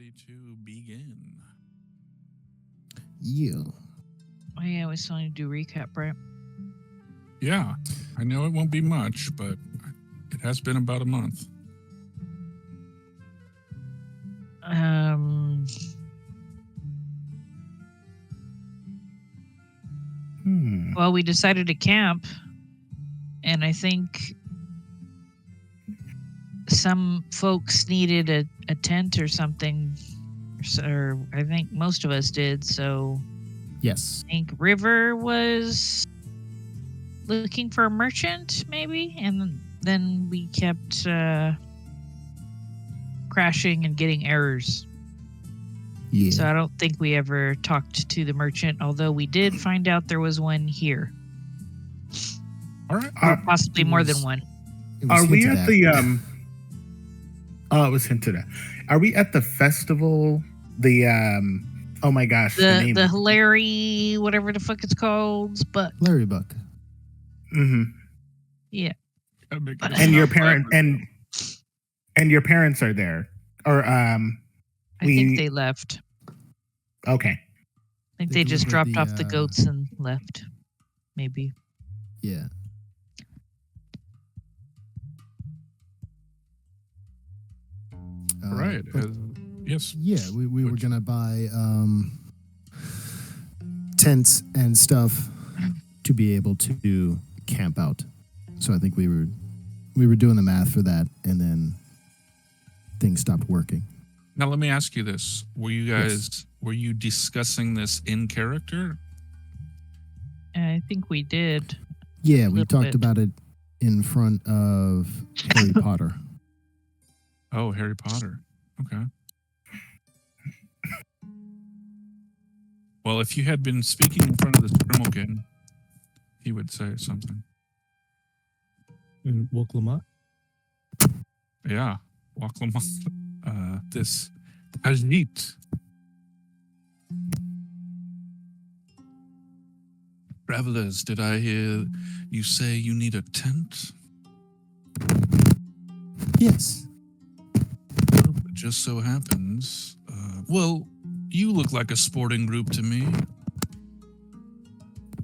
ready to begin. Yeah. Oh, yeah, we still need to do recap, right? Yeah, I know it won't be much, but it has been about a month. Well, we decided to camp, and I think some folks needed a tent or something, or I think most of us did. So Yes. I think River was looking for a merchant, maybe, and then we kept crashing and getting errors. Yeah. So I don't think we ever talked to the merchant, although we did find out there was one here. All right. Or possibly more than one. Are we at the Oh, it was hinted at. Are we at the festival? The oh my gosh, The name. Hlerribuck, whatever the fuck it's called, but Hlerribuck. Mm-hmm. yeah. And your parent and your parents are there, or I think they left. Okay. I think They they just delivered dropped the, off the goats and left. Maybe. Yeah. Right. Yes. Yeah, we were gonna buy tents and stuff to be able to camp out. So I think we were doing the math for that, and then things stopped working. Now let me ask you this: were you discussing this in character? I think we did. Yeah, we Little talked bit. about it in front of Harry Potter. Oh, Harry Potter. Okay. Well, if you had been speaking in front of the Scrimmlekin, he would say something. Woklamot? Yeah. Waklamot. This Ajit. Travelers, did I hear you say you need a tent? Yes. It just so happens. Well, you look like a sporting group to me.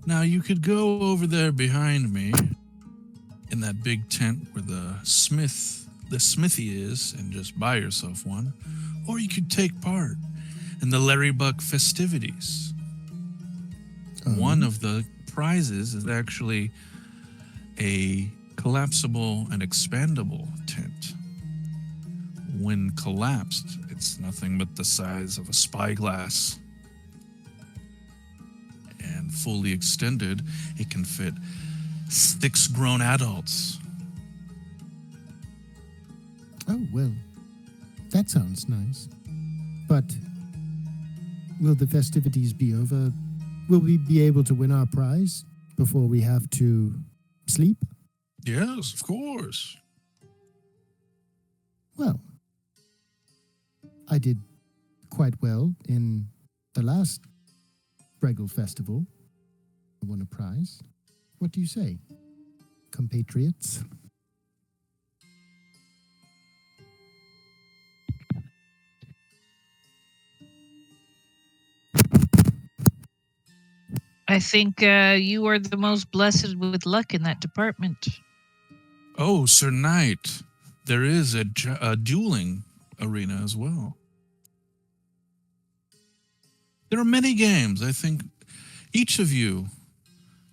Now, you could go over there behind me in that big tent where the smithy is and just buy yourself one. Or you could take part in the Hlerribuck festivities. One of the prizes is actually a collapsible and expandable tent. When collapsed, it's nothing but the size of a spyglass. And fully extended, it can fit 6 grown adults. Oh, well, that sounds nice. But will the festivities be over? Will we be able to win our prize before we have to sleep? Yes, of course. Well, I did quite well in the last Bregel Festival. I won a prize. What do you say, compatriots? I think you are the most blessed with luck in that department. Oh, Sir Knight, there is a dueling arena as well. There are many games. I think each of you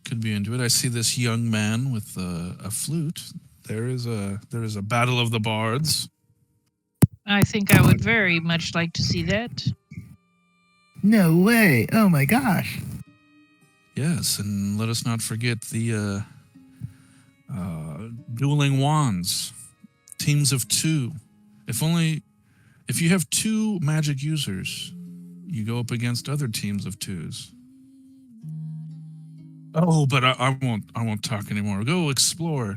could be into it. I see this young man with a flute. There is a battle of the bards. I think I would very much like to see that. No way! Oh my gosh! Yes, and let us not forget the dueling wands, teams of 2. If you have 2 magic users, you go up against other teams of 2s. Oh, but I won't talk anymore. Go explore.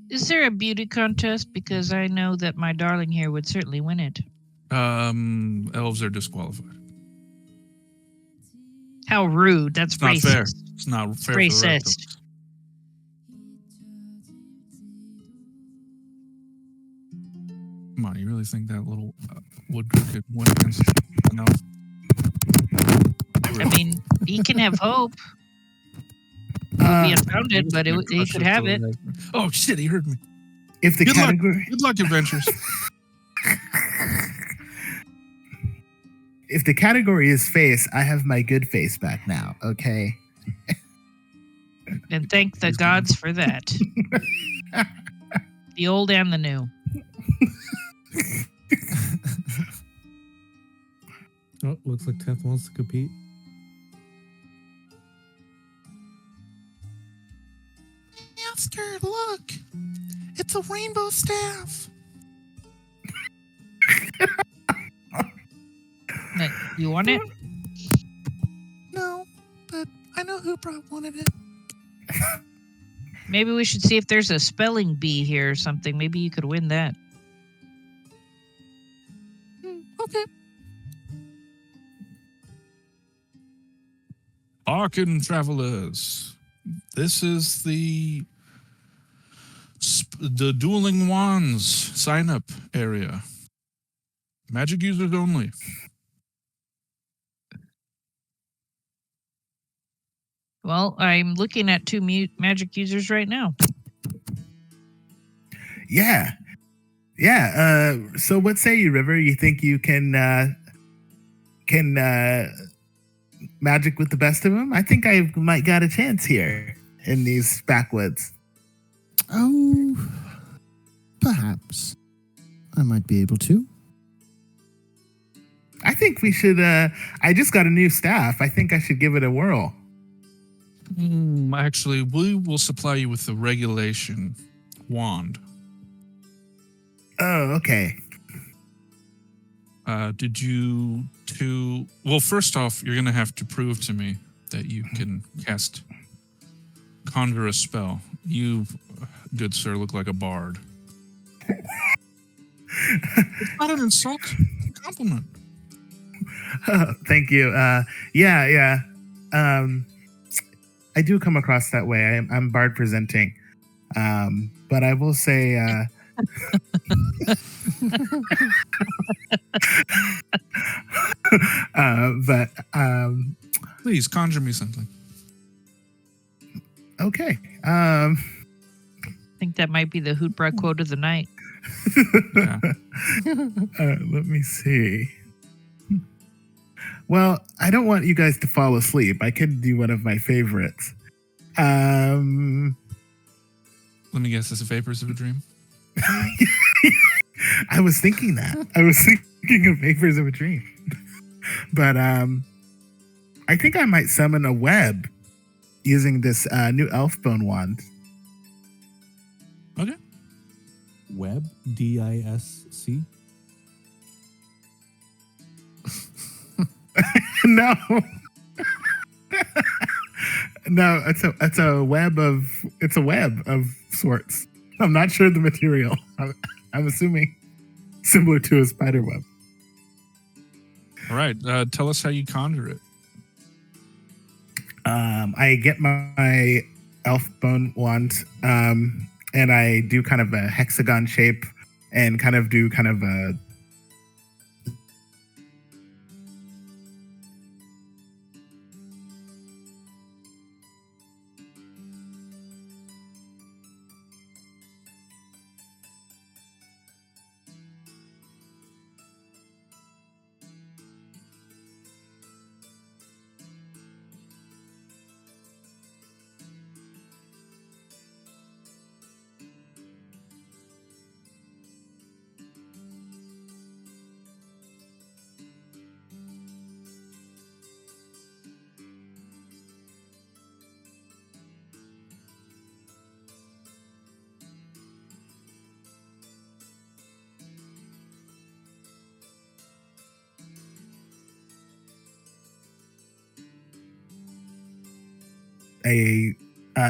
Is there a beauty contest? Because I know that my darling here would certainly win it. Elves are disqualified. How rude. That's It's not racist. fair. It's not fair for the rest of Racist. us. Come on, you really think that little woodcut could win against an elf? I mean, he can have hope. It would be unfounded, but he could have it. Oh shit! He heard me. If the Good category, luck. Good luck, adventures. if the category is face, I have my good face back now. Okay. And thank the gods for that. The old and the new. Oh, looks like Teth wants to compete. Master, look! It's a rainbow staff. You want it? No, but I know who wanted it. Maybe we should see if there's a spelling bee here or something. Maybe you could win that. Okay. Hearken, travelers. This is the Dueling Wands sign-up area. Magic users only. Well, I'm looking at 2 magic users right now. Yeah. Yeah. So what say you, River? You think you can magic with the best of them? I think I might got a chance here in these backwoods. Oh, perhaps. I might be able to. I think we should, I just got a new staff. I think I should give it a whirl. Actually, we will supply you with the regulation wand. Oh, okay. Did you two... Well, first off, you're going to have to prove to me that you can conjure a spell. You, good sir, look like a bard. It's not an insult. It's a compliment. Thank you. Yeah. I do come across that way. I'm bard presenting. But I will say... Please conjure me something. Okay. I think that might be the Hootbra quote of the night. Yeah. Let me see. Well, I don't want you guys to fall asleep. I could do one of my favorites. Let me guess, is it Vapors of a Dream? I was thinking that. I was thinking of Vapors of a Dream. But I think I might summon a web using this new elf bone wand. Okay. Web, DISC. No. No, it's a web of sorts. I'm not sure the material. I'm assuming similar to a spider web. All right. Tell us how you conjure it. I get my elf bone wand, and I do kind of a hexagon shape and kind of do kind of a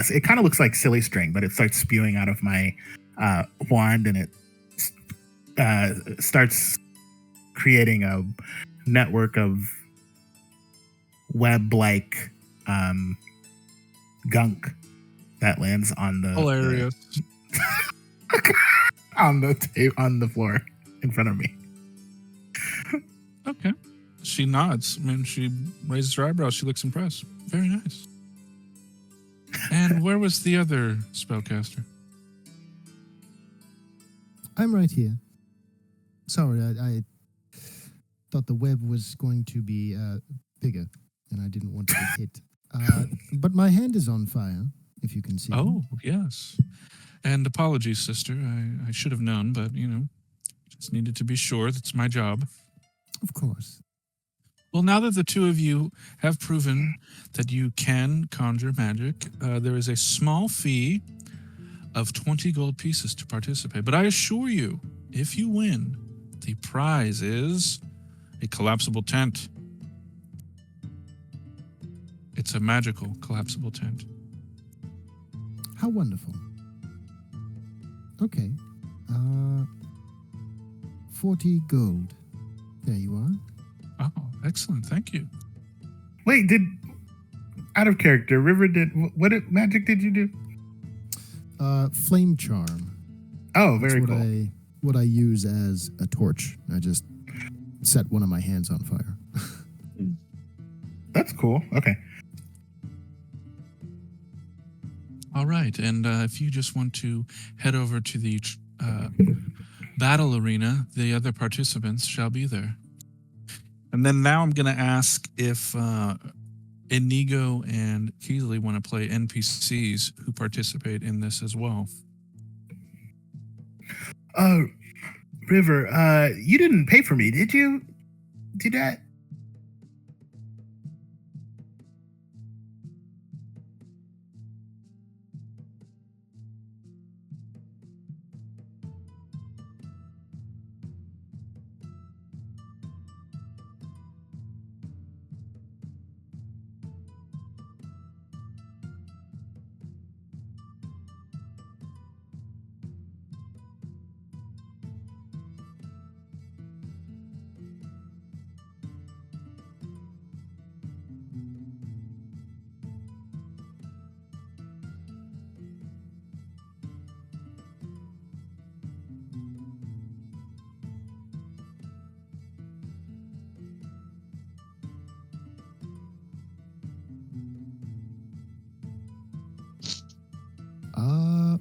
it kind of looks like silly string, but it starts spewing out of my wand, and it starts creating a network of web-like gunk that lands on the Hilarious. on the floor. in front of me. Okay. She nods. I mean, she raises her eyebrows. She looks impressed. Very nice. And where was the other spellcaster? I'm right here. Sorry, I thought the web was going to be bigger, and I didn't want to get hit. But my hand is on fire, if you can see. Oh, yes. And apologies, sister. I should have known, but, just needed to be sure. That's my job. Of course. Well, now that the two of you have proven that you can conjure magic, there is a small fee of 20 gold pieces to participate. But I assure you, if you win, the prize is a collapsible tent. It's a magical collapsible tent. How wonderful. Okay. 40 gold. There you are. Oh, excellent. Thank you. Wait, out of character, River what magic did you do? Flame charm. Oh, That's very cool. What I use as a torch. I just set one of my hands on fire. That's cool. Okay. All right. And if you just want to head over to the battle arena, the other participants shall be there. And then now I'm going to ask if Inigo and Keeley want to play NPCs who participate in this as well. River, you didn't pay for me, did you? Do that?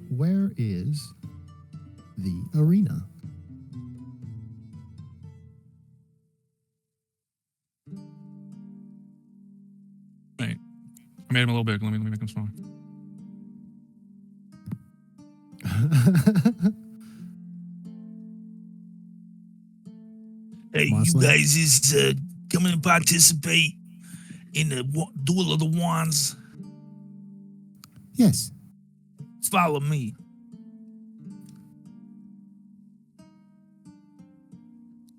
Where is the arena? Wait. I made him a little big. Let me make him smaller. Hey, Mossland? you guys is coming to participate in the Duel of the Wands? Yes. Follow me.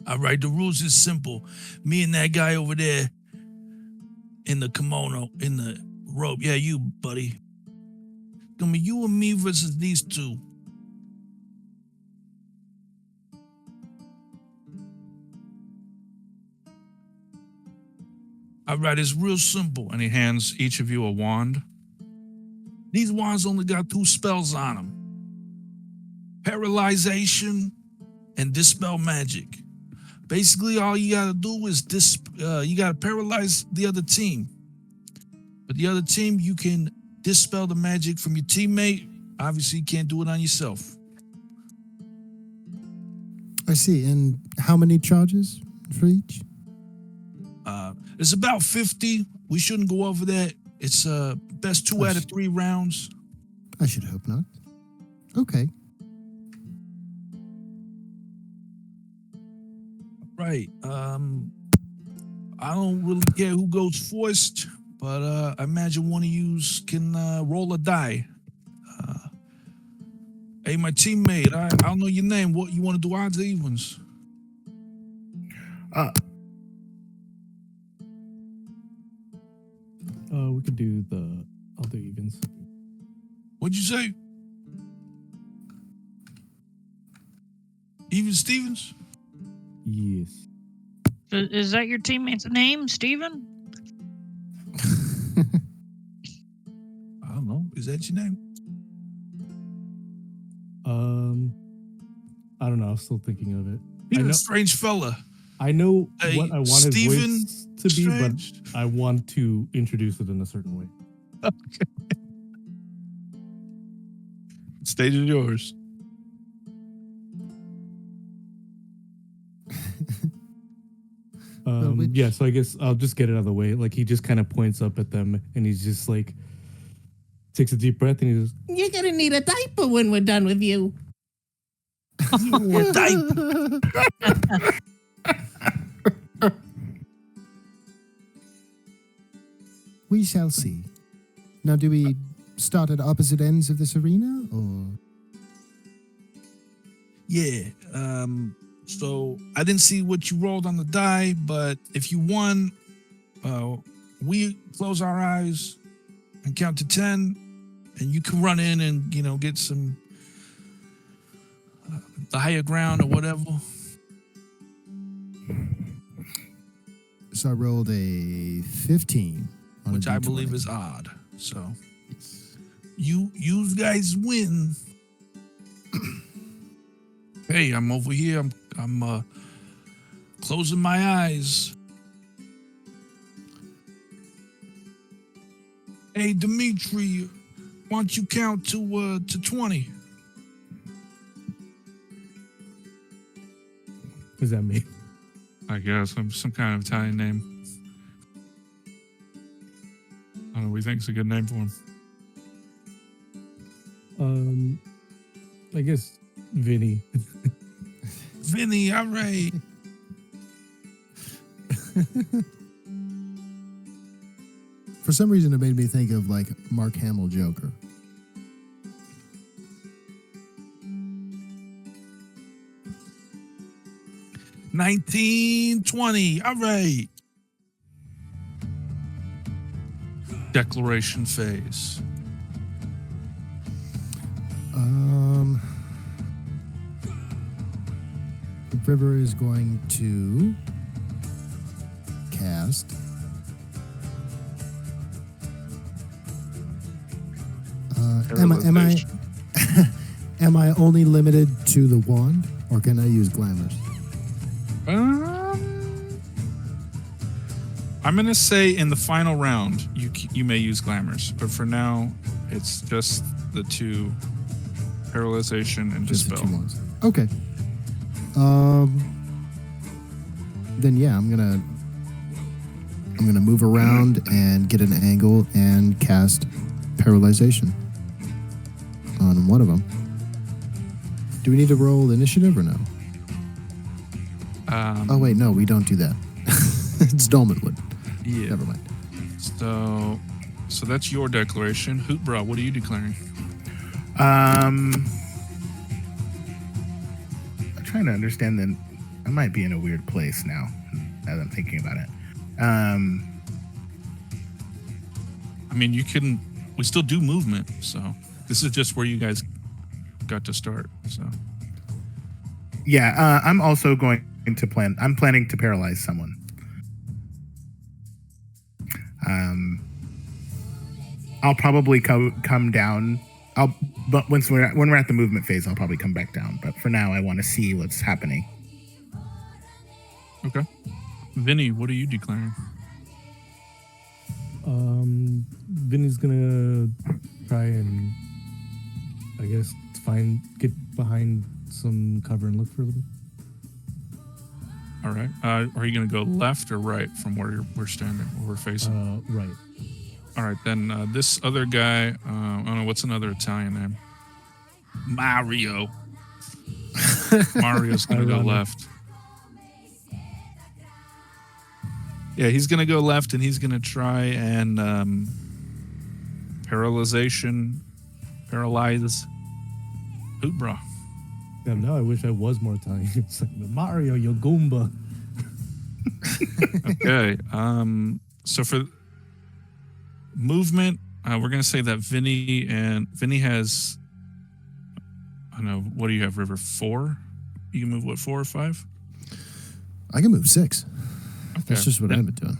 All right, the rules is simple. Me and that guy over there in the kimono, in the robe. Yeah, you, buddy. Gonna be you and me versus these two. All right, it's real simple. And he hands each of you a wand. These wands only got 2 spells on them. Paralyzation and Dispel Magic. Basically, all you gotta do is you gotta paralyze the other team. But the other team, you can dispel the magic from your teammate. Obviously, you can't do it on yourself. I see. And how many charges for each? It's about 50. We shouldn't go over that. It's best 2 out of 3 rounds. I should hope not. Okay. Right. I don't really care who goes first, but I imagine one of yous can roll a die. Hey, my teammate, I don't know your name. What you want to do, odds or evens? We could do I'll do evens. What'd you say? Even Stevens? Yes. Is that your teammate's name, Steven? I don't know. Is that your name? I don't know. I'm still thinking of it. He's know- a strange fella. I know Hey, what I want his Steven voice to be, but Strange. I want to introduce it in a certain way. Stage is yours. Yeah, so I guess I'll just get it out of the way. Like, he just kind of points up at them, and he's just like, takes a deep breath, and he goes, You're gonna need a diaper when we're done with you. You diaper. We shall see. Now, do we start at opposite ends of this arena, or? Yeah. So I didn't see what you rolled on the die, but if you won, we close our eyes and count to 10, and you can run in and get some the higher ground or whatever. So I rolled a 15, on a Which I D20. believe is odd. So you guys win. Hey, I'm over here. I'm closing my eyes. Hey, Dimitri, why don't you count to 20? what does that mean? I guess some kind of Italian name. I don't know. We think it's a good name for him. I guess Vinny. Vinny, all right. For some reason, it made me think of like Mark Hamill Joker. $19.20. All right. Declaration phase. River is going to cast Paralyzation. am I only limited to the wand, or can I use glamours? I'm gonna say in the final round you may use glamours, but for now it's just the two, paralyzation and Just the dispel. two wands. Okay. Then yeah, I'm gonna move around and get an angle and cast paralyzation on one of them. Do we need to roll initiative or no? Oh wait, no, we don't do that. It's Dolmenwood. Yeah. Never mind. So that's your declaration. Hootbra, what are you declaring? I'm trying to understand that I might be in a weird place now that I'm thinking about it. I mean, we still do movement, so this is just where you guys got to start. So Yeah, I'm also going to I'm planning to paralyze someone. I'll probably come down. But when we're at the movement phase, I'll probably come back down. But for now, I want to see what's happening. okay. Vinny, what are you declaring? Vinny's gonna try and, I guess, get behind some cover and look for them. All right. Are you going to go left or right from where we're standing, where we're facing? Right. All right. Then this other guy, I don't know, what's another Italian name? Mario. Mario's going to go Ironic. left. Yeah, he's going to go left and he's going to try and paralyze Hootbra. Damn, now I wish I was more Italian. It's like, Mario, you Goomba. Okay. So for movement, we're gonna say that Vinny has. I don't know. What do you have, River? 4? You can move what, 4 or 5? I can move 6. Okay. That's just what I've been doing.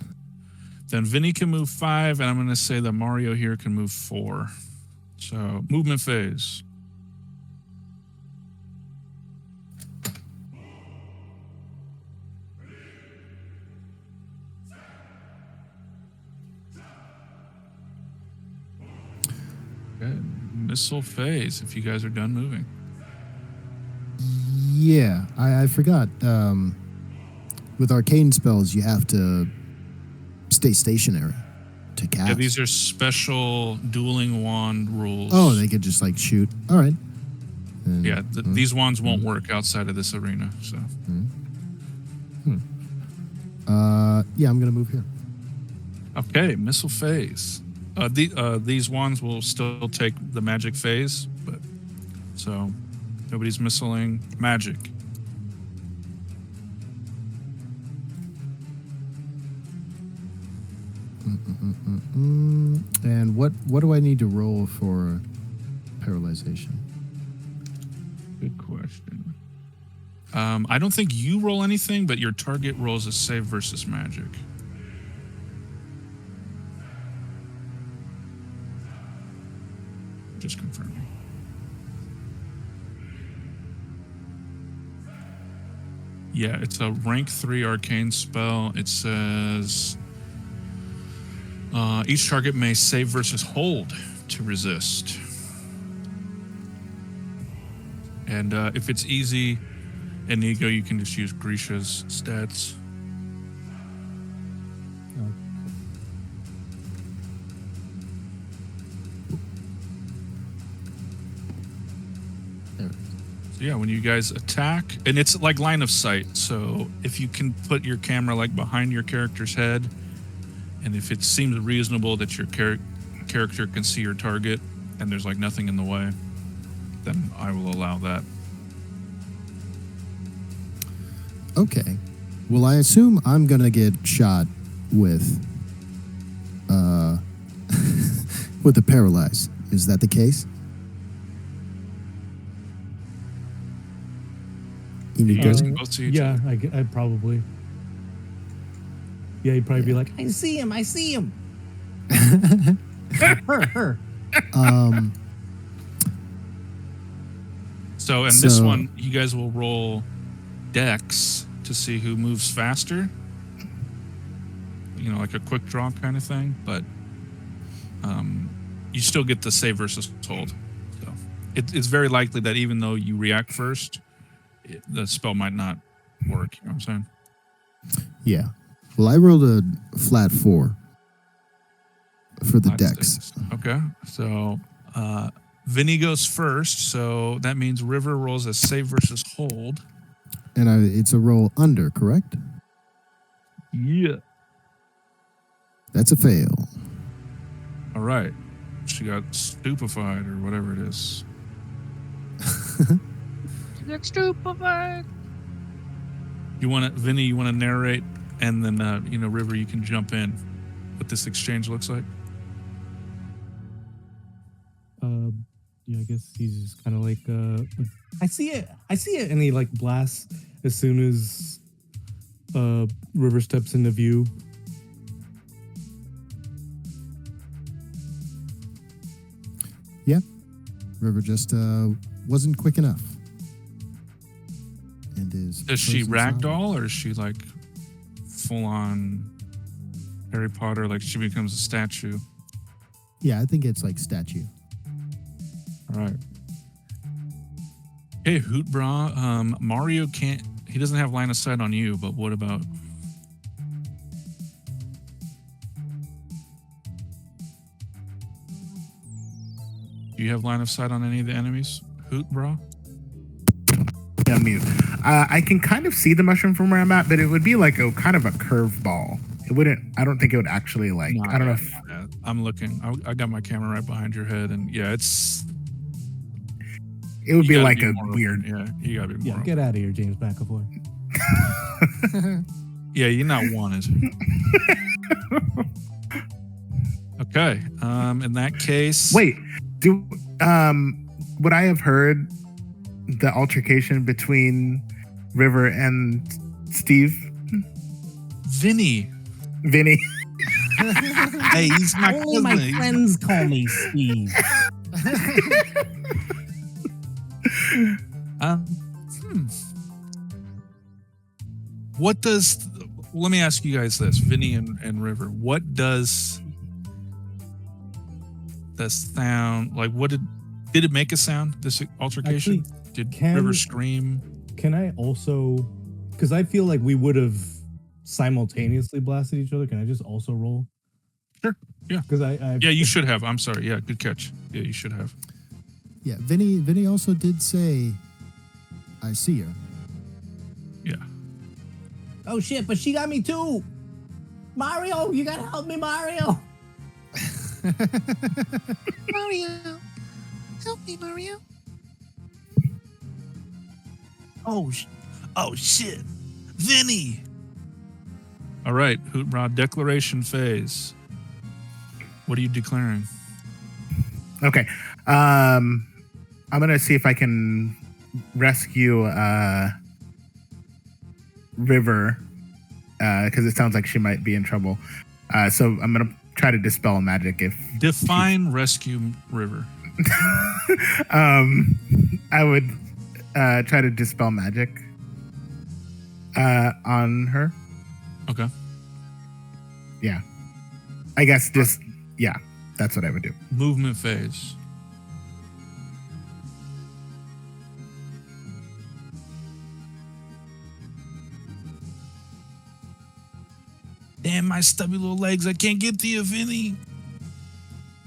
Then Vinny can move 5, and I'm gonna say that Mario here can move 4. So movement phase. missile phase if you guys are done moving. Yeah, I forgot. With arcane spells, you have to stay stationary to cast. Yeah, these are special dueling wand rules. Oh, they could just like shoot. All right. And, Yeah, these wands won't work outside of this arena. So yeah, I'm gonna move here. okay, missile phase. These wands will still take the magic phase, but so nobody's missiling magic. And what do I need to roll for paralyzation? Good question. I don't think you roll anything, but your target rolls a save versus magic. Just confirming. Yeah, it's a rank 3 arcane spell. It says each target may save versus hold to resist. And if it's easy, Inigo, you can just use Grisha's stats. So yeah, when you guys attack, and it's like line of sight. So if you can put your camera like behind your character's head, and if it seems reasonable that your character can see your target, and there's like nothing in the way, then I will allow that. Okay. Well, I assume I'm gonna get shot with with the paralyze. Is that the case? You guys Inigo? can both see each Yeah, other. I'd probably. Yeah, he'd probably be like, I see him. I see him. Her. So in this So- one, you guys will roll dex to see who moves faster. You know, like a quick draw kind of thing, but you still get the save versus hold. So it's very likely that even though you react first, the spell might not work. You know what I'm saying? Yeah. Well, I rolled a flat 4 for the Flat dex. six. Okay, so Vinny goes first, so that means River rolls a save versus hold. And it's a roll under, correct? Yeah. That's a fail. All right. She got stupefied or whatever it is. You got stupefied. You want to, Vinny? You want to narrate, and then River, you can jump in. What this exchange looks like. yeah, I guess he's just kind of like, I see it, and he like blasts as soon as River steps into view. River just wasn't quick enough. And is Does she frozen solid. ragdoll, or is she like full on Harry Potter? Like she becomes a statue. Yeah, I think it's like statue. All right. Hey, Hootbra. Mario can't. He doesn't have line of sight on you, but what about? Do you have line of sight on any of the enemies, Hootbra? Yeah, mute. I can kind of see the mushroom from where I'm at, but it would be like a kind of a curved ball. It wouldn't. I don't think it would actually like. I don't know if I'm looking. I got my camera right behind your head, and yeah, it's. it would you be gotta like a more weird. open. Yeah, you gotta be more. Yeah, open. get out of here, James McAvoy. Yeah, you're not wanted. Okay. In that case, Wait, would I have heard the altercation between River and Steve? Vinny. Vinny. Hey, he's my Only my cousin. friends call me Steve. What does? Let me ask you guys this, Vinny and River. What does the sound like? What did Did it make a sound? This altercation? Actually, Did can- River scream? Can I also, because I feel like we would have simultaneously blasted each other. Can I just also roll? Sure, yeah. Because I Yeah, you should have. I'm sorry. Yeah, good catch. Yeah, you should have. Yeah, Vinny also did say, I see her. Yeah. Oh shit, but she got me too. Mario, you gotta help me, Mario. Mario, help me, Mario. Oh shit, Vinny. All right, Hootrod, declaration phase. What are you declaring? Okay. I'm gonna see if I can rescue River because it sounds like she might be in trouble. So I'm gonna try to dispel magic if Define rescue River. I would try to dispel magic on her. Okay. Yeah. I guess just yeah, that's what I would do. Movement phase. Damn, my stubby little legs. I can't get to you, Vinny.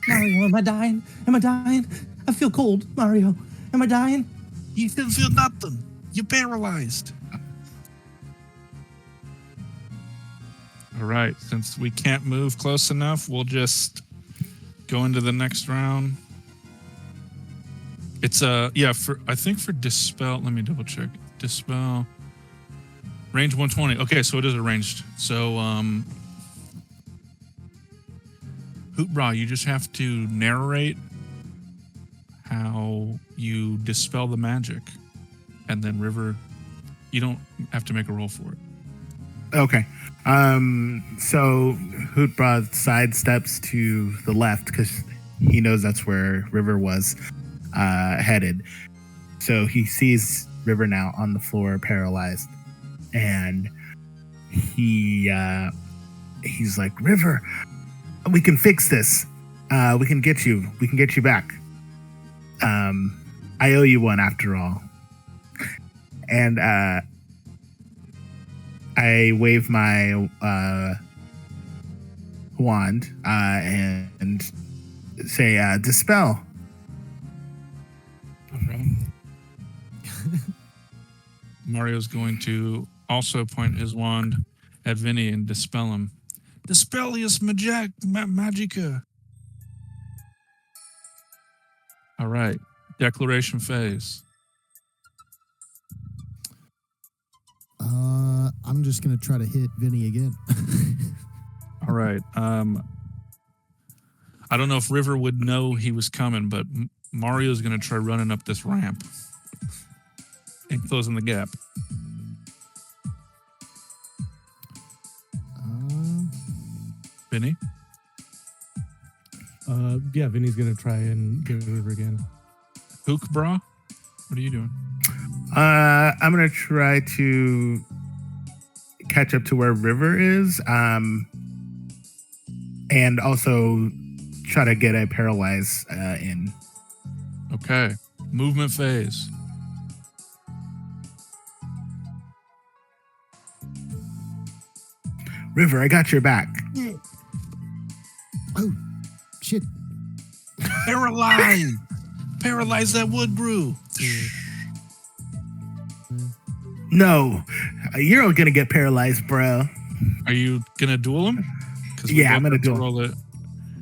Mario, am I dying? Am I dying? I feel cold, Mario. Am I dying? You can feel nothing. You're paralyzed. All right. Since we can't move close enough, we'll just go into the next round. It's I think for dispel, let me double check. Dispel range 120. Okay, so it is arranged. So Hootbra, you just have to narrate how you dispel the magic. And then River, you don't have to make a roll for it. Okay. So Hootbra sidesteps to the left because he knows that's where River was headed. So he sees River now on the floor, paralyzed, and he's like, River, we can fix this. We can get you back. I owe you one after all. And I wave my wand and say, dispel. All right. Mario's going to also point his wand at Vinny and dispel him. Dispellius Magica. All right. Declaration phase. I'm just gonna try to hit Vinny again. All right. I don't know if River would know he was coming, but Mario's going to try running up this ramp and closing the gap. Vinny? Yeah, Vinny's gonna try and get River again. Hook, bra? What are you doing? I'm gonna try to catch up to where River is, and also try to get a paralyze in. Okay. Movement phase. River, I got your back. Oh, shit. Paralyzed. Paralyze that wood brew. No, you're gonna get paralyzed, bro. Are you going to duel him? 'Cause we Yeah, I'm both gonna have to duel. roll it.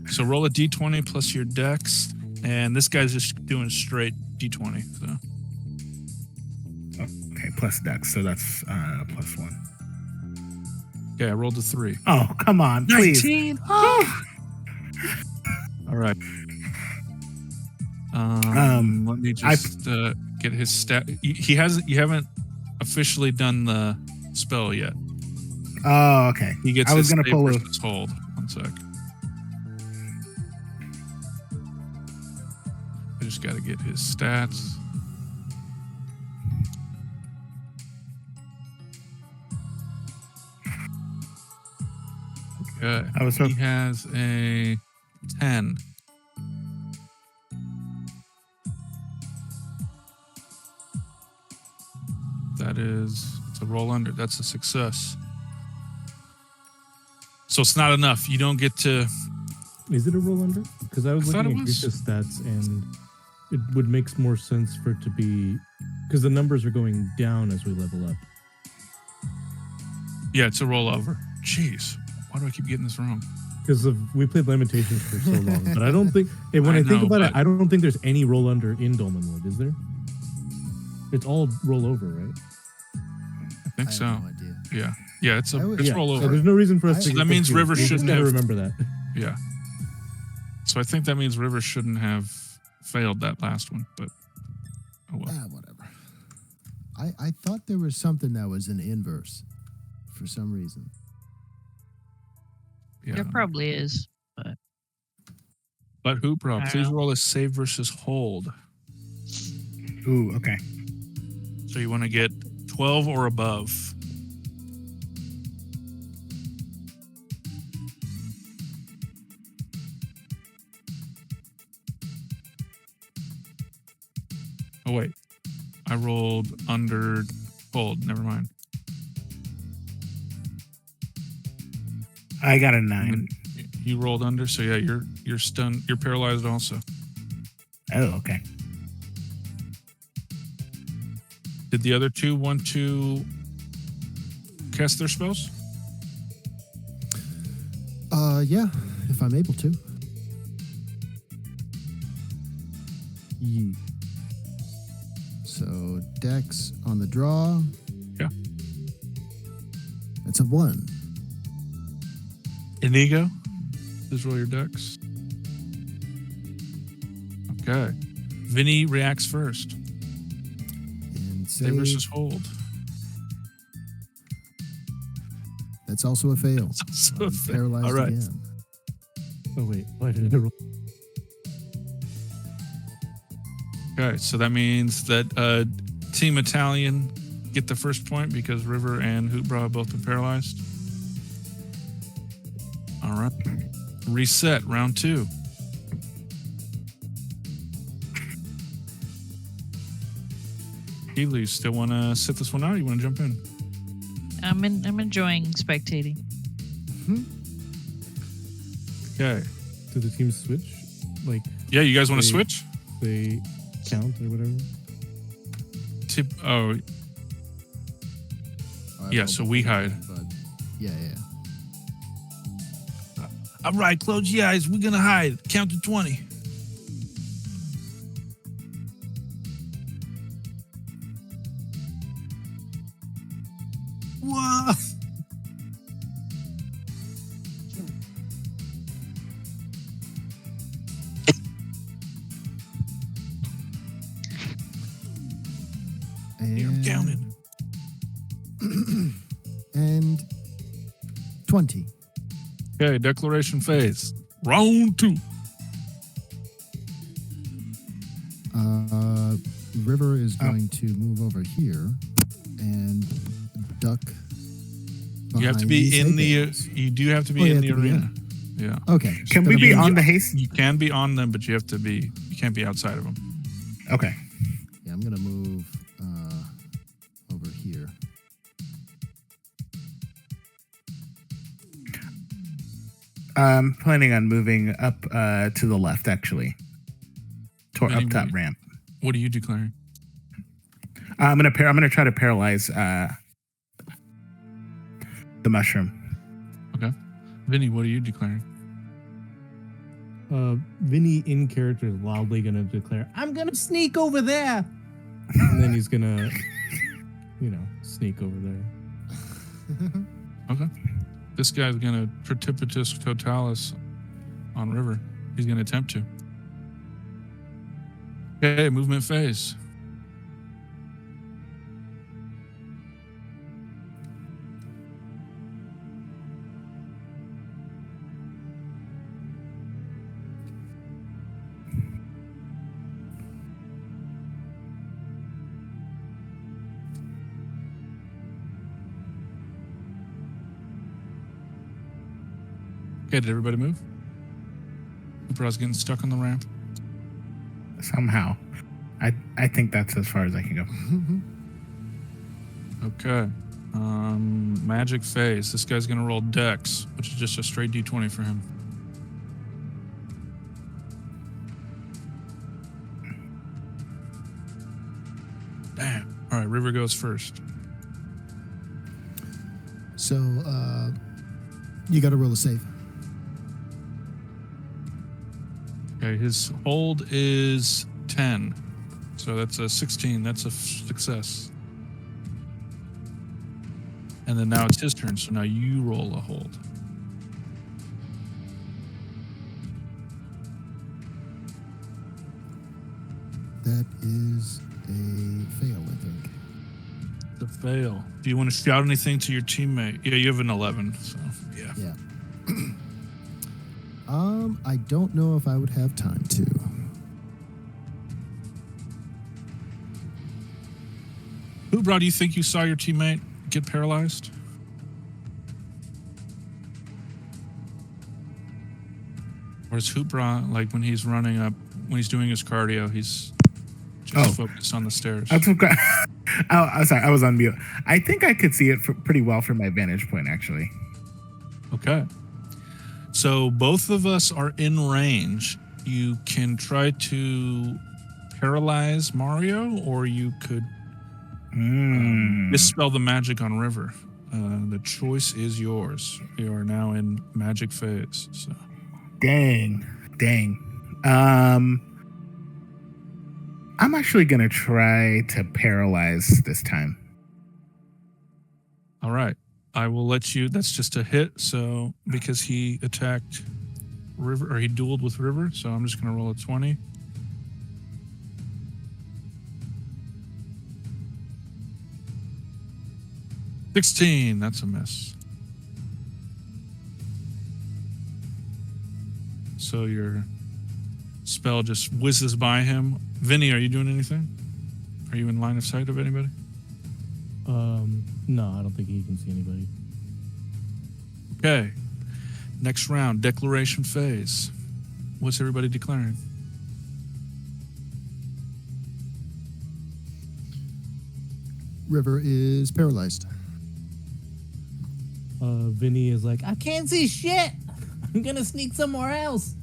So roll a d20 plus your dex. And this guy's just doing straight d20. So Okay, plus dex, so that's plus one. okay, I rolled a 3. Oh, come on, please. 19. All right. Let me just get his stat. He hasn't. You haven't officially done the spell yet. Oh, okay. He gets. I was his gonna save pull a. versus hold. 1 sec. I just got to get his stats. Okay. I was He hoping. has a 10. That is, it's a roll under. That's a success. So it's not enough. You don't get to. Is it a roll under? Because I was I thought looking it at was. Grisha's stats, and it would make more sense for it to be because the numbers are going down as we level up. Yeah, it's a rollover. Jeez, why do I keep getting this wrong? Because we played Lamentations for so long, but I don't think. And when I I think know, about it, but- I don't think there's any roll under in Dolmenwood, is there? It's all roll over, right? I think I so. have no idea. Yeah, yeah, it's I a would- it's Yeah, rollover. So there's no reason for us I- to. So get that means confused. River We just shouldn't gotta have- remember that. Yeah. So I think that means River shouldn't have failed that last one, but oh well. Whatever. I thought there was something that was an inverse for some reason. Yeah. There probably is. But who, bro? I Please don't know. roll a save versus hold. Ooh, okay. So you want to get 12 or above. Oh wait, I rolled under hold. Never mind. I got a I 9. mean, you rolled under, so yeah, you're stunned. You're paralyzed also. Oh, okay. Did the other two want to cast their spells? Yeah, if I'm able to. Yeet. So Dex on the draw. Yeah. That's a 1. Inigo, please roll your dex. Okay. Vinny reacts first. And Save save. versus hold. That's also a fail. So I'm paralyzed all right. again. Oh wait, why did I roll? Okay, so that means that Team Italian get the first point because River and Hootbra have both been paralyzed. All right. Reset, round 2. Keely, you still want to sit this one out or you want to jump in? I'm enjoying spectating. Okay. Do the teams switch? Like Yeah, you guys want to They- switch? they count or whatever? Oh, Yeah, I'll so be we fine, hide. But yeah. all right, close your eyes. We're going to hide. Count to 20. What? You're And, counting. and 20. Okay, declaration phase. Round 2. River is going to move over here and duck. You have to behind be these in the. Apex. You do have to be Oh, you in have the to be arena. Yeah. Okay. Can so we that be means- on the haste? You can be on them, but you have to be. You can't be outside of them. Okay. Yeah, I'm gonna move over here. I'm planning on moving up to the left, actually. Up top ramp. What are you declaring? I'm gonna try to paralyze the mushroom. Vinny, what are you declaring? Vinny in character is loudly gonna declare, "I'm gonna sneak over there," and then he's gonna, sneak over there. Okay. This guy's gonna precipitous totalis on River. He's gonna attempt to. Okay, movement phase. Okay, did everybody move? Cooper's getting stuck on the ramp. Somehow, I think that's as far as I can go. Okay. Magic phase. This guy's gonna roll Dex, which is just a straight D20 for him. Damn. All right, River goes first. So, you got to roll a save. Okay, his hold is 10. So that's a 16. That's a success. And then now it's his turn. So now you roll a hold. That is a fail, I think. The fail. Do you want to shout anything to your teammate? Yeah, you have an 11. So yeah. Yeah. I don't know if I would have time to. Hoopra, do you think you saw your teammate get paralyzed? Or is Hoopra, like when he's running up, when he's doing his cardio, he's just focused on the stairs? I'm sorry, I was on mute. I think I could see it pretty well from my vantage point, actually. Okay. So both of us are in range. You can try to paralyze Mario, or you could dispel the magic on River. The choice is yours. You are now in magic phase. So. Dang. I'm actually gonna try to paralyze this time. All right. I will let you. That's just a hit. So because he attacked River, or he dueled with River, so I'm just gonna roll a 20. $16. That's a miss. So your spell just whizzes by him. Vinny, are you doing anything? Are you in line of sight of anybody? No, I don't think he can see anybody. Okay. Next round, declaration phase. What's everybody declaring? River is paralyzed. Vinny is like, I can't see shit. I'm gonna sneak somewhere else.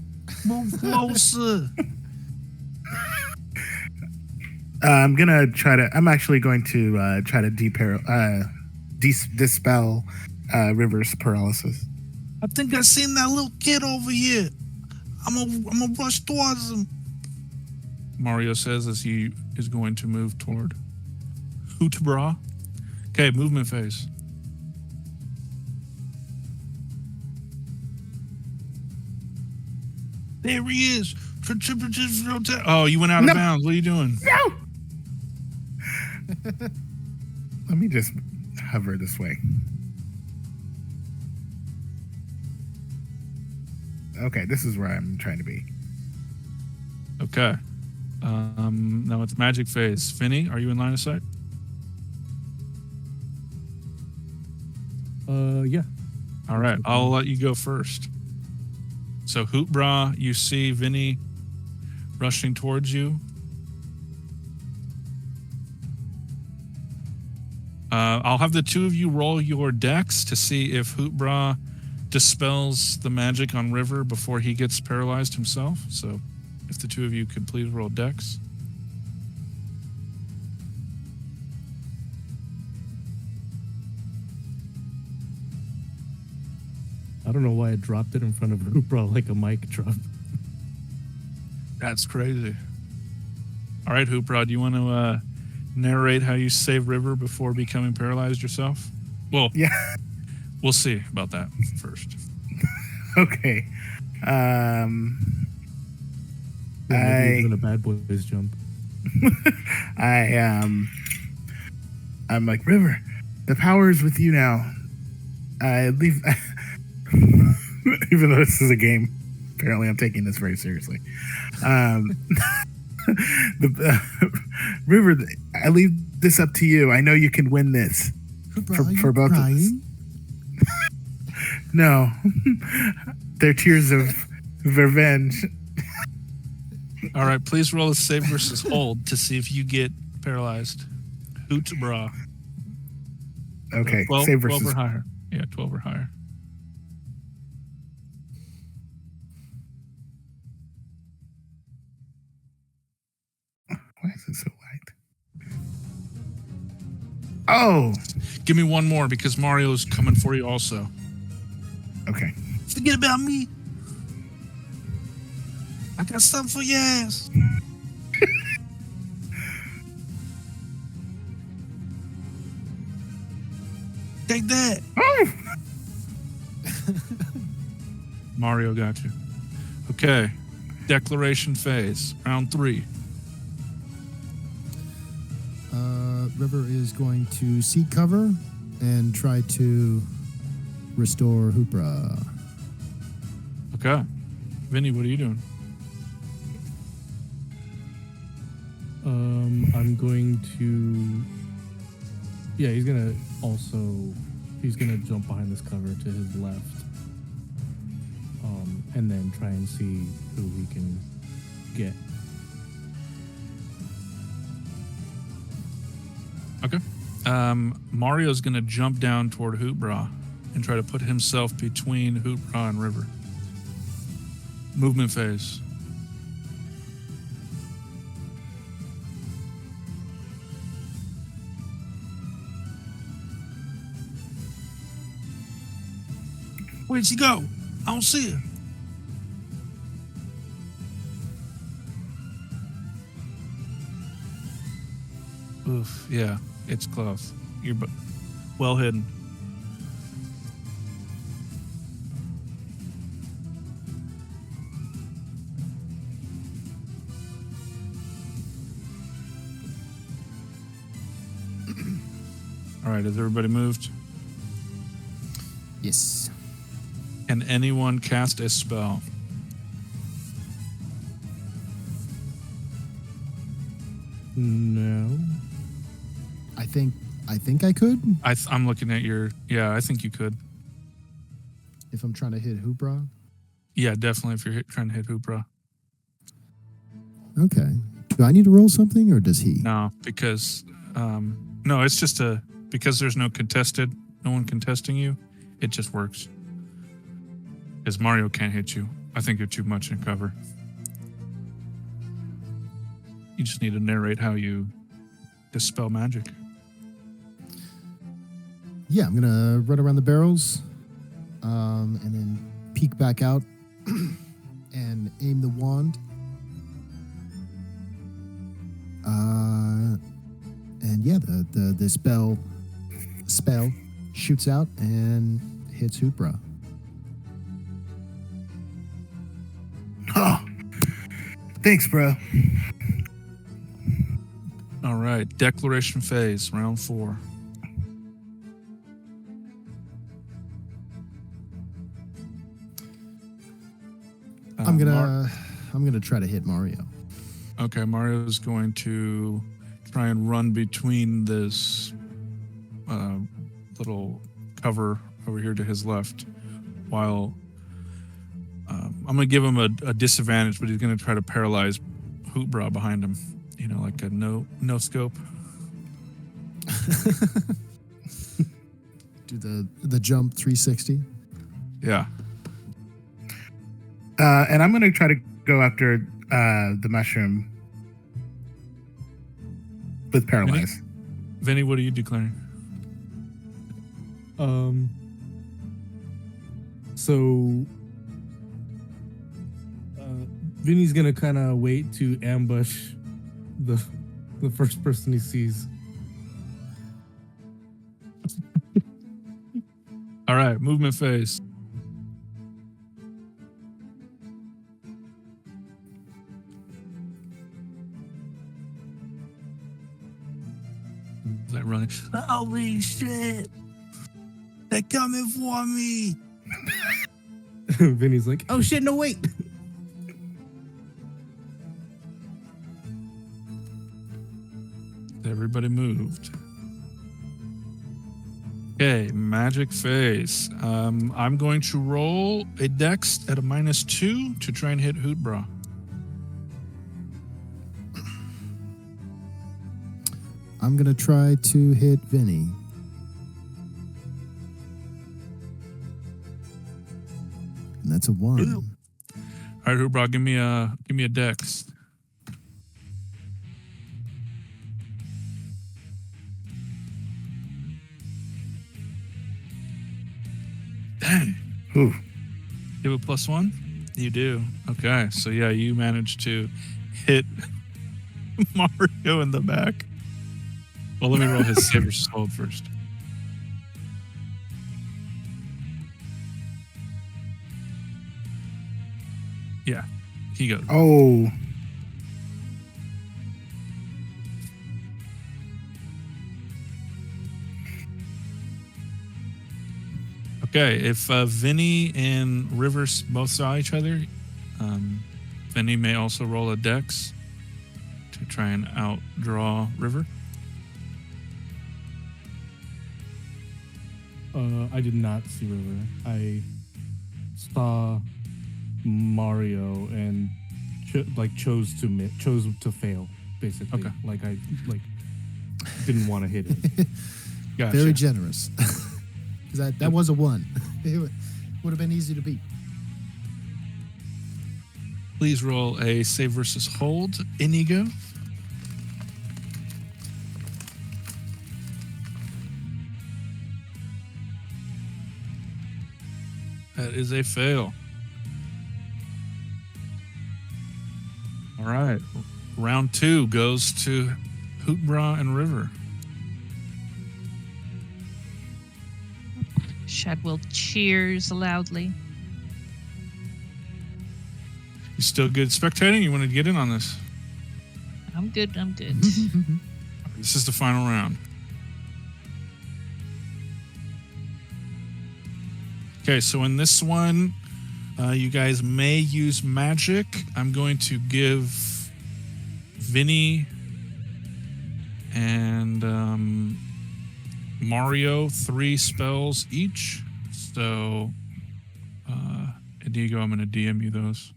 Move closer. I'm actually going to try to dispel River's paralysis. I think I seen that little kid over here. I'm gonna rush towards him. Mario says as he is going to move toward Hootbra. Okay, movement phase. There he is. Oh, you went out No. of bounds. What are you doing? No! Let me just hover this way. Okay, this is where I'm trying to be. Okay. Now it's magic phase. Finny, are you in line of sight? Yeah. All right, I'll let you go first. So Hootbra, you see Vinny rushing towards you. I'll have the two of you roll your dex to see if Hootbra dispels the magic on River before he gets paralyzed himself. So if the two of you could please roll dex. I don't know why I dropped it in front of Hoopra like a mic drop. That's crazy. All right, Hoopra, do you want to narrate how you save River before becoming paralyzed yourself? Well, Yeah. we'll see about that first. Okay. Yeah, maybe he's doing a bad boys jump. I'm like, River, the power is with you now. I leave. Even though this is a game, apparently I'm taking this very seriously. River, I leave this up to you. I know you can win this for both of us. No, they're tears of revenge. All right, please roll a save versus hold to see if you get paralyzed. Hootbra. Okay, 12, save 12 versus. or higher. Yeah, 12 or higher. Why is it so light? Oh, Give me one more because Mario's coming for you also. okay. Forget about me. I got something for your ass. Take that. Oh, Mario got you. Okay. Declaration phase. Round 3. River is going to seek cover and try to restore Hoopra. Okay. Vinny, what are you doing? I'm going to. Yeah, he's gonna jump behind this cover to his left, and then try and see who he can get. Okay. Mario's going to jump down toward Hoopra and try to put himself between Hoopra and River. Movement phase. Where'd she go? I don't see her. Oof, yeah, it's close. You're well hidden. All right, has everybody moved? Yes. Can anyone cast a spell? No. I think I could I'm looking at your. Yeah, I think you could. if I'm trying to hit Hoopra. Yeah, definitely. If you're trying to hit Hoopra. Okay. Do I need to roll something or does he? No, because no, it's just because there's no one contesting you. It just works. Because Mario can't hit you. I think you're too much in cover. You just need to narrate how you dispel magic. Yeah, I'm gonna run around the barrels, and then peek back out and aim the wand. And yeah, the spell shoots out and hits Hoopra. Oh, thanks, bro. All right, declaration phase, round 4. I'm gonna try to hit Mario. Okay, Mario's going to try and run between this little cover over here to his left, while I'm going to give him a disadvantage, but he's going to try to paralyze Hoopra behind him. You know, like a no scope. Do the jump 360. Yeah. And I'm going to try to go after the mushroom with paralyze. Vinny, what are you declaring? So Vinny's gonna kind of wait to ambush the first person he sees. All right, movement phase. Like running. Holy shit! They're coming for me. Vinny's like, "Oh shit, no wait." Everybody moved. Okay, magic phase. I'm going to roll a dex at a -2 to try and hit Hoopra. I'm gonna try to hit Vinny. And that's a 1. All right, Hlerribuck, give me a dex. Dang. Ooh. You have a +1? You do. Okay, so yeah, you managed to hit Mario in the back. Well, let me roll his save versus hold first. Yeah, he goes. Oh. Okay, if Vinny and Rivers both saw each other, Vinny may also roll a dex to try and outdraw River. I did not see River. I saw Mario and chose to fail, basically. Okay. Like I didn't want to hit it. Gotcha. Very generous. 'Cause that was a 1. It would have been easy to beat. Please roll a save versus hold, Inigo. That is a fail. All right. Round 2 goes to Hootbra and River. Shadwell cheers loudly. You still good spectating? You want to get in on this? I'm good. I'm good. This is the final round. Okay, so in this one, you guys may use magic. I'm going to give Vinny and Mario 3 spells each. So, Inigo, I'm going to DM you those.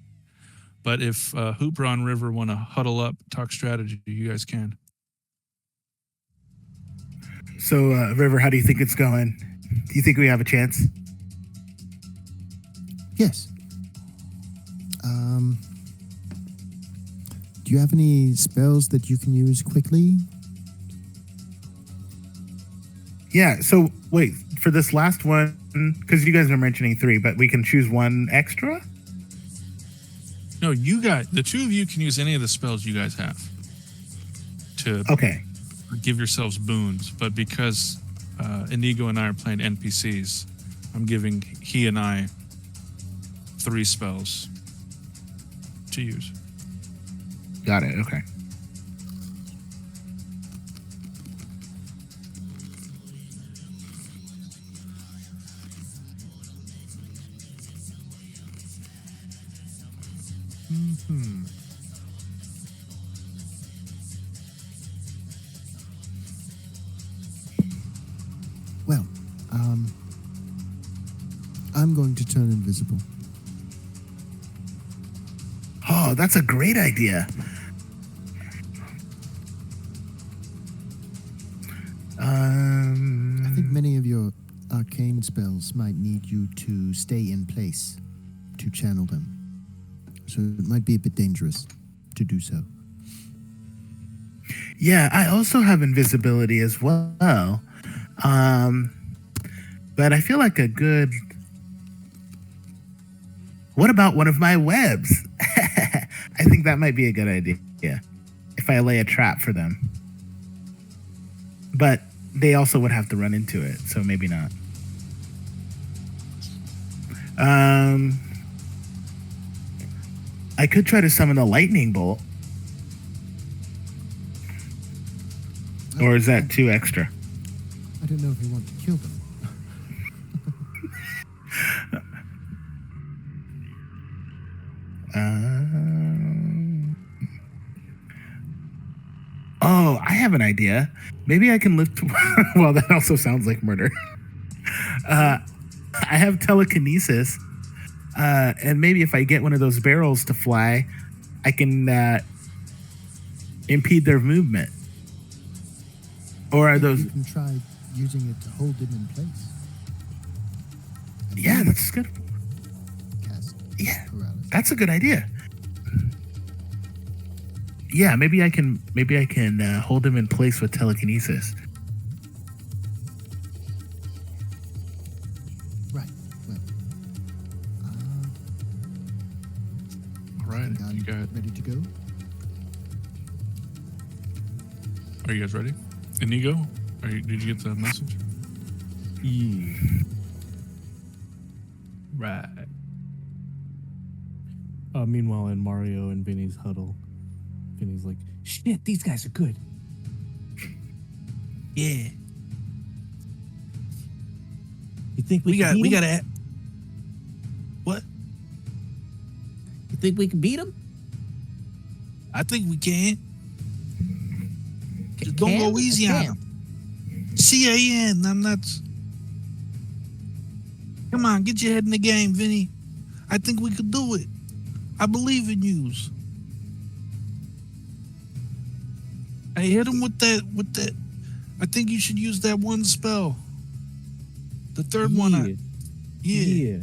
But if Hoopra and River want to huddle up, talk strategy, you guys can. So, River, how do you think it's going? Do you think we have a chance? Yes. Do you have any spells that you can use quickly? Yeah. So, wait, for this last one, because you guys are mentioning 3, but we can choose 1 extra? No, you guys, the 2 of you can use any of the spells you guys have to Okay. give yourselves boons. But because Inigo and I are playing NPCs, I'm giving he and I 3 spells to use. Got it. Okay. Well, I'm going to turn invisible. Oh, that's a great idea. I think many of your arcane spells might need you to stay in place to channel them. So it might be a bit dangerous to do so. Yeah, I also have invisibility as well. But I feel like a good... What about one of my webs? I think that might be a good idea. Yeah. If I lay a trap for them. But they also would have to run into it, so maybe not. I could try to summon a lightning bolt. Or is that too extra? I don't know if you want to kill them. Oh, I have an idea. Maybe I can lift... Well, that also sounds like murder. I have telekinesis. And maybe if I get one of those barrels to fly, I can impede their movement. Or are those... You can try using it to hold them in place. And Yeah, then that's good. cast Yeah. paralysis. That's a good idea. Yeah, maybe I can hold him in place with telekinesis. Right. Well, All right, think I'm you got. ready to go. Are you guys ready? Inigo, did you get the message? Yeah. Right. Meanwhile, in Mario and Vinny's huddle, Vinny's like, "Shit, these guys are good." Yeah. You think We we can beat 'em? gotta. What? You think we can beat them? I think we can. Just don't go easy on them. CAN, I'm nuts. Come on, get your head in the game, Vinny. I think we could do it. I believe in yous. Hey, hit him with that. I think you should use that one spell. The third one. Yeah.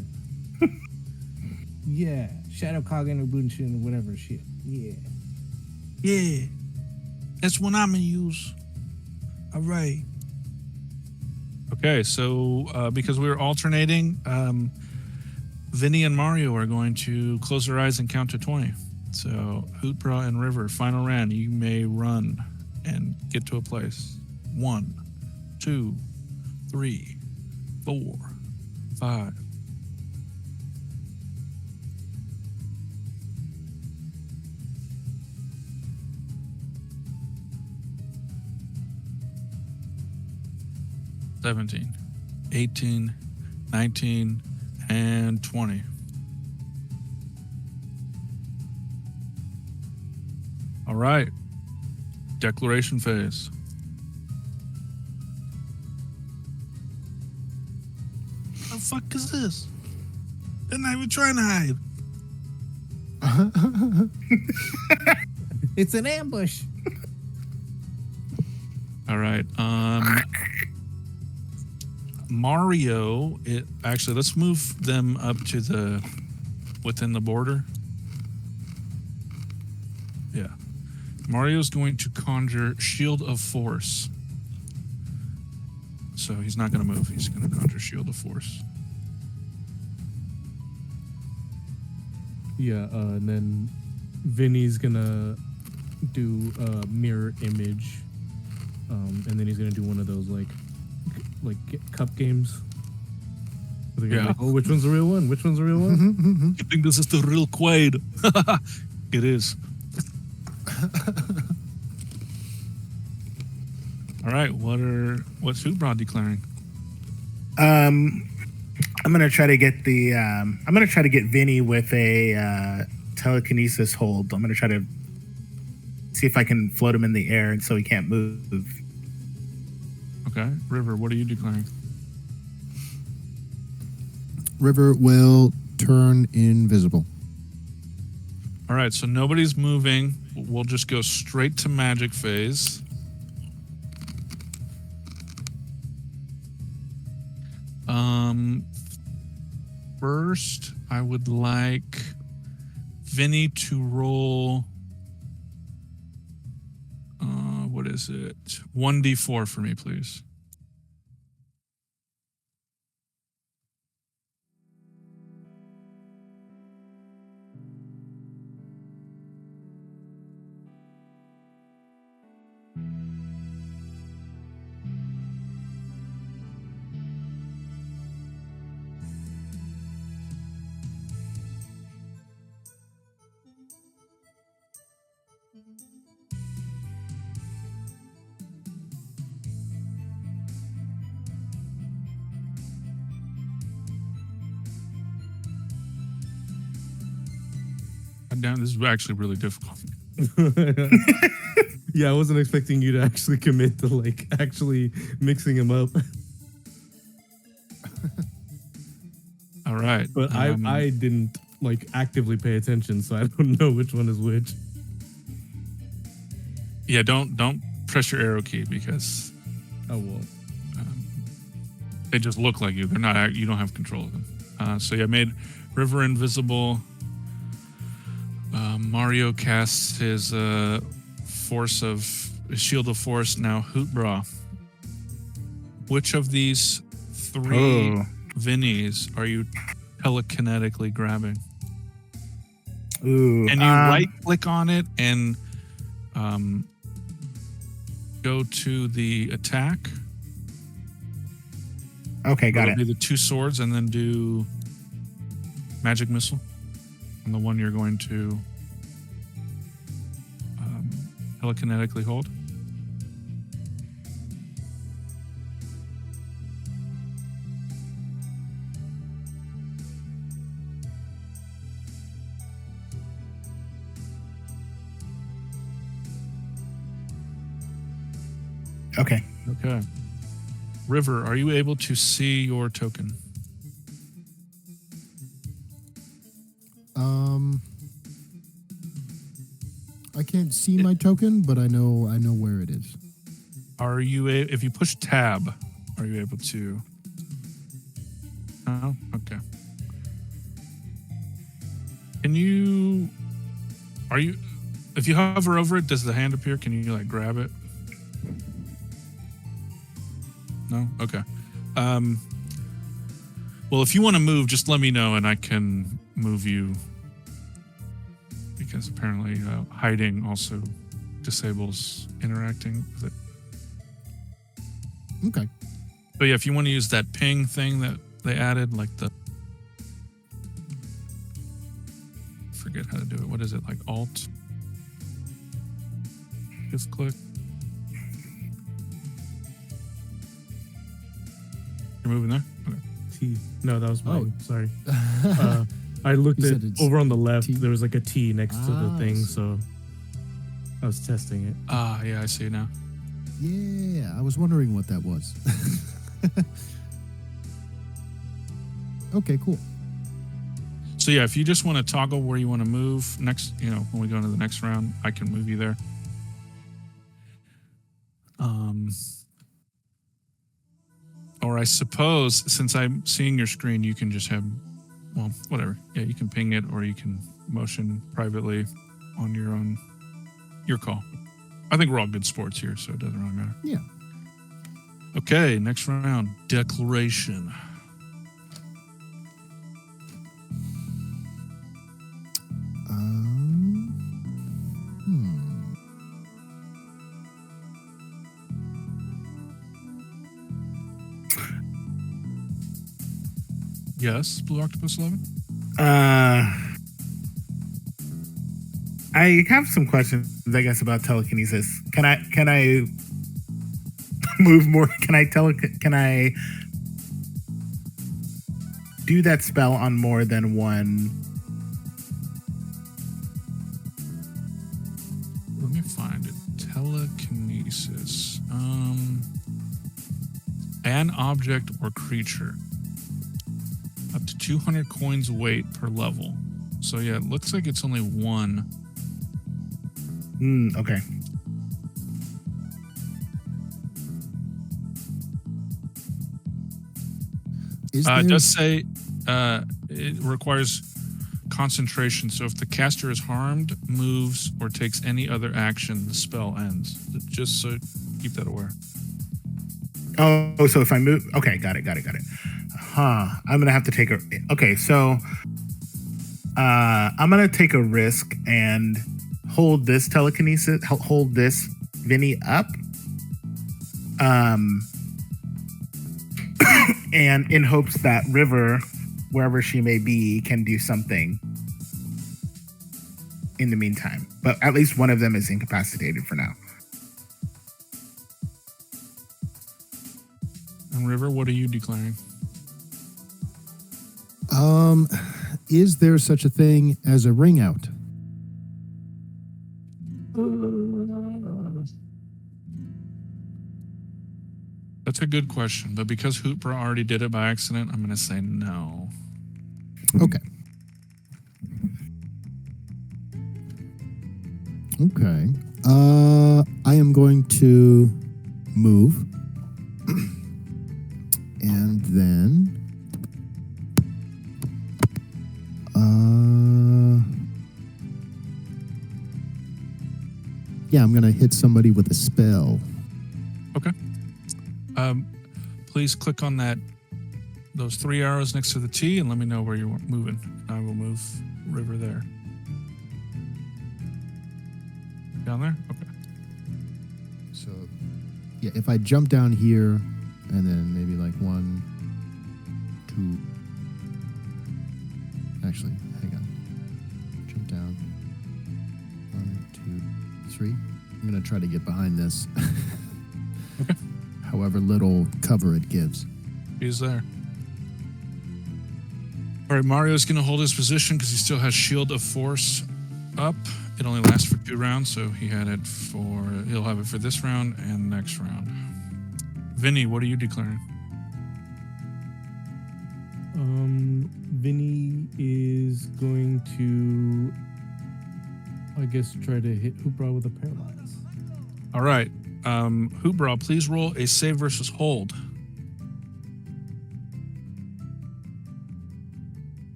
Yeah. Yeah. Shadow Kagen Ubunshin, whatever shit. Yeah. Yeah. That's what I'm gonna use. All right. Okay, so because we're alternating, Vinny and Mario are going to close their eyes and count to 20. So Hootbra and River, final round. You may run and get to a place. 1, 2, 3, 4, 5. 17, 18, 19, and 20. All right. Declaration phase. What the fuck is this? They're not even trying to hide. It's an ambush. All right. Mario, actually, let's move them up to within the border. Yeah. Mario's going to conjure Shield of Force. So he's not going to move. He's going to conjure Shield of Force. Yeah, and then Vinny's gonna do a mirror image, and then he's gonna do one of those like cup games. Where they're gonna Yeah. be like, oh, which one's the real one? Which one's the real one? You think this is the real Quaid? It is. All right. What's Hootbra declaring? I'm gonna try to get Vinny with a telekinesis hold. I'm gonna try to see if I can float him in the air, and so he can't move. Okay. River, what are you declaring? River will turn invisible. All right. So nobody's moving. We'll just go straight to magic phase. First, I would like Vinny to roll. What is it? 1d4 for me, please. Damn, this is actually really difficult. Yeah, I wasn't expecting you to actually commit to like actually mixing them up. All right. But I didn't like actively pay attention, so I don't know which one is which. Yeah, don't press your arrow key because Oh well. they just look like you. They're not. You don't have control of them. So yeah, I made River invisible. Mario casts his shield of force. Now, Hootbra. Which of these three Vinnies are you telekinetically grabbing? Ooh. And you right click on it and go to the attack. Okay, got It'll it. be the two swords and then do magic missile on the one you're going to telekinetically hold. Okay. Okay. River, are you able to see your token? I can't see my token, but I know where it is. Are you if you push tab, are you able to? Oh, okay. Can you? Are you? If you hover over it, does the hand appear? Can you like grab it? No. Okay. Well, if you want to move, just let me know and I can move you. Because apparently hiding also disables interacting with it. Okay. But yeah, if you want to use that ping thing that they added, like forget how to do it. What is it? Like Alt? Just click. You're moving there? Okay. T. No, that was mine. Oh. Sorry. I looked You at said it's over on the left. T? There was like a T next to the Ah, thing, I see. so I was testing it. Ah, yeah, I see now. Yeah, I was wondering what that was. Okay, cool. So yeah, if you just want to toggle where you want to move next, when we go into the next round, I can move you there. Or I suppose since I'm seeing your screen, you can just have, well, whatever. Yeah, you can ping it or you can motion privately on your call. I think we're all good sports here, so it doesn't really matter. Yeah. Okay, next round, declaration. Yes, Blue Octopus 11. I have some questions, I guess, about telekinesis. Can I move more? Can I do that spell on more than one? Let me find it. Telekinesis. An object or creature. Up to 200 coins weight per level. So yeah, it looks like it's only one. Okay. It does say it requires concentration. So if the caster is harmed, moves, or takes any other action, the spell ends. Just so keep that aware. Oh, so if I move, okay, got it. I'm gonna have to take so I'm gonna take a risk and hold this telekinesis, hold this Vinny up, and in hopes that River, wherever she may be, can do something in the meantime. But at least one of them is incapacitated for now. And River, what are you declaring? Is there such a thing as a ring out? That's a good question, but because Hootbra already did it by accident, I'm going to say no. Okay. Okay. I am going to move. And then Yeah, I'm gonna hit somebody with a spell. Please click on those 3 arrows next to the T and let me know where you're moving. I will move River there. Down there? Okay. So, yeah, if I jump down here, and then maybe like 1, 2. Actually, hang on. Jump down. 1, 2, 3. I'm gonna try to get behind this. Okay. However little cover it gives. He's there. All right, Mario's going to hold his position because he still has Shield of Force up. It only lasts for 2 rounds, so he'll have it for this round and next round. Vinny, what are you declaring? Vinny is going to, I guess, try to hit Hoopra with a paralyze. All right. Hoopbra, please roll a save versus hold.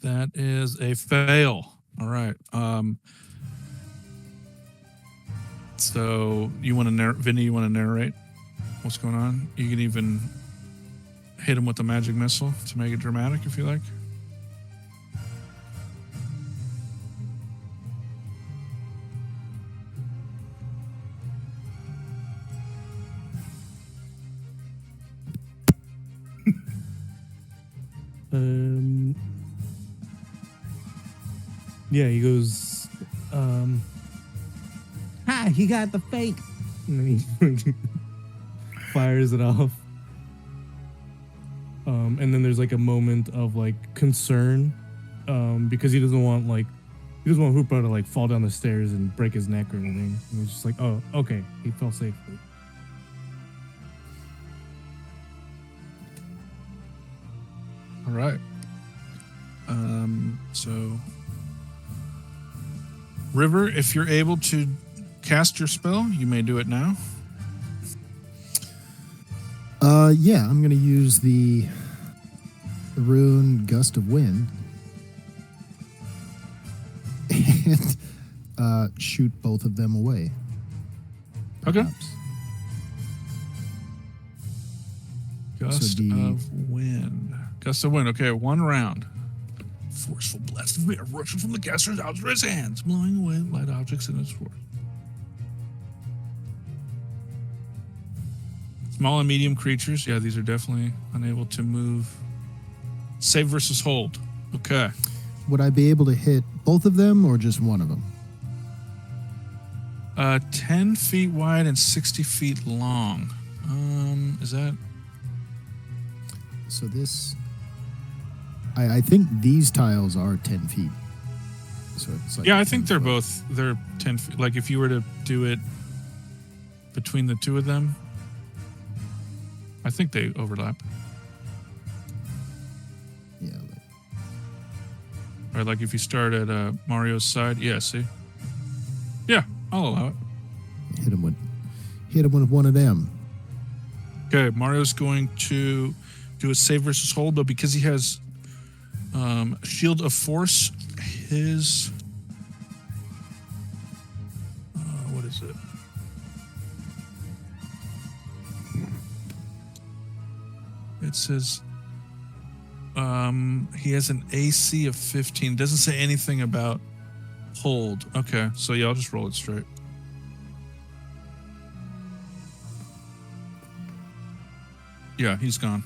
That is a fail. All right. So you want to Vinny? You want to narrate what's going on? You can even hit him with the magic missile to make it dramatic, if you like. Yeah, he goes, he got the fake. And then he fires it off. And then there's like a moment of like concern, because he doesn't want Hoopa to like fall down the stairs and break his neck or anything. And he's just like, oh, okay, he fell safely. All right. So, River, if you're able to cast your spell, you may do it now. Yeah, I'm gonna use the rune Gust of Wind and shoot both of them away. Okay. Perhaps. Gust of wind. Gust of wind. Okay, 1 round. Forceful blast of air rushing from the caster's outstretched hands, blowing away light objects in its force. Small and medium creatures. Yeah, these are definitely unable to move. Save versus hold. Okay. Would I be able to hit both of them or just one of them? 10 feet wide and 60 feet long. Is that? So this, I think these tiles are 10 feet. So it's like Yeah, I think they're 10 feet. Like if you were to do it between the two of them, I think they overlap. Yeah. Or like if you start at Mario's side, yeah, see? Yeah, I'll allow it. Hit him with one of them. Okay, Mario's going to do a save versus hold, but because he has Shield of Force, his what is it? It says he has an AC of 15. It doesn't say anything about hold. Okay, so yeah, I'll just roll it straight. Yeah, he's gone.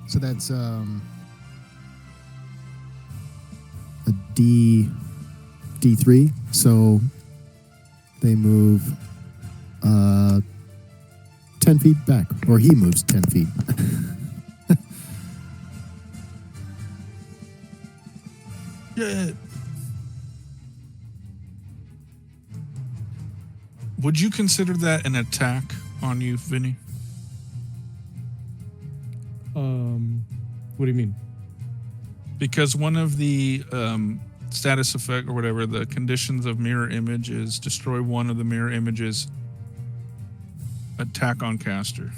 So that's a D3. So they move 10 feet back, or he moves 10 feet. Yeah. Would you consider that an attack on you, Vinny? What do you mean? Because one of the status effect or whatever, the conditions of mirror image is destroy one of the mirror images, attack on caster.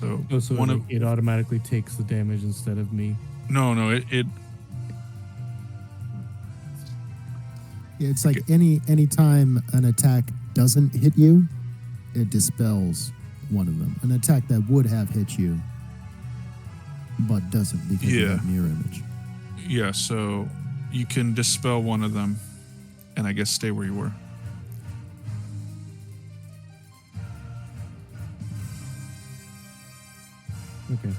So, Oh, so one like, of it automatically takes the damage instead of me. no, it Yeah, it's like any time an attack doesn't hit you, it dispels one of them. An attack that would have hit you, but doesn't because of Yeah. that mirror image. yeah. So you can dispel one of them, and I guess stay where you were. Okay.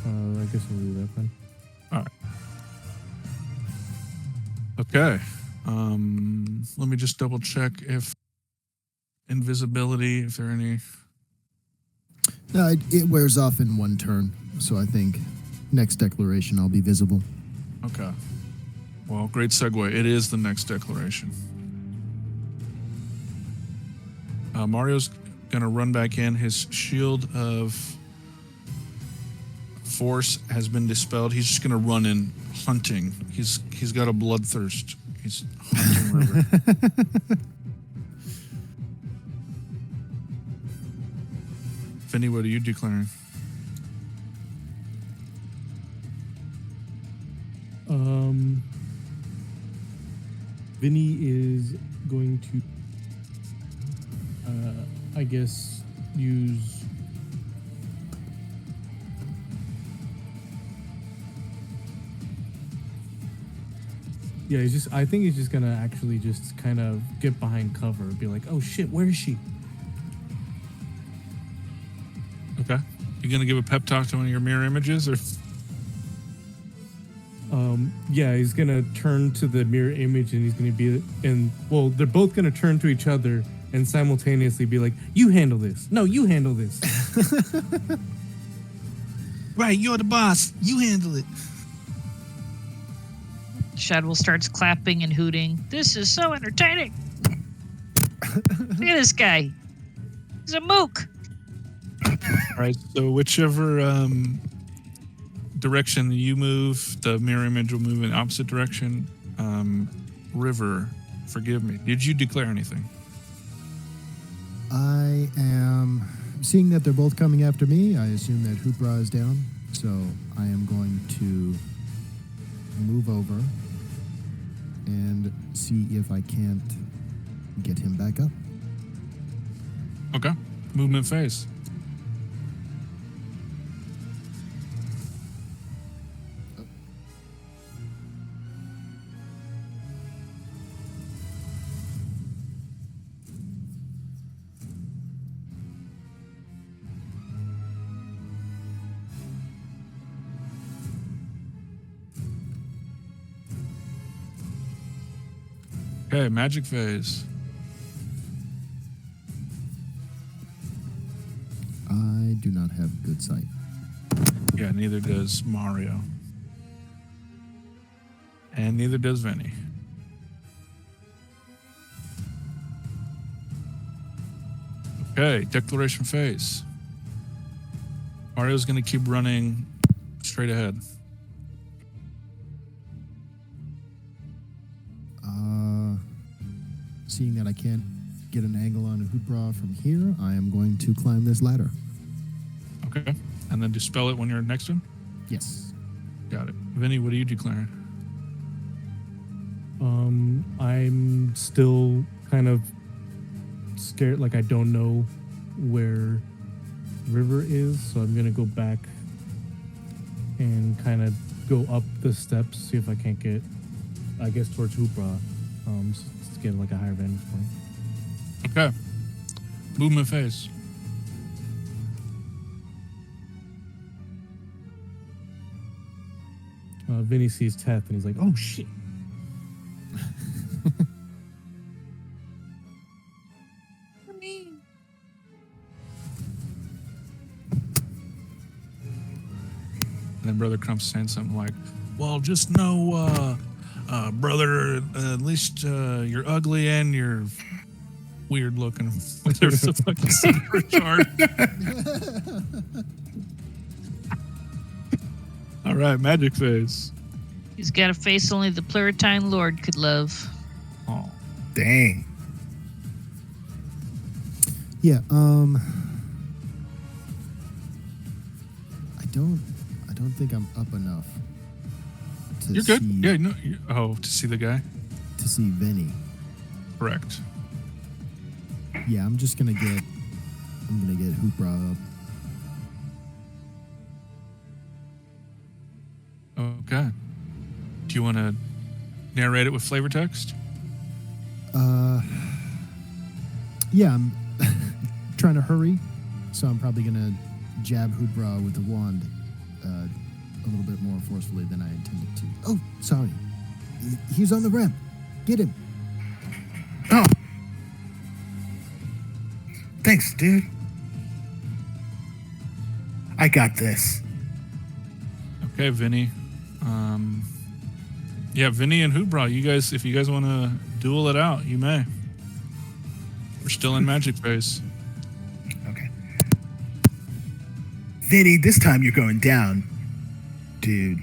I guess I'll do that then. Okay. Let me just double check if invisibility, if there are any. No, it wears off in one turn, so I think next declaration I'll be visible. Okay. Well, great segue. It is the next declaration. Mario's gonna run back in. His shield of force has been dispelled. He's just gonna run in hunting. He's got a bloodthirst. He's hunting River. Finny, what are you declaring? Vinny is going to, I guess, use. Yeah, I think he's just gonna actually just kind of get behind cover, be like, oh shit, where is she? Okay. You gonna give a pep talk to one of your mirror images, or? Yeah, he's gonna turn to the mirror image and he's gonna be, well, they're both gonna turn to each other and simultaneously be like, you handle this. No, you handle this. Right, you're the boss. You handle it. Shadwell starts clapping and hooting. This is so entertaining. Look at this guy. He's a mook. All right. So whichever direction you move, the mirror image will move in the opposite direction. River, forgive me. Did you declare anything? I am seeing that they're both coming after me. I assume that Hoopra is down, so I am going to move over and see if I can't get him back up. Okay. Movement phase. Okay, magic phase. I do not have good sight. Yeah, neither does Mario. And neither does Vinny. Okay, declaration phase. Mario's going to keep running straight ahead. Seeing that I can't get an angle on a Hoopra from here, I am going to climb this ladder. Okay. And then dispel it when you're next to him? Yes. Got it. Vinny, what are you declaring? I'm still kind of scared, like I don't know where River is, so I'm gonna go back and kind of go up the steps, see if I can't get, I guess, towards Hoopra, to get like a higher vantage point. Okay. Movement phase. Vinny sees Teth and he's like, oh shit. And then Brother Crump's saying something like, well, just know, brother, at least you're ugly and you're weird looking. Whatever the fuck you said, Richard. All right, magic phase. He's got a face only the Pluralitine Lord could love. Oh, Dang. Yeah, don't think I'm up enough to You're good. see Yeah, no. To see the guy? to see Vinny. Correct. Yeah, I'm gonna get Hoopra up. Okay. Do you want to narrate it with flavor text? Yeah, I'm trying to hurry, so I'm probably gonna jab Hoopra with the wand a little bit more forcefully than I intended to. Oh, sorry. He's on the ramp. Get him. Oh. Thanks, dude. I got this. Okay, Vinny. Yeah, Vinny and Hoopra, you guys, if you guys want to duel it out, you may. We're still in magic phase. Okay. Vinny, this time you're going down, dude.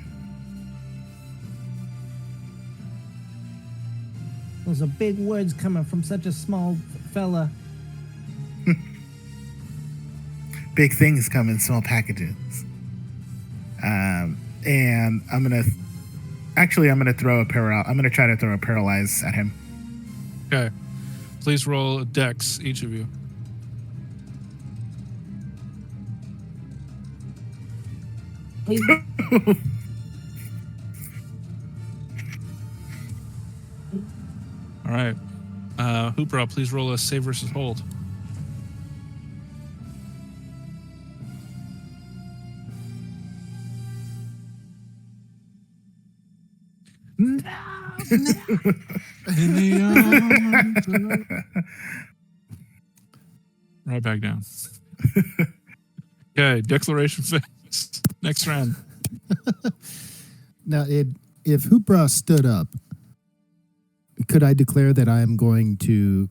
Those are big words coming from such a small fella. Big things come in small packages. And I'm gonna throw a I'm gonna try to throw a paralyze at him. Okay. Please roll a dex, each of you. All right. Hoopra, please roll a save versus hold. Right back down. Okay, declaration phase. Next round. Now, if Hoopra stood up, could I declare that I am going to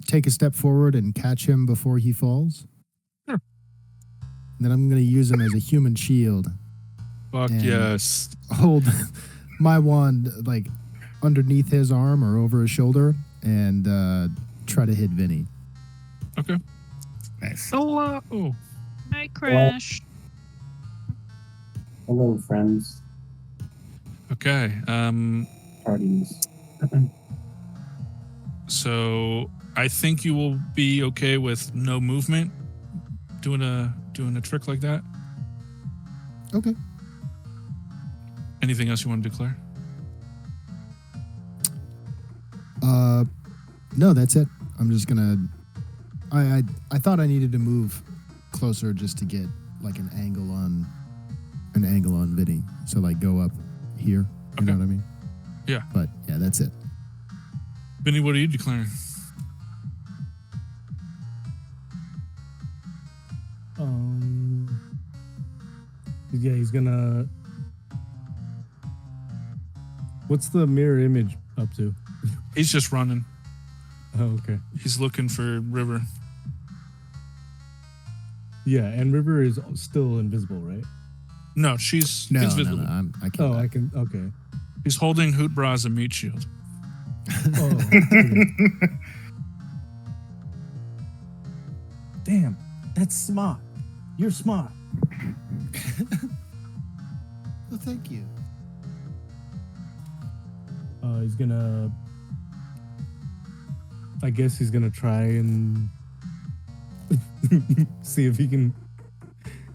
take a step forward and catch him before he falls? Sure. Then I'm going to use him as a human shield. Fuck And yes. Hold my wand underneath his arm or over his shoulder and try to hit Vinny. Okay. Nice. Hello. Hi, Crash. Hello, friends. Okay. Parties. So I think you will be okay with no movement doing a trick like that. Okay. Anything else you want to declare? No, that's it. I'm just gonna. I thought I needed to move closer just to get an angle on Vinny. So go up here. You know what I mean? Yeah. But yeah, that's it. Vinny, what are you declaring? Yeah, he's gonna. What's the mirror image up to? He's just running. Oh, okay. He's looking for River. Yeah, and River is still invisible, right? No, she's No, visible. no. I can't. Oh, I can. Okay. He's holding Hootbra as a meat shield. Oh. Okay. Damn, that's smart. You're smart. Well, thank you. He's gonna. I guess he's gonna try and see if he can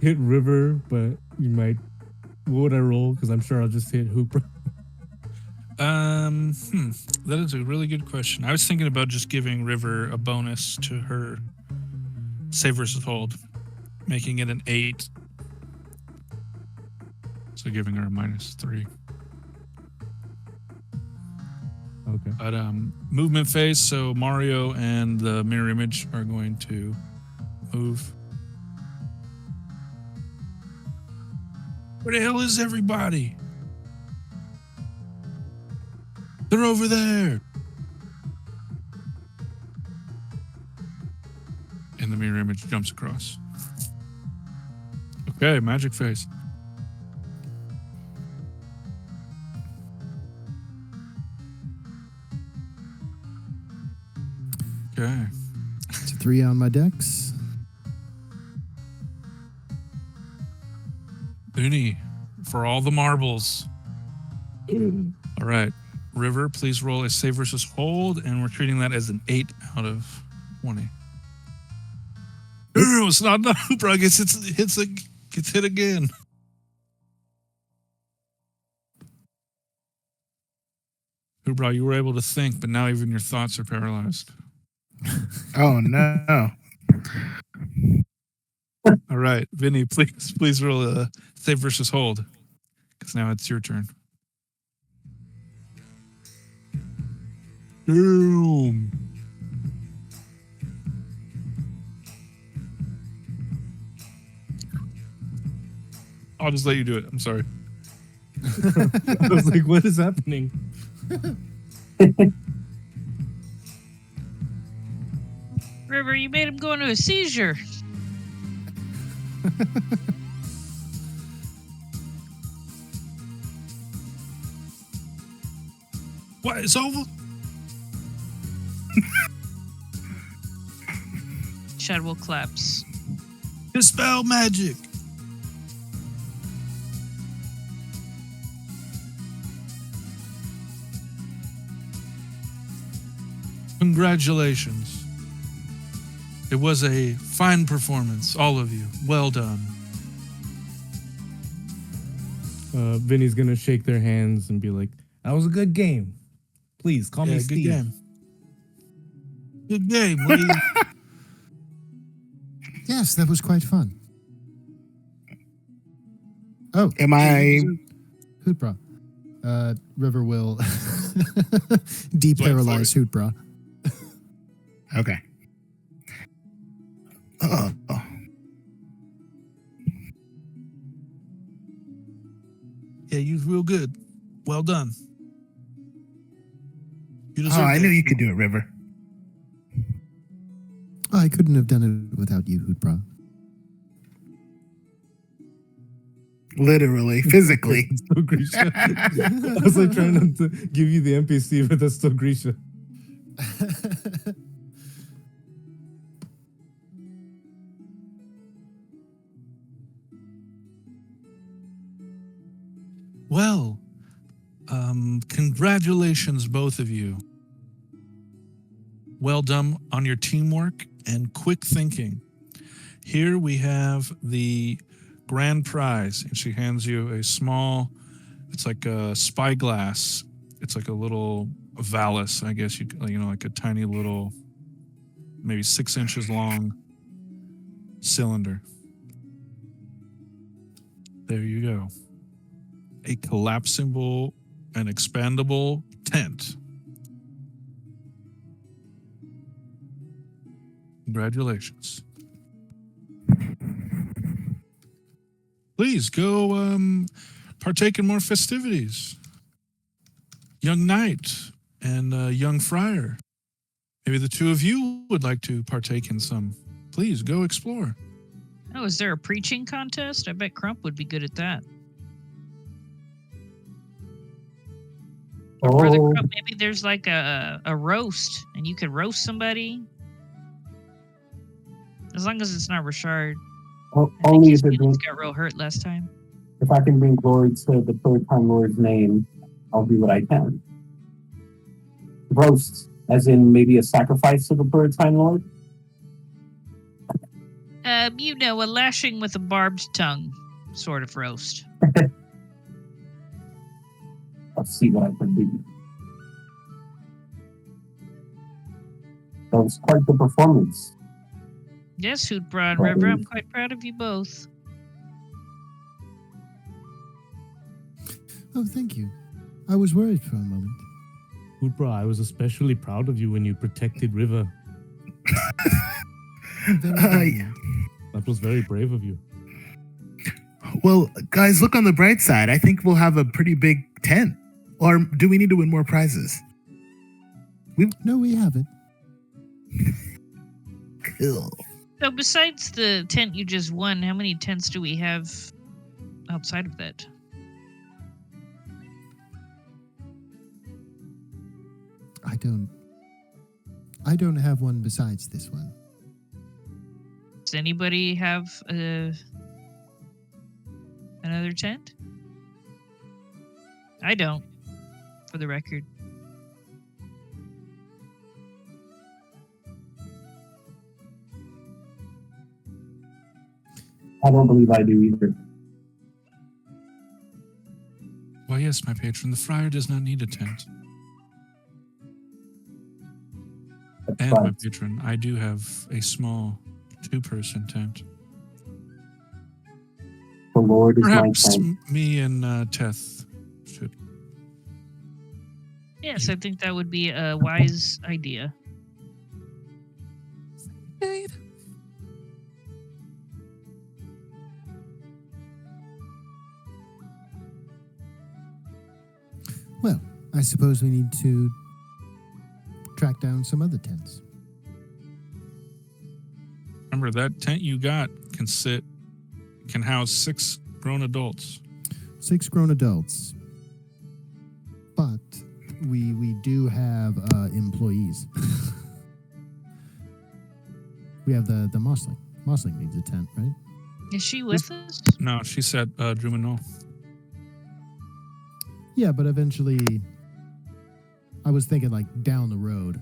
hit River, but you might. What would I roll? Because I'm sure I'll just hit Hooper. That is a really good question. I was thinking about just giving River a bonus to her save versus hold, making it an 8. So giving her a -3. Okay. But movement phase, so Mario and the mirror image are going to move. Where the hell is everybody? They're over there. And the mirror image jumps across. Okay, magic phase. Okay. It's a 3 on my dex. for all the marbles. All right. River, please roll a save versus hold, and we're treating that as an 8 out of 20. No, it's not enough, bro. Gets hit again. Hoobra, you were able to think, but now even your thoughts are paralyzed. Oh no. All right, Vinny, please roll a save versus hold, because now it's your turn. Boom. I'll just let you do it. I'm sorry. I was like, what is happening? River, you made him go into a seizure. What? It's over? Shadwell claps. Dispel magic. Congratulations. It was a fine performance, all of you. Well done. Vinny's gonna shake their hands and be like, "That was a good game. Please call me Good Steve." game. Good game. What do you... Yes, that was quite fun. Oh, Am I Hootbra. River will deparalyze Hootbra. okay? Oh. Yeah, you was real good. Well done. You Oh, deserve I knew that. you could do it, River. Oh, I couldn't have done it without you, Hootbra. Literally, physically. Still Grisha. I was like trying not to give you the NPC, but that's still Grisha. Well, congratulations, both of you. Well done on your teamwork and quick thinking. Here we have the grand prize, and she hands you a small, it's like a spyglass. It's like a little Valis, I guess you know, like a tiny little, maybe 6 inches long cylinder. There you go. A collapsible and expandable tent. Congratulations. Please go partake in more festivities. Young Knight and Young Friar. Maybe the two of you would like to partake in some. Please go explore. Oh, is there a preaching contest? I bet Crump would be good at that. Or Brother Oh, Crump, maybe there's like a roast, and you could roast somebody. As long as it's not Richard. I think only his if it feelings brings, got real hurt last time. if I can bring glory to the third time Lord's name, I'll do what I can. Roast, as in maybe a sacrifice to the third time Lord. You know, a lashing with a barbed tongue sort of roast. I'll see what I can do. That was quite the performance. Yes, Hootbra and River, I'm quite proud of you both. Oh, thank you. I was worried for a moment. Hootbra, I was especially proud of you when you protected River. Yeah. That was very brave of you. Well, guys, look on the bright side. I think we'll have a pretty big tent. Or do we need to win more prizes? No, we haven't. Cool. So besides the tent you just won, how many tents do we have outside of that? I don't have one besides this one. Does anybody have another tent? I don't, for the record. I don't believe I do either. Why, yes, my patron, the friar does not need a tent. That's And my fine. patron, I do have a small 2-person tent. The Lord is Perhaps my tent. me and Teth should. Yes, I think that would be a wise idea. Well, I suppose we need to track down some other tents. Remember, that tent you got can house 6 grown adults. 6 grown adults. But we do have employees. We have the Mossling. Mossling needs a tent, right? Is she with us? No, she said Drumanol. Yeah, but eventually, I was thinking like down the road.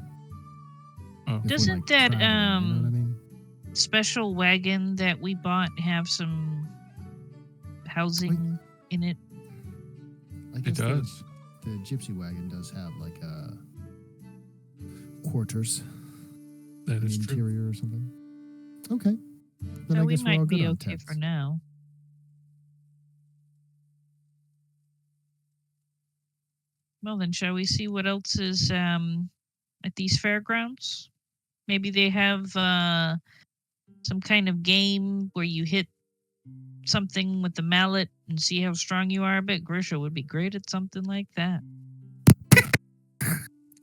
Oh. if we're, Doesn't like, that, traveling, you know what I mean? Special wagon that we bought have some housing in it? I It guess does. The gypsy wagon does have like quarters, That an is true. interior or something. Okay, then So I we guess we're all might good be on okay tents. for now. Well, then, shall we see what else is at these fairgrounds? Maybe they have some kind of game where you hit something with the mallet and see how strong you are. I bet Grisha would be great at something like that.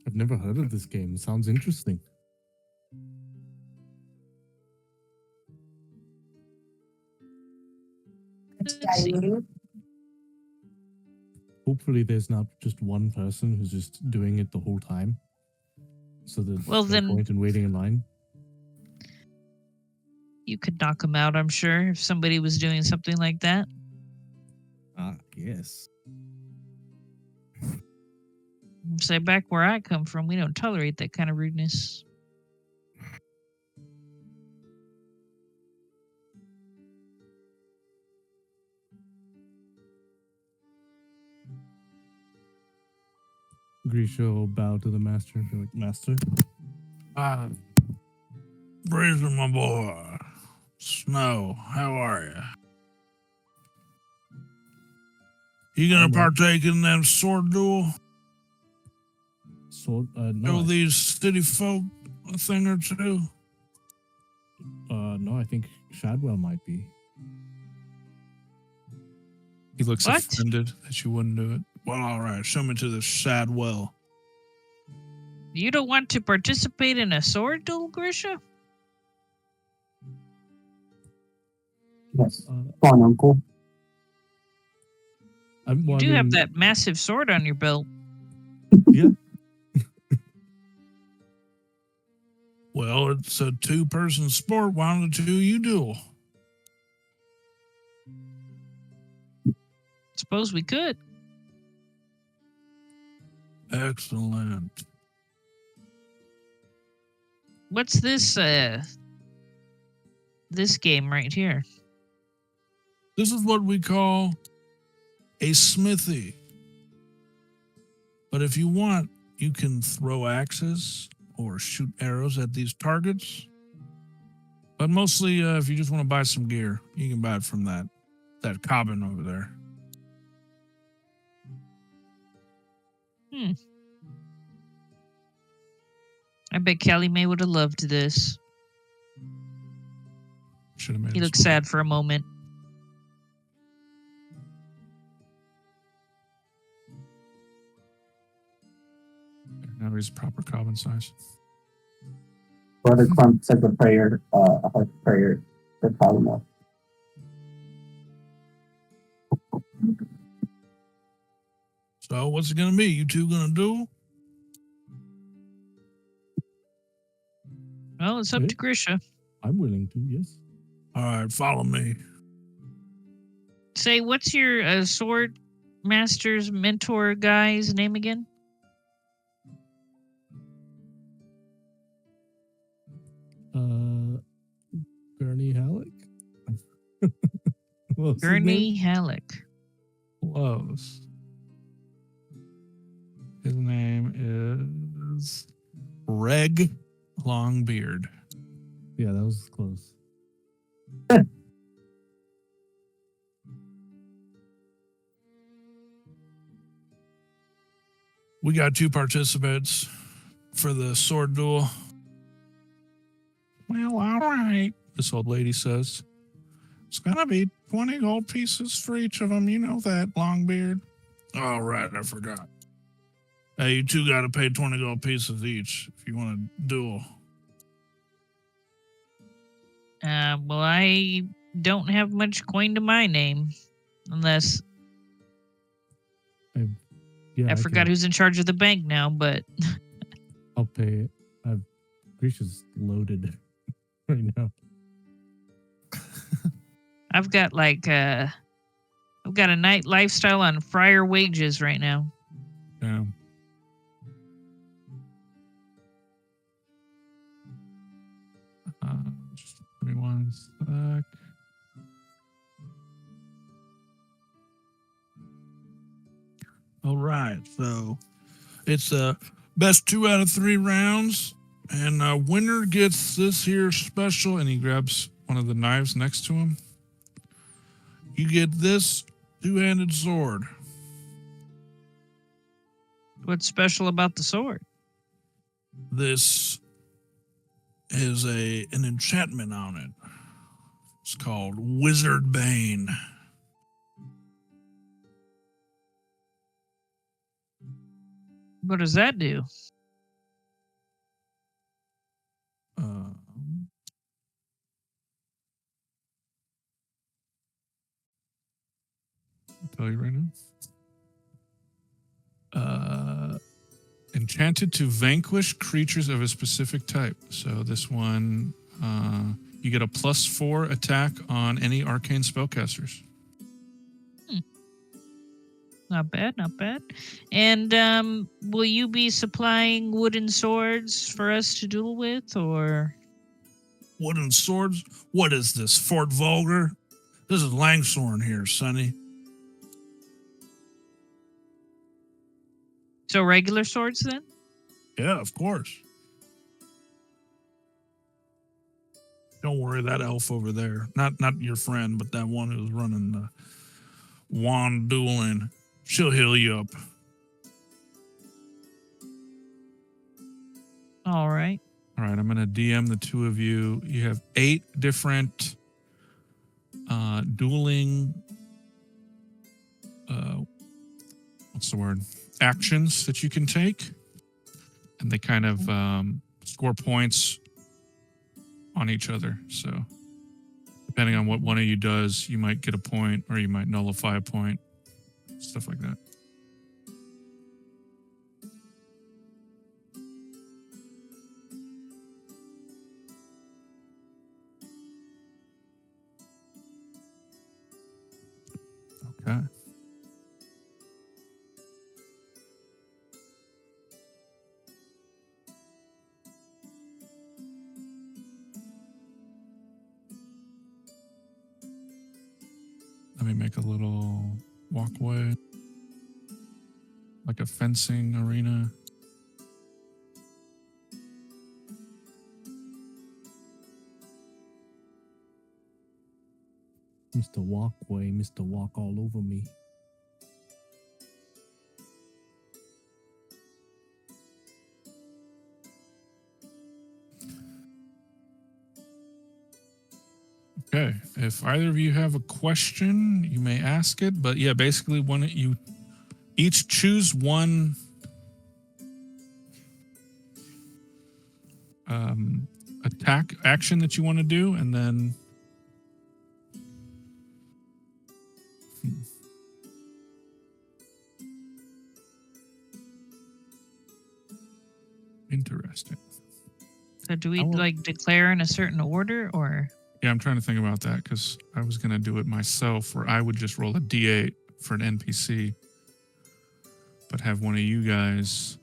I've never heard of this game. Sounds interesting. Let's see. Hopefully, there's not just one person who's just doing it the whole time. So there's Well, no then- point in waiting in line. You could knock them out, I'm sure, if somebody was doing something like that. Yes. Say, back where I come from, we don't tolerate that kind of rudeness. Grisha will bow to the master and be like, Master? Razor, my boy. Snow, how are you? You gonna I'm well. partake in that sword duel? Sword? No. Show these city folk a thing or two? No, I think Shadwell might be. He looks What? offended that you wouldn't do it. Well, all right. Show me to the Shadwell. You don't want to participate in a sword duel, Grisha? Yes. Uh, Go on, Uncle. I'm You do have wondering- that massive sword on your belt. Yeah. Well, it's a 2-person sport. Why don't the 2 you duel? Suppose we could. Excellent. What's this game right here? This is what we call a smithy. But if you want, you can throw axes or shoot arrows at these targets. But mostly, if you just want to buy some gear, you can buy it from that cabin over there. I bet Callie May would have loved this. Should have made He us looked one. sad for a moment. Now he's proper cabin size. Brother Clump says a prayer, a heart prayer for Colin. So what's it gonna be? You 2 gonna duel? Well, it's up Okay. to Grisha. I'm willing to, yes. All right, follow me. Say, what's your sword master's mentor guy's name again? Gurney Halleck. What was his name? Gurney Halleck. Close. His name is Reg Longbeard. Yeah, that was close. We got 2 participants for the sword duel. Well, all right, this old lady says. It's going to be 20 gold pieces for each of them. You know that, Longbeard. All right, I forgot. Hey, you 2 got to pay 20 gold pieces each if you want to duel. Well, I don't have much coin to my name, unless Yeah, I forgot who's in charge of the bank now. But I'll pay it. Grisha's loaded right now. I've got a night lifestyle on friar wages right now. Yeah. Just give me 1 sec. All right, so it's best 2 out of 3 rounds, and winner gets this here special. And he grabs one of the knives next to him. You get this 2-handed sword. What's special about the sword? This is an enchantment on it. It's called Wizard Bane. What does that do? I'll tell you right now. Enchanted to vanquish creatures of a specific type. So this one, you get a +4 attack on any arcane spellcasters. Not bad, not bad. And will you be supplying wooden swords for us to duel with, or? Wooden swords? What is this, Fort Vulgar? This is Langsorn here, Sonny. So regular swords then? Yeah, of course. Don't worry, that elf over there, not your friend, but that one who's running the wand dueling, she'll heal you up. All right. All right, I'm going to DM the 2 of you. You have 8 different dueling, what's the word? Actions that you can take. And they kind of score points on each other. So depending on what one of you does, you might get a point or you might nullify a point, stuff like that. Okay. Let me make a little walkway, like a fencing arena. Mr. Walkway, Mr. Walk all over me. Okay, if either of you have a question, you may ask it. But yeah, basically, one you each choose one attack action that you want to do, and then interesting. So do we I will- like declare in a certain order, or? Yeah, I'm trying to think about that because I was going to do it myself, where I would just roll a d8 for an NPC but have one of you guys.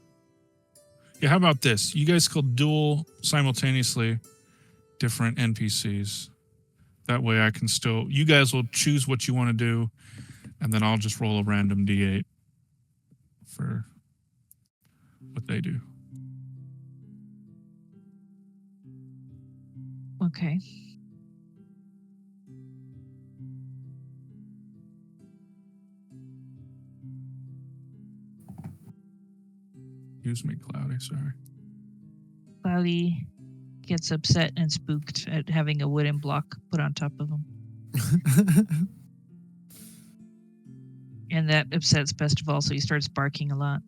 Yeah, how about this? You guys could duel simultaneously different NPCs. That way I can still, you guys will choose what you want to do, and then I'll just roll a random D8 for what they do. Okay. Excuse me, Cloudy, sorry. Cloudy gets upset and spooked at having a wooden block put on top of him. And that upsets best of all, so he starts barking a lot.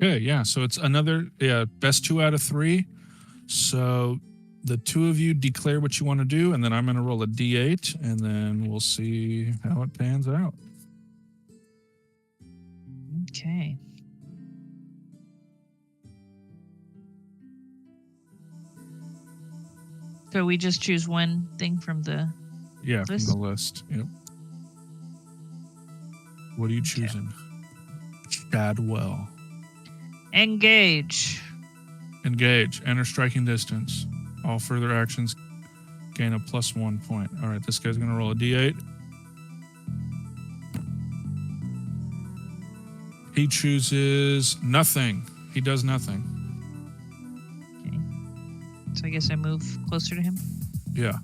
Okay, yeah, so it's another best 2 out of 3. So the two of you declare what you want to do, and then I'm going to roll a D8, and then we'll see how it pans out. Okay. So we just choose one thing from the Yeah, from list? the list. Yep. What are you choosing? Shadwell. engage. Engage. Enter striking distance. All further actions gain a +1 point. All right, this guy's going to roll a D8. He chooses nothing. He does nothing. Okay. So I guess I move closer to him. Yeah.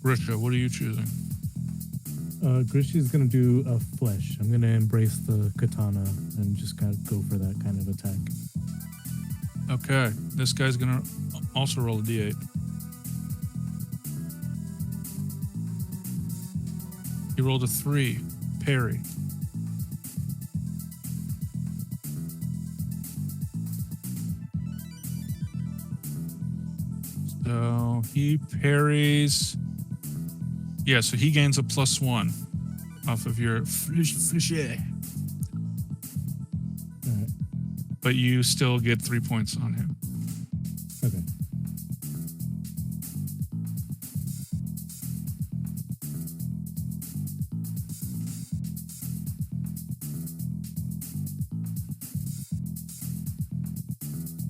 Grisha, what are you choosing? Grishy's gonna do a flesh. I'm gonna embrace the katana and just kind of go for that kind of attack. Okay, this guy's gonna also roll a D8. He rolled a 3. Parry. So he parries. Yeah, so he gains a +1 off of your fléché. All right. But you still get 3 points on him. Okay.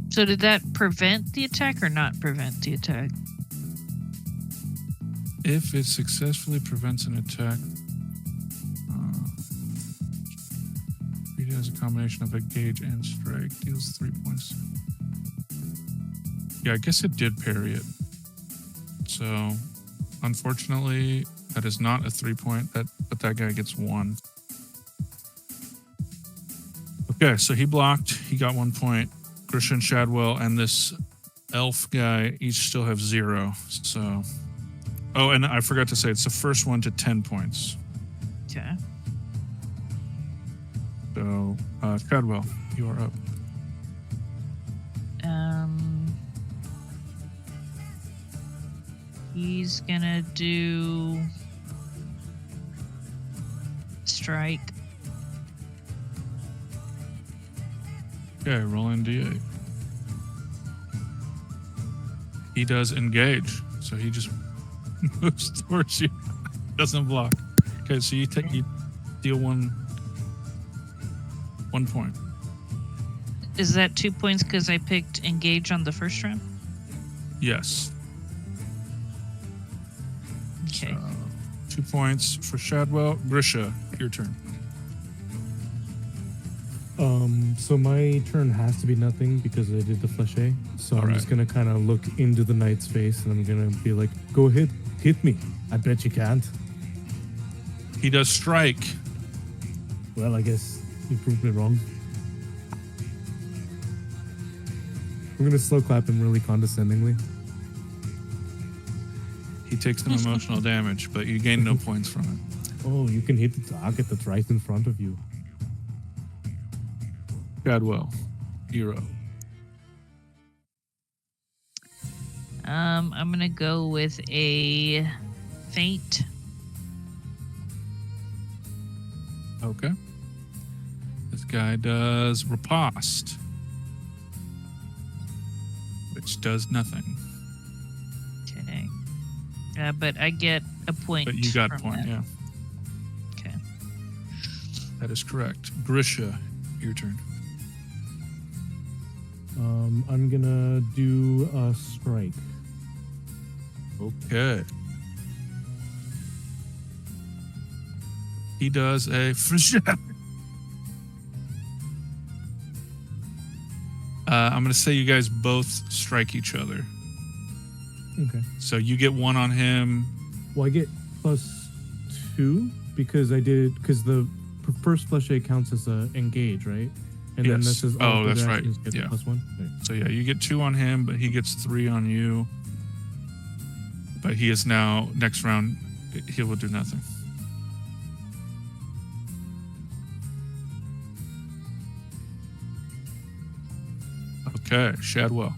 So did that prevent the attack or not prevent the attack? If it successfully prevents an attack, it has a combination of engage and strike. Deals 3 points. Yeah, I guess it did parry it. So, unfortunately, that is not a 3-point. But that guy gets 1. Okay, so he blocked. He got 1 point. Grisha and Shadwell and this elf guy each still have 0. So, oh, and I forgot to say, it's the first one to 10 points. Okay. So, Shadwell, you are up. He's gonna do strike. Okay, roll in D8. He does engage, so he just moves towards you. Doesn't block. Okay, so you deal 1 point. Is that 2 points because I picked engage on the first round? Yes. Okay. 2 points for Shadwell. Grisha, your turn. So my turn has to be nothing because I did the fléché. So I'm Alright. just gonna kind of look into the knight's face and I'm gonna be like, "Go ahead, hit me. I bet you can't." He does strike. Well, I guess you proved me wrong. I'm gonna slow clap him really condescendingly. He takes some emotional damage, but you gain no points from it. Oh, you can hit the target that's right in front of you. Shadwell, you're up. I'm gonna go with a feint. Okay. This guy does riposte, which does nothing. Okay. But I get a point. But you got a from point, that. yeah. Okay. That is correct. Grisha, your turn. I'm gonna do a strike. Okay. He does a I'm gonna say you guys both strike each other. Okay. So you get one on him. Well, I get +2 because the first flèche counts as a engage, right? And then Yes. this is Oh, all that's the right. actions get Yeah. +1. Okay. So yeah, you get 2 on him, but he gets 3 on you. But he is now next round. He will do nothing. Okay, Shadwell.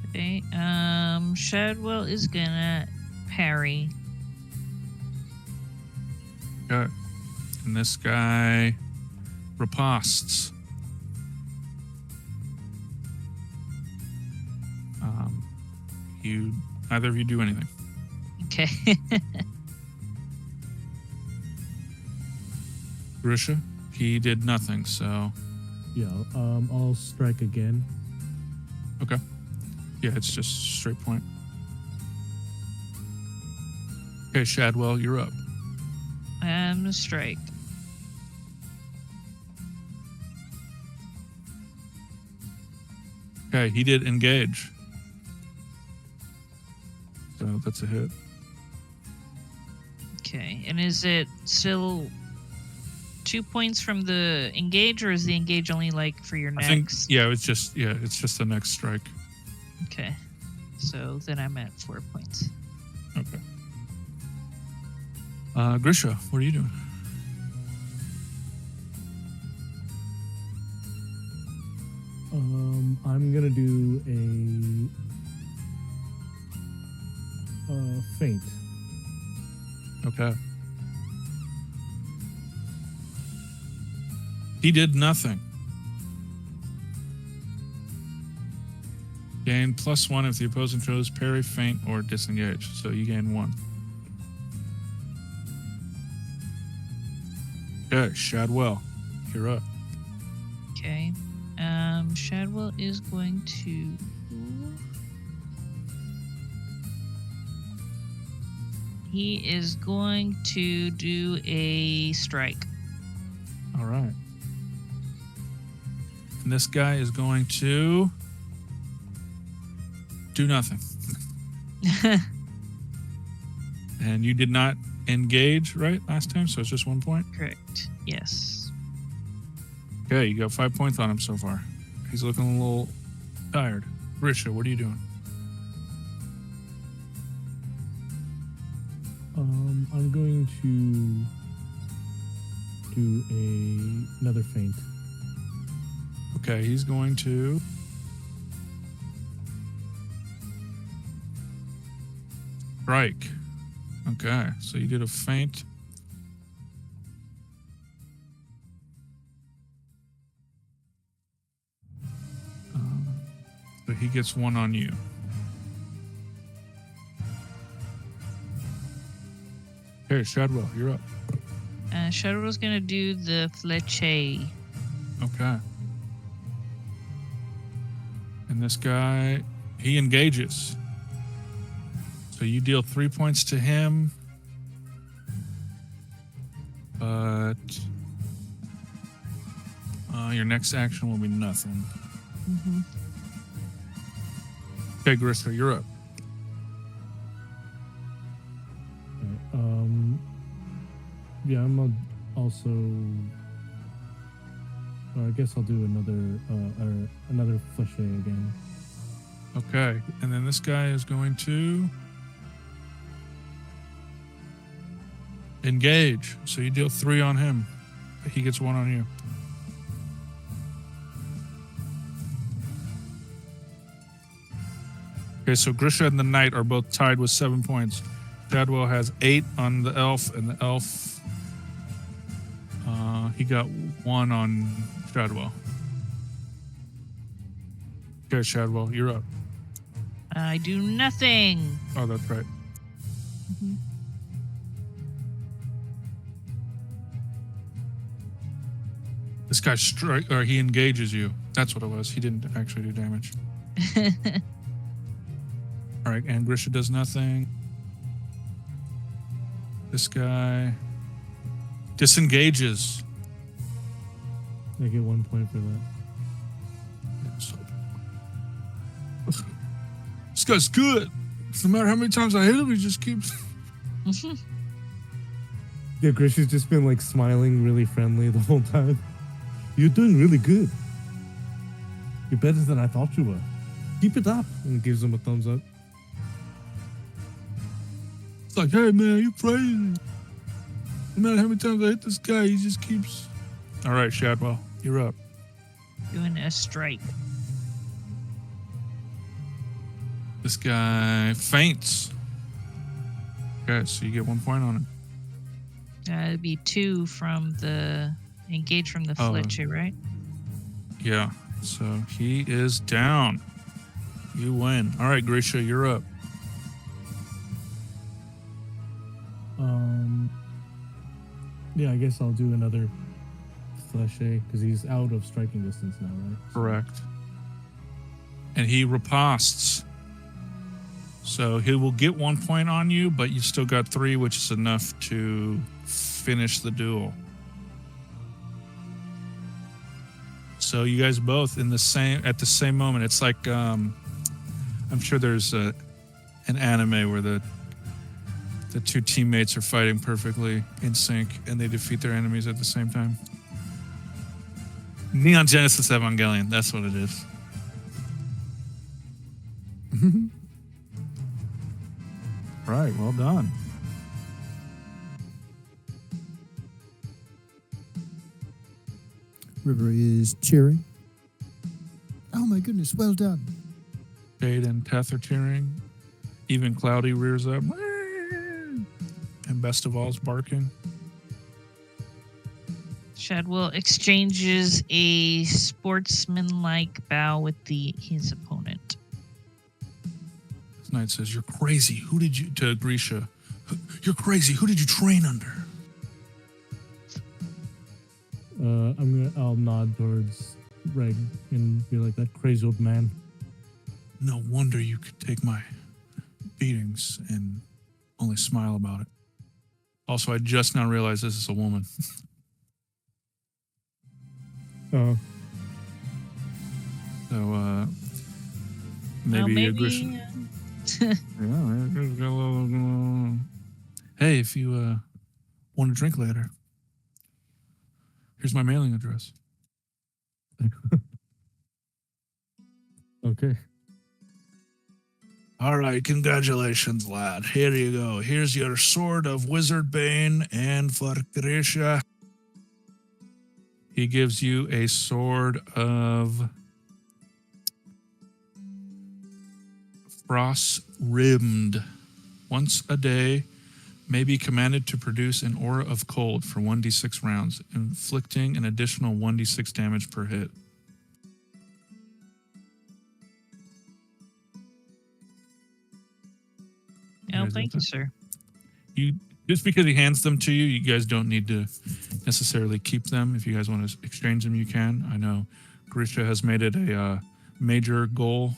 Okay. Shadwell is gonna parry. Okay, and this guy ripostes. Neither of you do anything. Okay. Grisha, he did nothing. So Yeah. I'll strike again. yeah, it's just straight point. Okay, Shadwell, you're up. Strike. Okay, he did engage. So that's a hit. Okay. And is it still 2 points from the engage, or is the engage only like for your I think next? it's just the next strike. Okay. So then I'm at 4 points. Okay. Grisha, what are you doing? I'm gonna do a feint. Okay. He did nothing. Gain +1 if the opposing throws parry, feint, or disengage. So you gain 1. Okay, Shadwell, you're up. Okay. Shadwell is going to. He is going to do a strike. All right. And this guy is going to do nothing. And you did not engage, right, last time? So it's just 1 point? Correct. Yes. Okay, you got 5 points on him so far. He's looking a little tired. Grisha, what are you doing? I'm going to do another feint. Okay, he's going to strike. Okay, so you did a feint. So he gets 1 on you. Okay, Shadwell, you're up. Shadow's going to do the fleche. Okay. And this guy, he engages. So you deal 3 points to him. But your next action will be nothing. Mm-hmm. Okay, Grisha, you're up. Alright, yeah, I'm also. I guess I'll do another fleche again. Okay, and then this guy is going to engage. So you deal 3 on him. He gets 1 on you. Okay, so Grisha and the knight are both tied with 7 points. Shadwell has 8 on the elf, and the elf, he got 1 on Shadwell. Okay, Shadwell, you're up. I do nothing. Oh, that's right. Mhm. This guy he engages you. That's what it was. He didn't actually do damage. All right, and Grisha does nothing. This guy disengages. I get 1 point for that. So- This guy's good. No matter how many times I hit him, he just keeps. Yeah, Grisha's just been like smiling really friendly the whole time. You're doing really good. You're better than I thought you were. Keep it up. And gives him a thumbs up. It's like, hey man, you crazy. No matter how many times I hit this guy, he just keeps. All right, Shadwell, you're up. Doing a strike. This guy faints. Okay, so you get 1 point on him. It'd be 2 from the engage from the Oh. Fletcher, right? Yeah, so he is down. You win. All right, Grisha, you're up. Yeah, I guess I'll do another Flechet because he's out of striking distance now, right? Correct. And he riposts. So he will get 1 point on you, but you still got 3, which is enough to finish the duel. So you guys both at the same moment. It's like I'm sure there's an anime where the two teammates are fighting perfectly in sync and they defeat their enemies at the same time. Neon Genesis Evangelion, that's what it is. Right, well done. River is cheering. Oh my goodness, well done. Jade and Teth are cheering. Even Cloudy rears up. And Best of All's barking. Shadwell exchanges a sportsmanlike bow with his opponent. This knight says, "You're crazy. Who did you..." To Grisha. "You're crazy. Who did you train under?" I'll nod towards Reg and be like, that crazy old man. No wonder you could take my beatings and only smile about it. Also, I just now realized this is a woman. Oh, So, maybe, Grisha. Yeah. Hey, if you want a drink later, here's my mailing address. okay. All right, congratulations, lad. Here you go. Here's your sword of Wizard Bane, and for Grisha, he gives you a sword of Frost Rimmed. Once a day, may be commanded to produce an aura of cold for 1d6 rounds, inflicting an additional 1d6 damage per hit. Oh, guys thank got you, sir. You just because he hands them to you, you guys don't need to necessarily keep them. If you guys want to exchange them, you can. I know Grisha has made it a major goal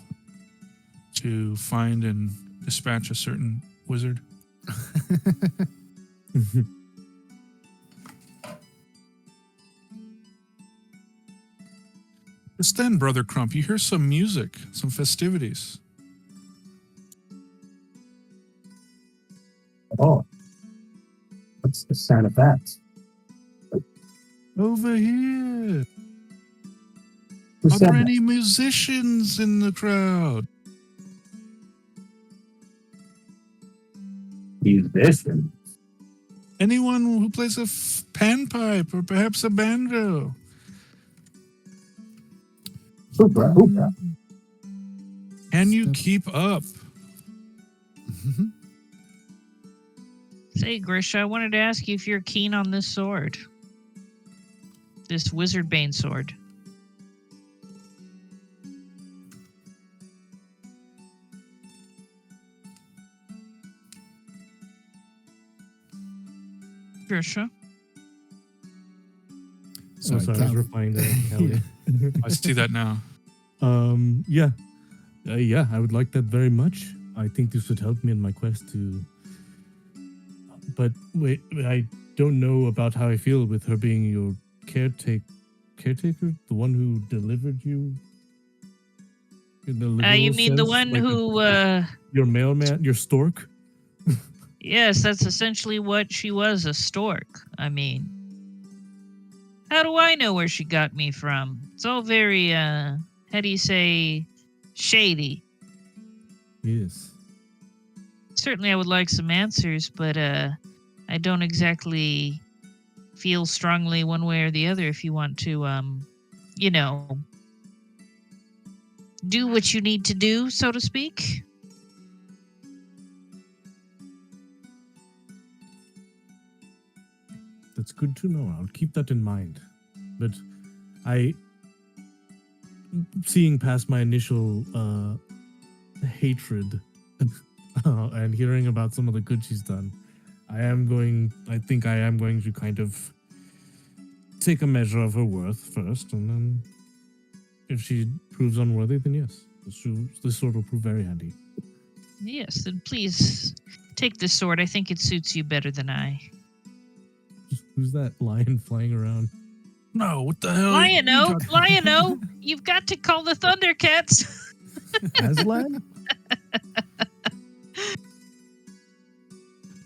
to find and dispatch a certain wizard. Just then, Brother Crump, you hear some music, some festivities. Oh. What's the sound of that? Over here. Who Are said there that? any musicians in the crowd? Musician. Anyone who plays a panpipe or perhaps a banjo? Hoopra, hoopra. Can you Step- keep up? Say, Grisha, I wanted to ask you if you're keen on this sword. This Wizard Bane sword. Grisha? Sorry, I was Cal. replying to Kelly. I see that now. Yeah. Yeah, I would like that very much. I think this would help me in my quest to. But wait, I don't know about how I feel with her being your caretaker, the one who delivered you. In the You literal mean the sense, one like who, your mailman, your stork? yes, that's essentially what she was, a stork. I mean, how do I know where she got me from? It's all very, how do you say, shady. Yes. Certainly I would like some answers, but, I don't exactly feel strongly one way or the other if you want to, you know, do what you need to do, so to speak. That's good to know. I'll keep that in mind. But seeing past my initial hatred and hearing about some of the good she's done, I think I am going to kind of take a measure of her worth first, and then if she proves unworthy, then yes, this sword will prove very handy. Yes, then please take this sword. I think it suits you better than I. Who's that lion flying around? No, what the hell? Lion-O, you've got to call the Thundercats. Aslan?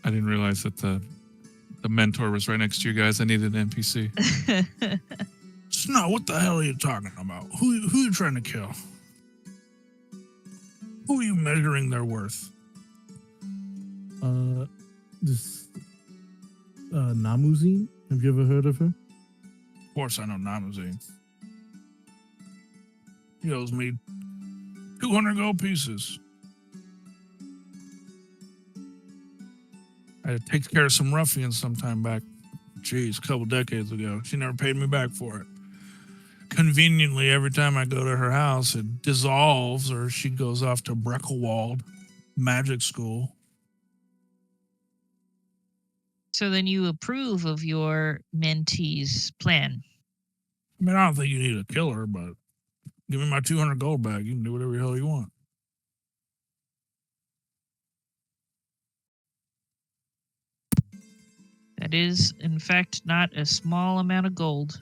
I didn't realize that the mentor was right next to you guys. I needed an NPC. Snow, what the hell are you talking about? Who you trying to kill? Who are you measuring their worth? This Namuzine? Have you ever heard of her? Of course I know Namazine. He owes me 200 gold pieces. I had to take care of some ruffians sometime back. Jeez, a couple decades ago. She never paid me back for it. Conveniently, every time I go to her house, it dissolves or she goes off to Breckelwald magic school. So then you approve of your mentee's plan. I mean, I don't think you need to kill her, but give me my 200 gold back. You can do whatever the hell you want. That is, in fact, not a small amount of gold.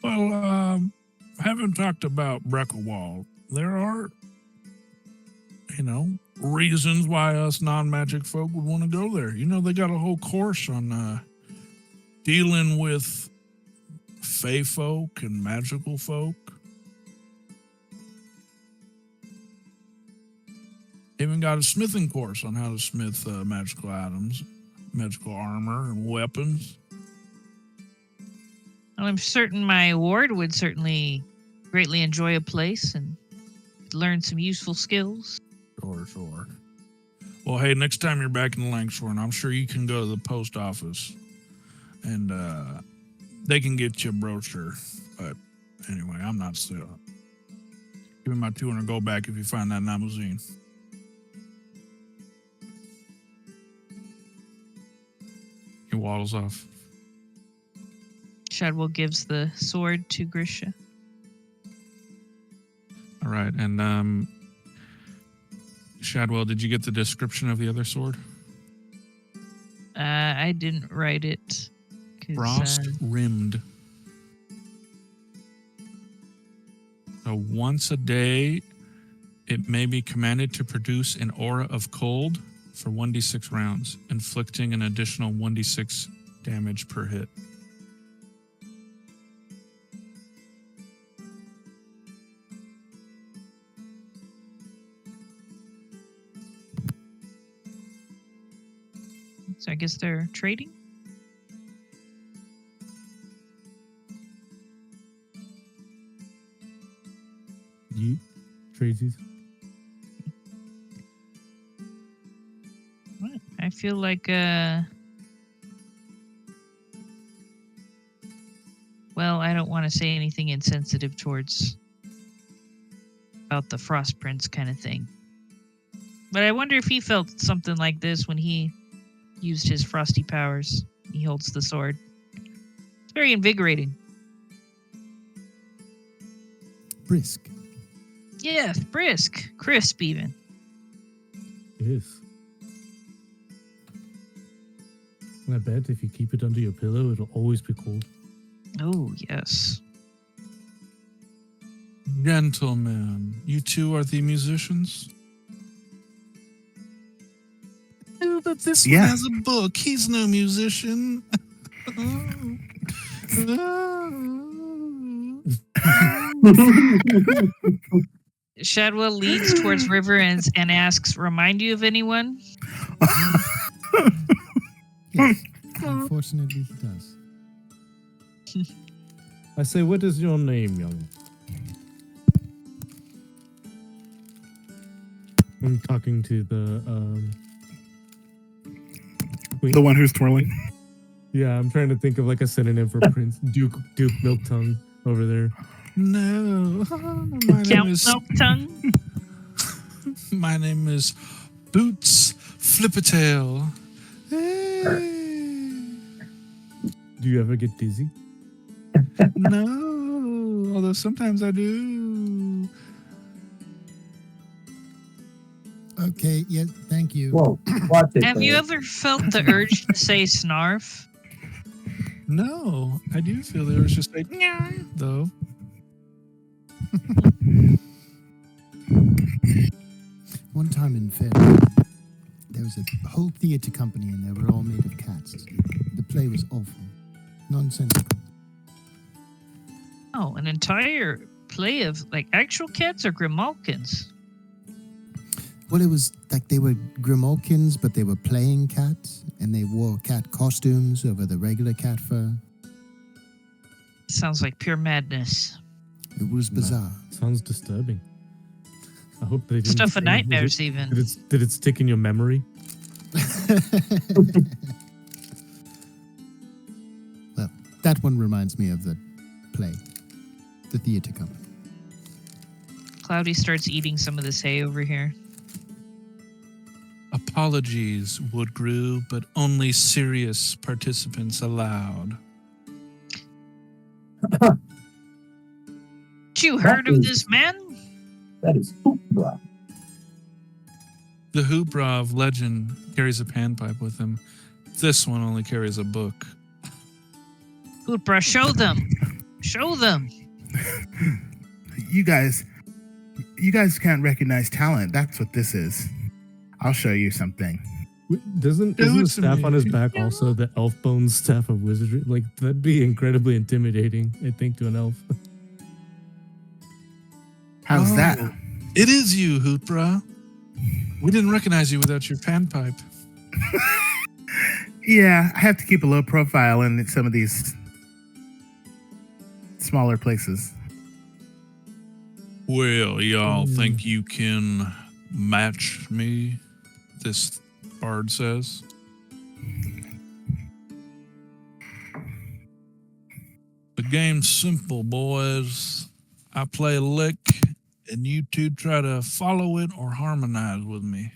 Well, haven't talked about Breckelwald. There are, reasons why us non-magic folk would want to go there. They got a whole course on dealing with fey folk and magical folk. Even got a smithing course on how to smith magical items, magical armor, and weapons. Well, I'm certain my ward would certainly greatly enjoy a place and learn some useful skills. Sure. Well, hey, next time you're back in Langshorn, I'm sure you can go to the post office and they can get you a brochure. But anyway, I'm not still. Give me my 200 gold back if you find that Namuzine. He waddles off. Shadwell gives the sword to Grisha. All right, and Shadwell, did you get the description of the other sword? I didn't write it. Frost rimmed. So once a day, it may be commanded to produce an aura of cold for 1d6 rounds, inflicting an additional 1d6 damage per hit. So I guess they're trading? Yeet. Tracy's. feel like well, I don't want to say anything insensitive towards about the Frost Prince kind of thing. But I wonder if he felt something like this when he used his frosty powers. He holds the sword. It's very invigorating. Brisk. Yes, brisk, crisp even. Yes. And I bet if you keep it under your pillow, it'll always be cold. Oh, yes. Gentlemen, you two are the musicians? Oh, but this one Yeah. has a book. He's no musician. Shadwell leads towards River and asks, "Remind you of anyone?" Yes. Unfortunately, he does. I say, what is your name, young? I'm talking to the Queen. The one who's twirling. Yeah, I'm trying to think of like a synonym for Prince Duke Milk Tongue over there. No. My name Count is Milk Tongue? My name is Boots Flippertail. Hey. Do you ever get dizzy? No, although sometimes I do. Okay, yeah, thank you. Whoa, watch it. Have you there. ever felt the urge to say snarf? No, I do feel the urge to say "Nyah," though. One time in fair, there was a whole theater company and they were all made of cats. The play was awful. Nonsensical. Oh, an entire play of like actual cats or grimalkins? Well, it was like they were grimalkins, but they were playing cats, and they wore cat costumes over the regular cat fur. Sounds like pure madness. It was bizarre. Sounds disturbing. I hope they didn't. Stuff of nightmares even. Did it stick in your memory? Well, that one reminds me of the play, the theater company. Cloudy starts eating some of this hay over here. Apologies, Woodgrew, but only serious participants allowed. You heard of this man? That is hoopla. The Hooprov legend carries a panpipe with him. This one only carries a book. Hootbrush, show them. Show them. You guys can't recognize talent. That's what this is. I'll show you something. Isn't Do the it to staff on his me. back also the elf bones staff of wizardry? Like, that'd be incredibly intimidating, I think, to an elf. How's Oh. that? It is you, Hoopra. We didn't recognize you without your panpipe. Yeah, I have to keep a low profile in some of these smaller places. Well, y'all think you can match me? This bard says. The game's simple, boys. I play a lick, and you two try to follow it or harmonize with me.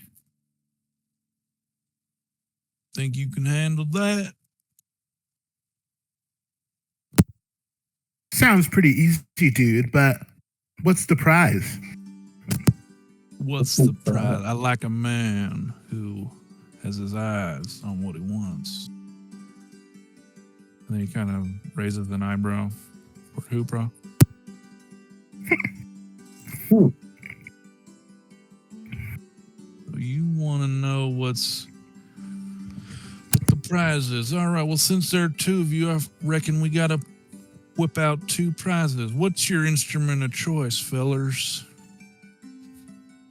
Think you can handle that? Sounds pretty easy, dude, but what's the prize? What's the prize? I like a man who has his eyes on what he wants. And then he kind of raises an eyebrow for Hoopra. Hmm. So you want to know what the prize is? All right. Well, since there are two of you, I reckon we got to whip out two prizes. What's your instrument of choice, fellers?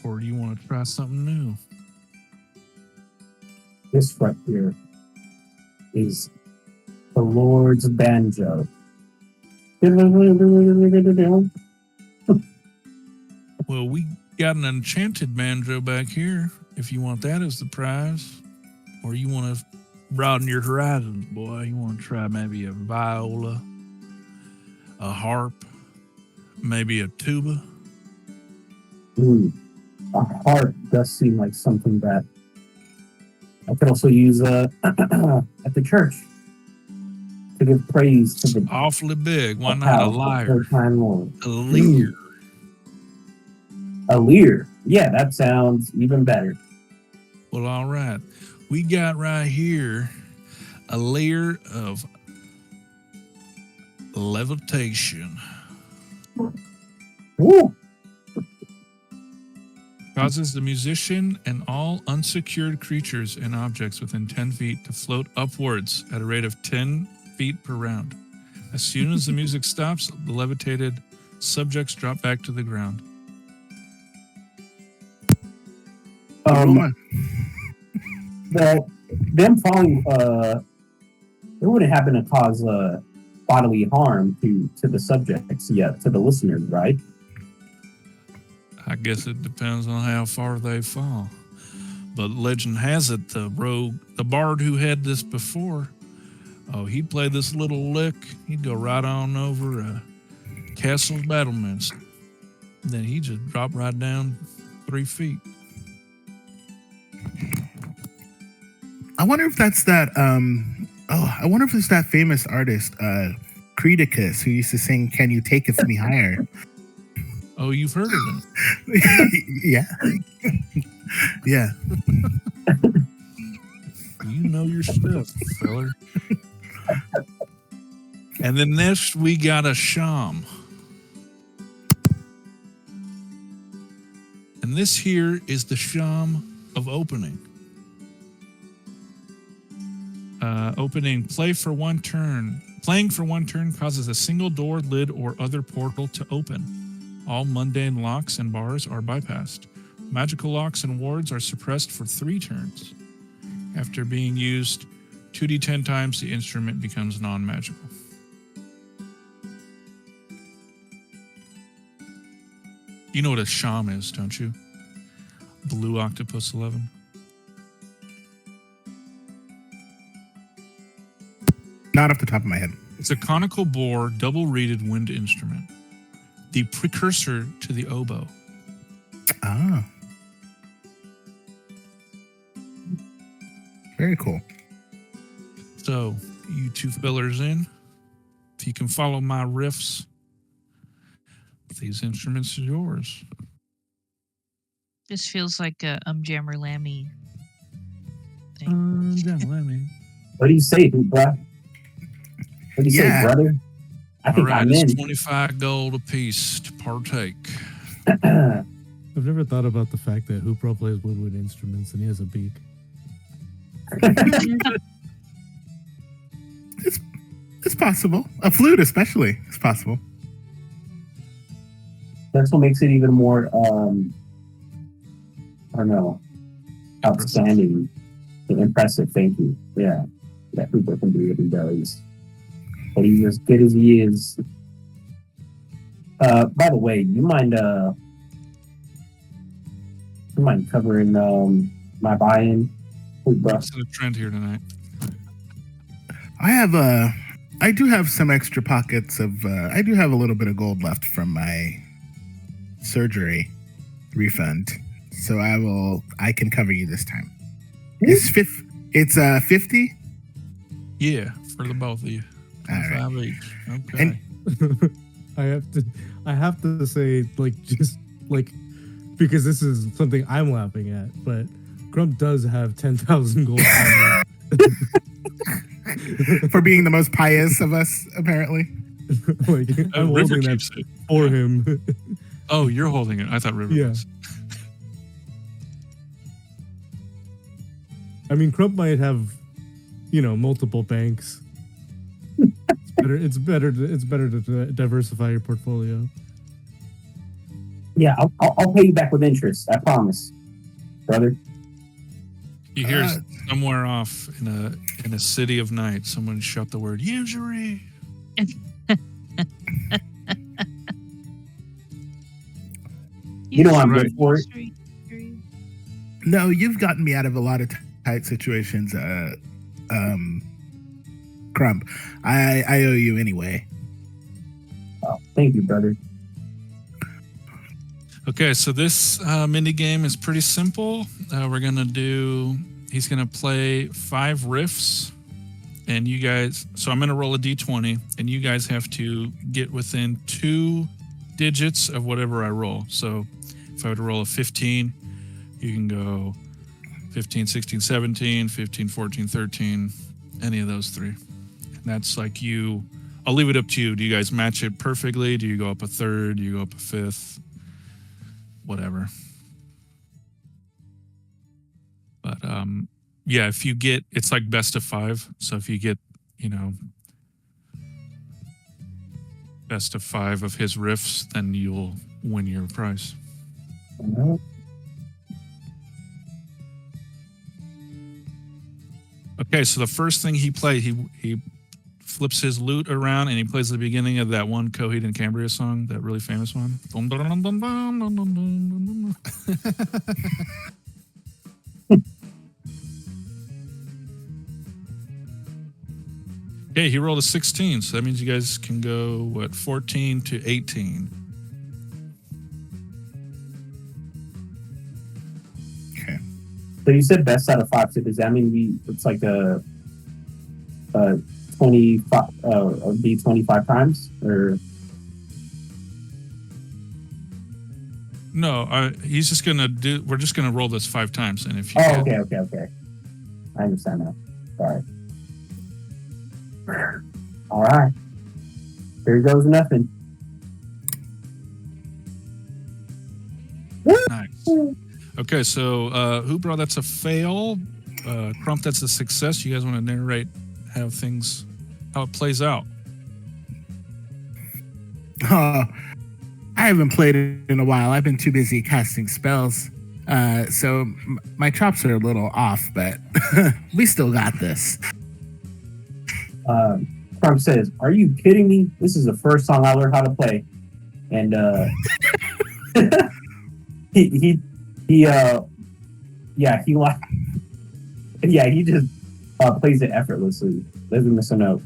Or do you want to try something new? This right here is the Lord's banjo. Well, we got an enchanted banjo back here, if you want that as the prize. Or you want to broaden your horizons, boy. You want to try maybe a viola, a harp, maybe a tuba. A harp does seem like something that I could also use at the church to give praise to the Awfully big. Why not a lyre? Lord. A lyre. A lyre. Yeah, that sounds even better. Well, all right. We got right here a layer of levitation. Woo! Causes the musician and all unsecured creatures and objects within 10 feet to float upwards at a rate of 10 feet per round. As soon as the music stops, the levitated subjects drop back to the ground. Them falling, it wouldn't happen to cause bodily harm to the subjects, yet to the listeners, right? I guess it depends on how far they fall. But legend has it the bard who had this before, he'd play this little lick. He'd go right on over castle's battlements. Then he'd just drop right down 3 feet. I wonder if that's that. I wonder if it's that famous artist, Creedicus, who used to sing "Can You Taketh Me Higher." Oh, you've heard of him? Yeah, yeah. You know your stuff, feller. And then next we got a sham. And this here is the sham of opening. Playing for one turn causes a single door, lid, or other portal to open. All mundane locks and bars are bypassed. Magical locks and wards are suppressed for 3 turns. After being used 2d10 times, the instrument becomes non-magical. You know what a sham is, don't you? Blue Octopus 11. Not off the top of my head. It's a conical bore, double-reeded wind instrument. The precursor to the oboe. Ah. Very cool. So, you two fellers in. If you can follow my riffs, these instruments are yours. This feels like a Jammer Lammy thing. What do you say, bro? What do you say, brother? I think I'm it's in. 25 gold apiece to partake. I've never thought about the fact that Hoopro plays woodwind instruments and he has a beak. It's possible. A flute, especially, it's possible. That's what makes it even more, I don't know, outstanding and impressive. Thank you. Yeah, that Hooper can do what he does. But he's as good as he is. By the way, you mind covering my buy-in? What's the trend here tonight? I do have some extra pockets of, I do have a little bit of gold left from my surgery refund. So I can cover you this time. It's 50? Yeah, for the both of you. 25 each. Okay. And I have to say, because this is something I'm laughing at, but Grump does have 10,000 gold. For being the most pious of us, apparently. I'm holding that for him. Oh, you're holding it. I thought River was. I mean, Crump might have, multiple banks. It's better to diversify your portfolio. Yeah, I'll pay you back with interest. I promise, brother. You hear somewhere off in a city of night, someone shout the word usury. You know I'm good for it. No, you've gotten me out of a lot of tight situations, Crump, I owe you anyway. Oh, thank you, brother. Okay, so this mini game is pretty simple. He's gonna play 5 riffs, and you guys. So I'm gonna roll a d20, and you guys have to get within 2 digits of whatever I roll. So if I were to roll a 15, you can go 15, 16, 17, 15, 14, 13, any of those 3. And that's like you. I'll leave it up to you. Do you guys match it perfectly? Do you go up a third? Do you go up a fifth? Whatever. But yeah, if you get, it's like best of 5. So if you get, best of 5 of his riffs, then you'll win your prize. Mhm. Okay, so the first thing he played, he flips his lute around and he plays the beginning of that one Coheed and Cambria song, that really famous one. Okay, he rolled a 16, so that means you guys can go, 14 to 18. Okay. So you said best out of 5. So does that mean it's like a 25 be 25 times, or No, he's just gonna do. We're just gonna roll this 5 times, and if you okay. I understand now. Sorry. All right. Here goes nothing. Nice. Okay, so Hoopra, that's a fail. Crump, that's a success. You guys want to narrate how it plays out? I haven't played it in a while. I've been too busy casting spells. So my chops are a little off, but we still got this. Trump says, "Are you kidding me? This is the first song I learned how to play." And he just plays it effortlessly. Doesn't miss a note.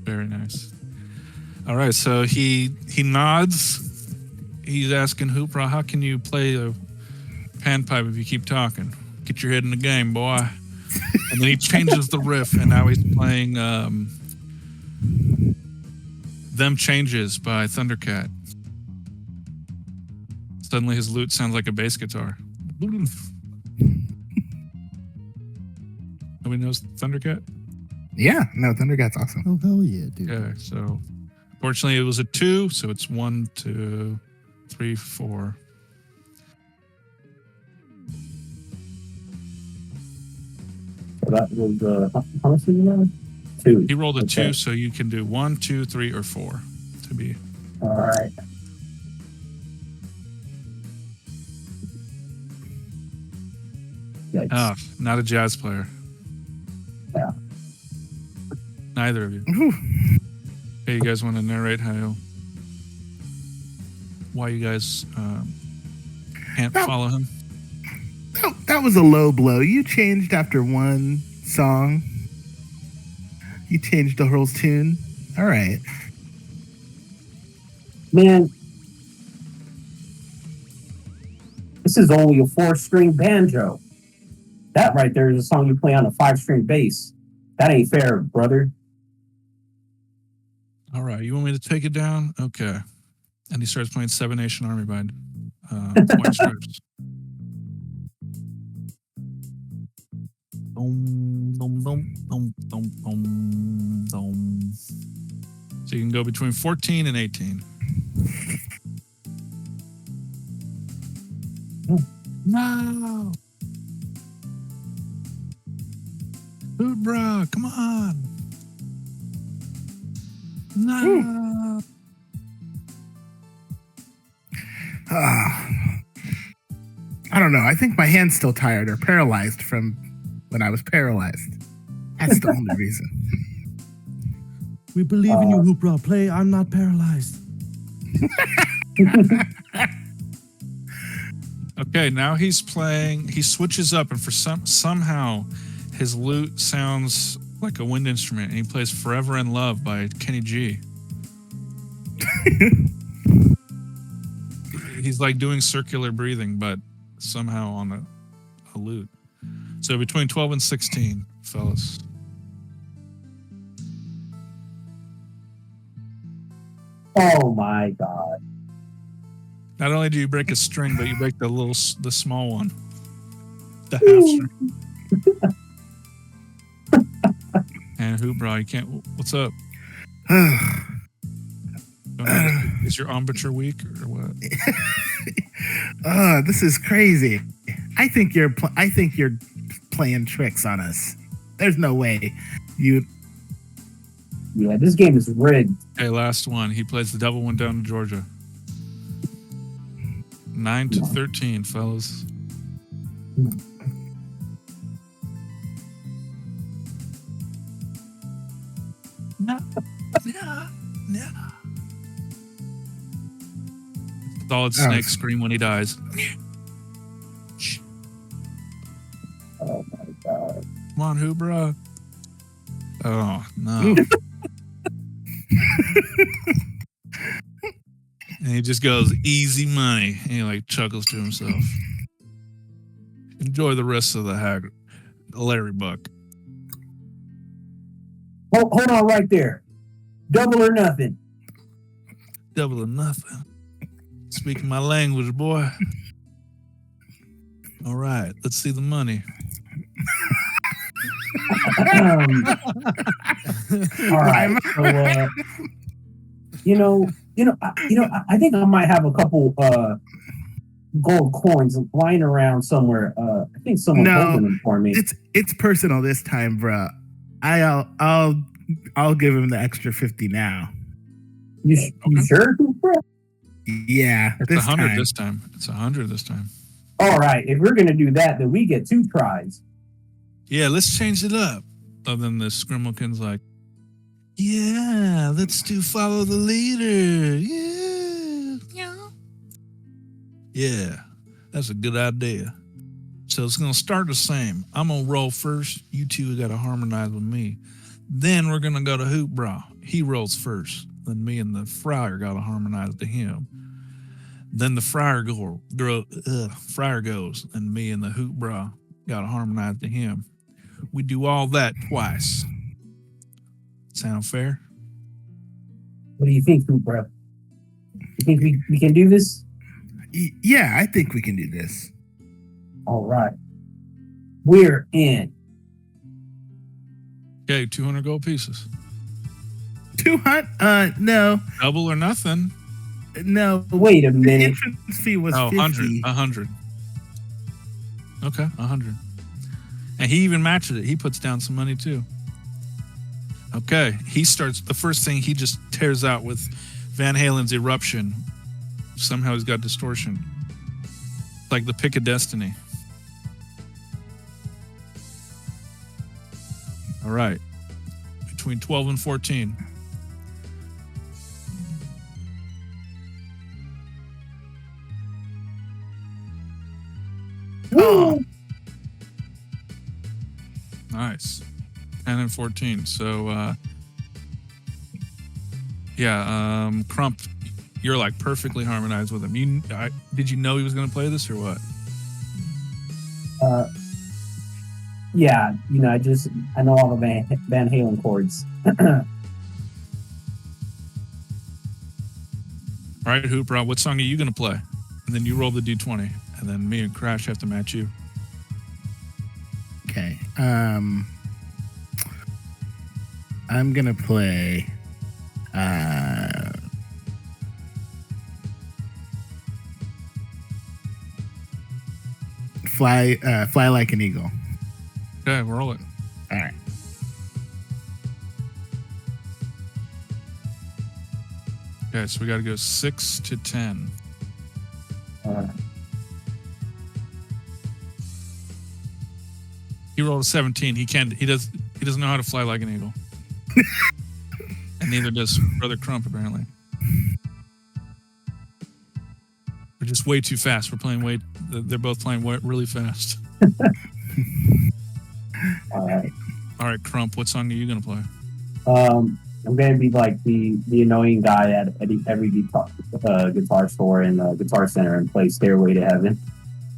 Very nice. All right, so he nods. He's asking Hoopra, how can you play a panpipe if you keep talking? Get your head in the game, boy. And then he changes the riff, and now he's playing Them Changes by Thundercat. Suddenly his lute sounds like a bass guitar. Nobody knows Thundercat? Yeah, no, Thundercat's awesome. Oh, hell yeah, dude. Okay, so fortunately it was a 2, so it's 1, 2, 3, 4. So that was how much did you have? 2. He rolled a Okay. 2, so you can do 1, 2, 3, or 4 to be. All right. Yikes. Ah, not a jazz player. Yeah. Neither of you. Whew. Hey, you guys want to narrate why you guys can't No. follow him? That was a low blow. You changed after one song. You changed the whole tune. All right. Man, this is only a 4-string banjo. That right there is a song you play on a 5-string bass. That ain't fair, brother. All right, you want me to take it down? Okay. And he starts playing Seven Nation Army by White Stripes. Dum, dum, dum, dum, dum, dum, dum. So you can go between 14 and 18. No! Dude, bro, come on! No! I don't know. I think my hand's still tired or paralyzed from when I was paralyzed. That's the only reason. We believe in you, Hoopra. Play I'm Not Paralyzed. Okay, now he's playing. He switches up, and for somehow his lute sounds like a wind instrument, and he plays "Forever in Love" by Kenny G. He's like doing circular breathing, but somehow on a lute. So between 12 and 16, fellas. Oh my god. Not only do you break a string, but you break the small one, the half string. And Hoopbra, you can't. What's up? Is your embouchure weak or what? This is crazy. I think you're playing tricks on us. There's no way you. Yeah, this game is rigged. Okay, last one. He plays the devil one down to Georgia. 9 to 13, fellas. No. Solid snake scream when he dies. Oh my god. Come on, Hoopbra. Oh, no. And he just goes, easy money. And he like chuckles to himself. Enjoy the rest of the Hlerribuck. Hold on right there. Double or nothing. Double or nothing. Speaking my language, boy. All right, let's see the money. All right. So, I think I might have a couple gold coins lying around somewhere. I think someone holding them for me. It's personal this time, bro. I'll give him the extra 50 now. You sure, bro? Yeah, It's 100 this time. It's 100 this time. All right. If we're gonna do that, then we get 2 tries. Yeah, let's change it up. Other than the Scrimmelkin's like, yeah, let's do follow the leader. Yeah, that's a good idea. So it's going to start the same. I'm going to roll first. You two got to harmonize with me. Then we're going to go to Hoopbra. He rolls first. Then me and the friar got to harmonize to him. Then the friar goes, and me and the Hoopbra got to harmonize to him. We do all that twice. Sound fair? What do you think, bro? You think we can do this? Yeah, I think we can do this. All right. We're in. Okay, 200 gold pieces. 200? No. Double or nothing. No. Wait a The minute. entrance fee was 50. 100. Okay, 100. And he even matches it. He puts down some money too. Okay, he starts, the first thing he just tears out with Van Halen's Eruption. Somehow he's got distortion. Like the pick of destiny. All right. Between 12 and 14. Oh. Nice. 10 and 14. So, Crump, you're like perfectly harmonized with him. Did you know he was going to play this or what? Yeah, I know all the Van Halen chords. All right, Hoopbra, what song are you going to play? And then you roll the D20, and then me and Crash have to match you. Okay. I'm gonna play. Fly like an eagle. Okay, roll it. All right. Okay, so we got to go 6 to 10. He rolled a 17. He doesn't know how to fly like an eagle. And neither does Brother Crump, apparently. just way too fast. We're playing they're both playing really fast. All right. All right, Crump, what song are you going to play? I'm gonna be like the annoying guy at every guitar store and Guitar Center and play Stairway to Heaven.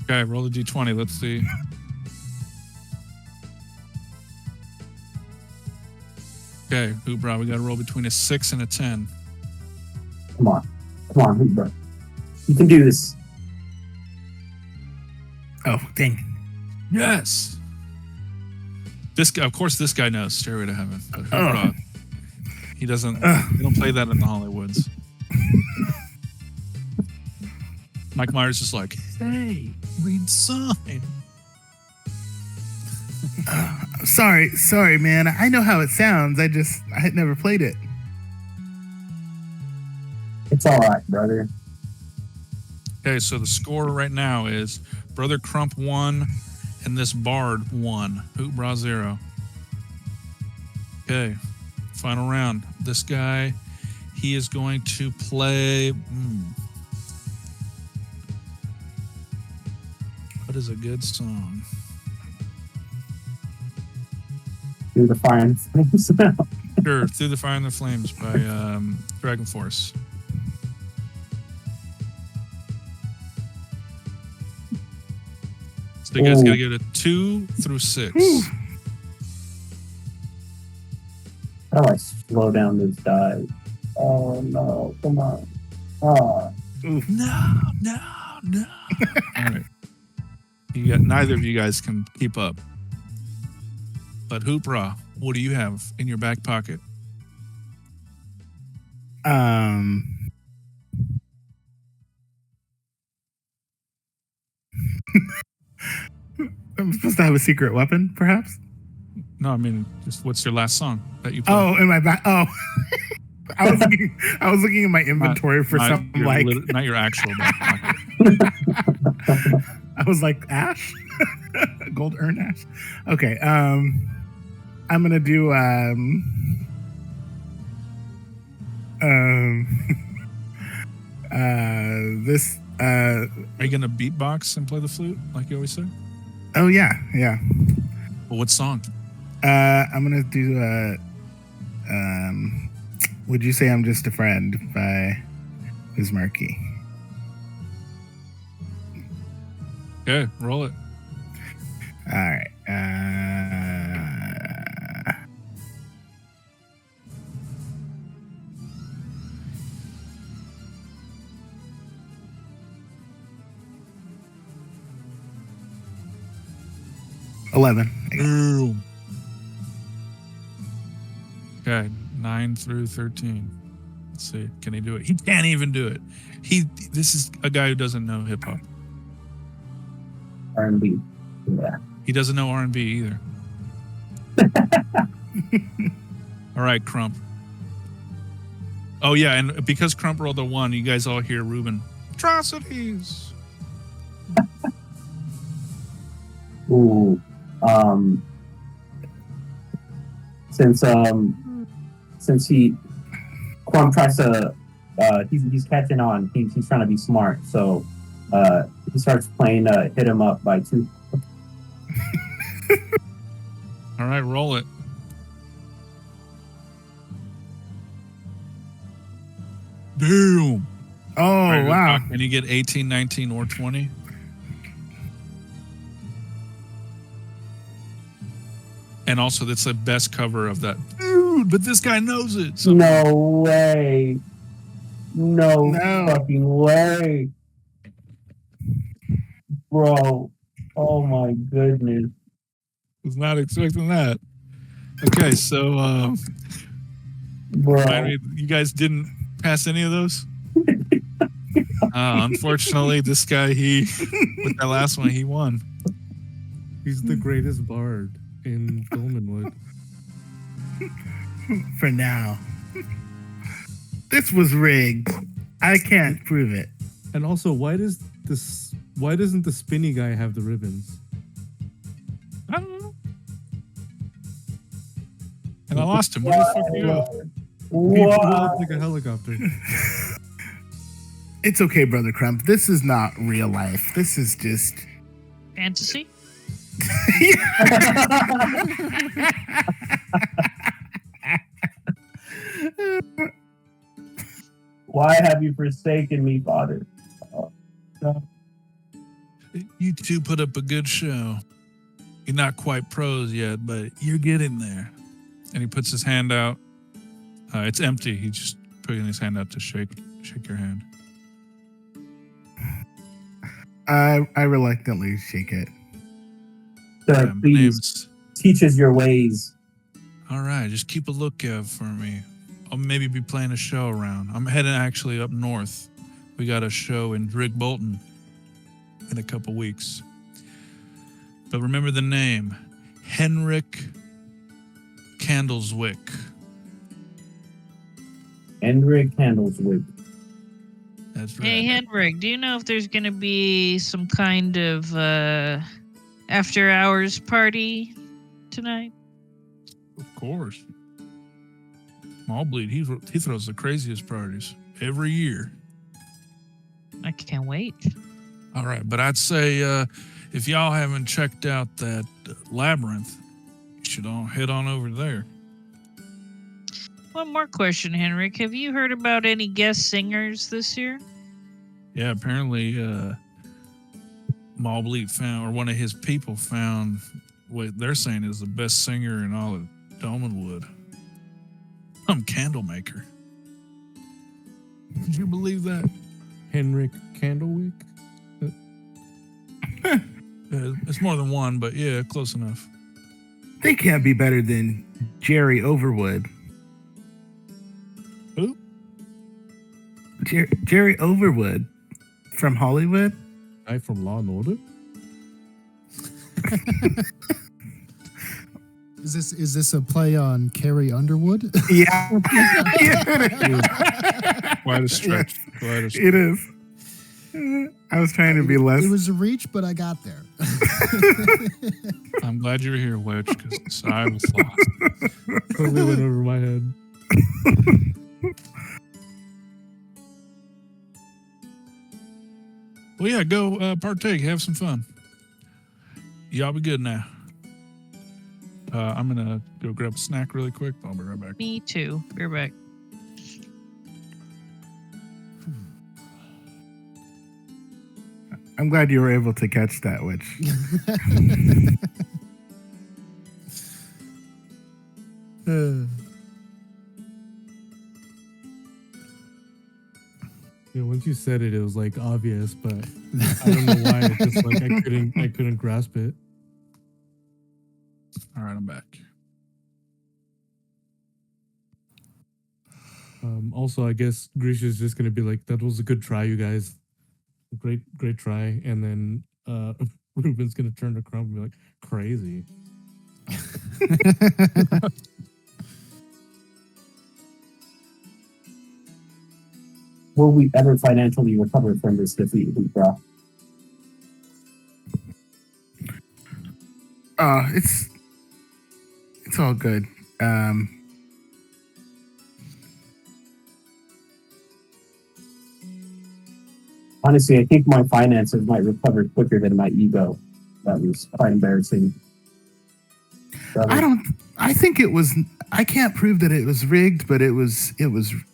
Okay, roll a d20. Let's see. Okay, Hoopra, we got to roll between a 6 and a 10. Come on, bro. You can do this. Oh, dang. Yes. This guy, of course, this guy knows Stairway to Heaven. But Hoopra, he doesn't. They don't play that in the Hollywoods. Mike Myers is like, hey, read sign. Sorry, man. I know how it sounds. I had never played it. It's all right, brother. Okay, so the score right now is Brother Crump 1 and this Bard 1. Hoopra 0. Okay, final round. This guy, he is going to play. What is a good song? Through the Fire and Flames. Sure, Through the Fire and the Flames by Dragon Force. So you guys got to get a 2 through 6. How do I slow down this dive? Oh no! Come on! Oh. No. All right. Neither of you guys can keep up. But Hoopra, what do you have in your back pocket? I'm supposed to have a secret weapon, perhaps? No, I mean, just what's your last song that you played? Oh, in my back. Oh, I was looking in my inventory for something like not your actual back pocket. I was like ash, gold urn ash. Okay, I'm gonna do this. Are you gonna beatbox and play the flute like you always say? Oh yeah. Well, what song? I'm gonna do Would You Say I'm Just a Friend by Bismarcky. Okay, roll it. All right. 11. Boom. Okay, 9 through 13. Let's see. Can he do it? He can't even do it. This is a guy who doesn't know hip hop. R&B. Yeah. He doesn't know R&B either. All right, Crump. Oh yeah, and because Crump rolled a 1, you guys all hear Ruben. Atrocities. Ooh. Since Crump tries to he's catching on. He's trying to be smart, so he starts playing Hit 'Em Up by 2. All right, roll it. Damn. Oh, Right, wow. Can you get 18, 19, or 20? And also, that's the best cover of that. Dude, but this guy knows it. So No way. No No. fucking way. Bro. Oh my goodness. was not expecting that. Okay, so Bro. you guys didn't pass any of those? Unfortunately, this guy, with that last one, he won. He's the greatest bard in Dolmenwood. For now. This was rigged. I can't prove it. And also, why doesn't the spinny guy have the ribbons? I don't know. And I lost him. Where the fuck did he go? He blew up like a helicopter. It's okay, Brother Crump. This is not real life. This is just. Fantasy? Why have you forsaken me, Father? You two put up a good show. You're not quite pros yet, but you're getting there. And he puts his hand out. It's empty. He's just putting his hand out to shake your hand. I reluctantly shake it. Sir, My please name's- teach us your ways. All right, just keep a lookout for me. I'll maybe be playing a show around. I'm heading actually up north. We got a show in Drigg Bolton in a couple weeks. But remember the name, Henrik Candleswick. Hendrik Candleswick. That's right. Hey, Henrik, do you know if there's going to be some kind of after hours party tonight? Of course. Smallbleed, he throws the craziest parties every year. I can't wait. All right, but I'd say if y'all haven't checked out that labyrinth, you should all head on over there. One more question, Henrik. Have you heard about any guest singers this year? Yeah, apparently Smallbleed found, or one of his people found what they're saying is the best singer in all of Dolmenwood. I'm Candlemaker. Did you believe that? Henrik Candlewick. It's more than one, but yeah, close enough. They can't be better than Jerry Overwood. Who? Jerry Overwood from Hollywood. Guy from Law and Order. Is this a play on Carrie Underwood? Yeah. Quite a stretch. Quite a stretch. It is. I was trying to be less. It was a reach, but I got there. I'm glad you're here, Wedge, because I was lost. Totally went over my head. Well, yeah, go partake. Have some fun. Y'all be good now. I'm going to go grab a snack really quick. I'll be right back. Me too. We're back. I'm glad you were able to catch that, Witch. Yeah, once you said it, it was like obvious, but I don't know why. It's just like I couldn't grasp it. All right, I'm back. Also, I guess Grisha's just gonna be like, "That was a good try, you guys. Great try." And then Ruben's gonna turn to Crump and be like, "Crazy." Will we ever financially recover from this defeat, bro? It's all good. Honestly, I think my finances might recover quicker than my ego. That was quite embarrassing. I think it was. I can't prove that it was rigged, but it was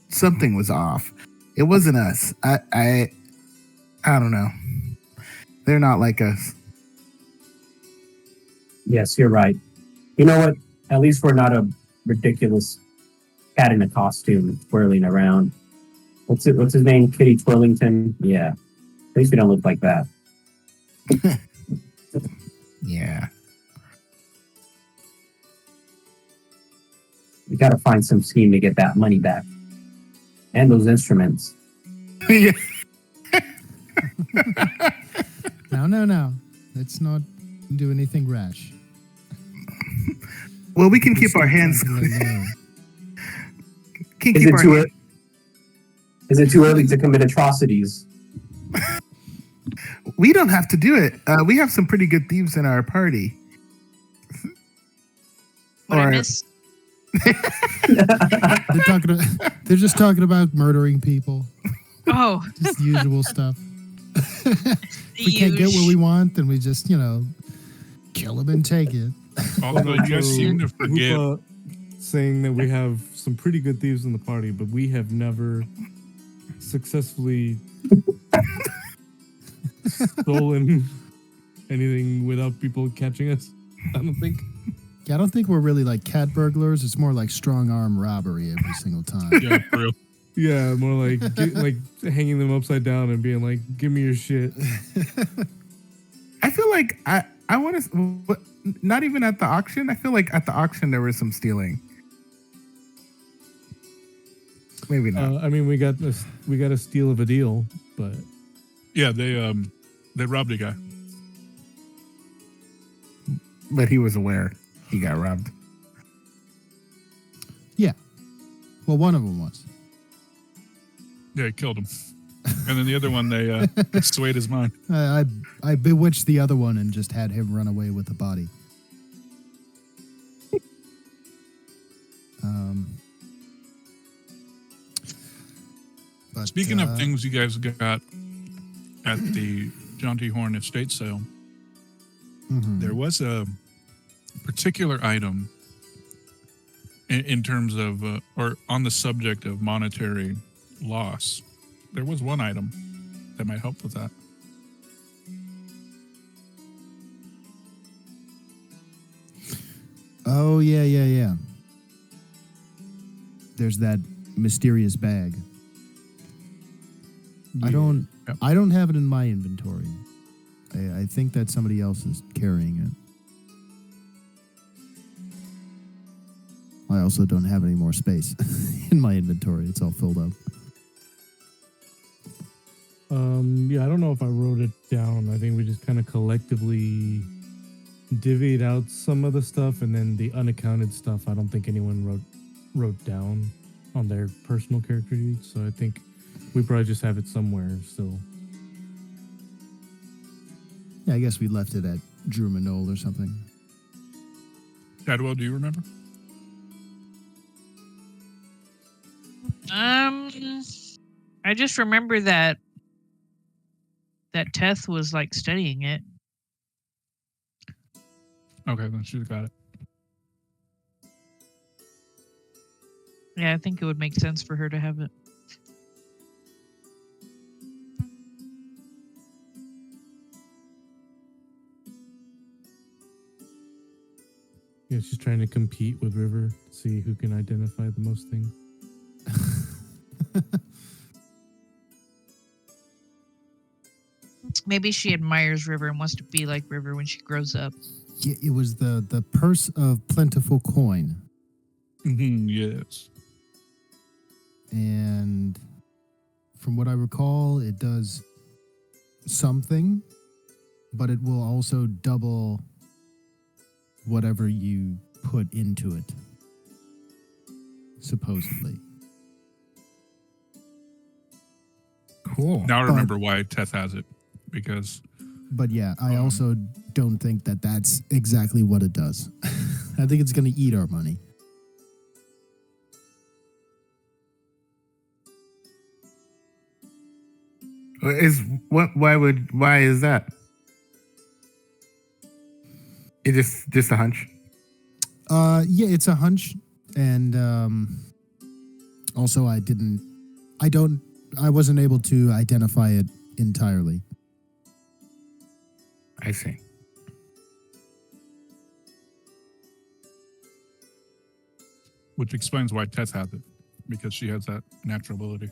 something was off. It wasn't us. I don't know. They're not like us. Yes, you're right. You know what? At least we're not a ridiculous cat in a costume twirling around. What's his name? Kitty Twirlington? Yeah. At least we don't look like that. Yeah. We gotta find some scheme to get that money back. And those instruments. Yeah. No. Let's not do anything rash. Well, we can keep our hands. Can keep our hands. Is it too early to commit atrocities? We don't have to do it. We have some pretty good thieves in our party. What I missed? They're just talking about murdering people. Oh, Just the usual stuff. the If we can't get what we usual. want, then we just, kill them and take it. Although you guys seem to forget. Hoopa saying that we have some pretty good thieves in the party, but we have never successfully stolen anything without people catching us. I don't think. Yeah, I don't think we're really like cat burglars. It's more like strong arm robbery every single time. Yeah, for real. Yeah, more like like hanging them upside down and being like, "Give me your shit." I feel like I want to, not even at the auction. I feel like at the auction there was some stealing. Maybe not. I mean, we got a steal of a deal, but Yeah, they robbed a guy. But he was aware he got robbed. Yeah. Well, one of them was. Yeah, he killed him. And then the other one, they swayed his mind. I bewitched the other one and just had him run away with the body. But, Speaking of things you guys got at the John T. Horn estate sale, mhm. there was a particular item in terms of, or on the subject of monetary loss. There was one item that might help with that. Oh, yeah. There's that mysterious bag. I don't have it in my inventory. I think that somebody else is carrying it. I also don't have any more space in my inventory. It's all filled up. Yeah, I don't know if I wrote it down. I think we just kind of collectively divvied out some of the stuff, and then the unaccounted stuff, I don't think anyone wrote down on their personal character sheets. So I think we probably just have it somewhere still. Yeah, I guess we left it at Drew Manole or something. Cadwell, do you remember? I just remember that Teth was like studying it. Okay, then she's got it. Yeah, I think it would make sense for her to have it. Yeah, she's trying to compete with River, see who can identify the most things. Maybe she admires River and wants to be like River when she grows up. Yeah, it was the purse of plentiful coin. Yes. And from what I recall, it does something, but it will also double whatever you put into it, supposedly. Cool. Now I remember why Teth has it, because But yeah, I also don't think that that's exactly what it does. I think it's going to eat our money. Why is that? It just a hunch. Yeah, it's a hunch, and also I wasn't able to identify it entirely. I see. which explains why Teth has it, because she has that natural ability.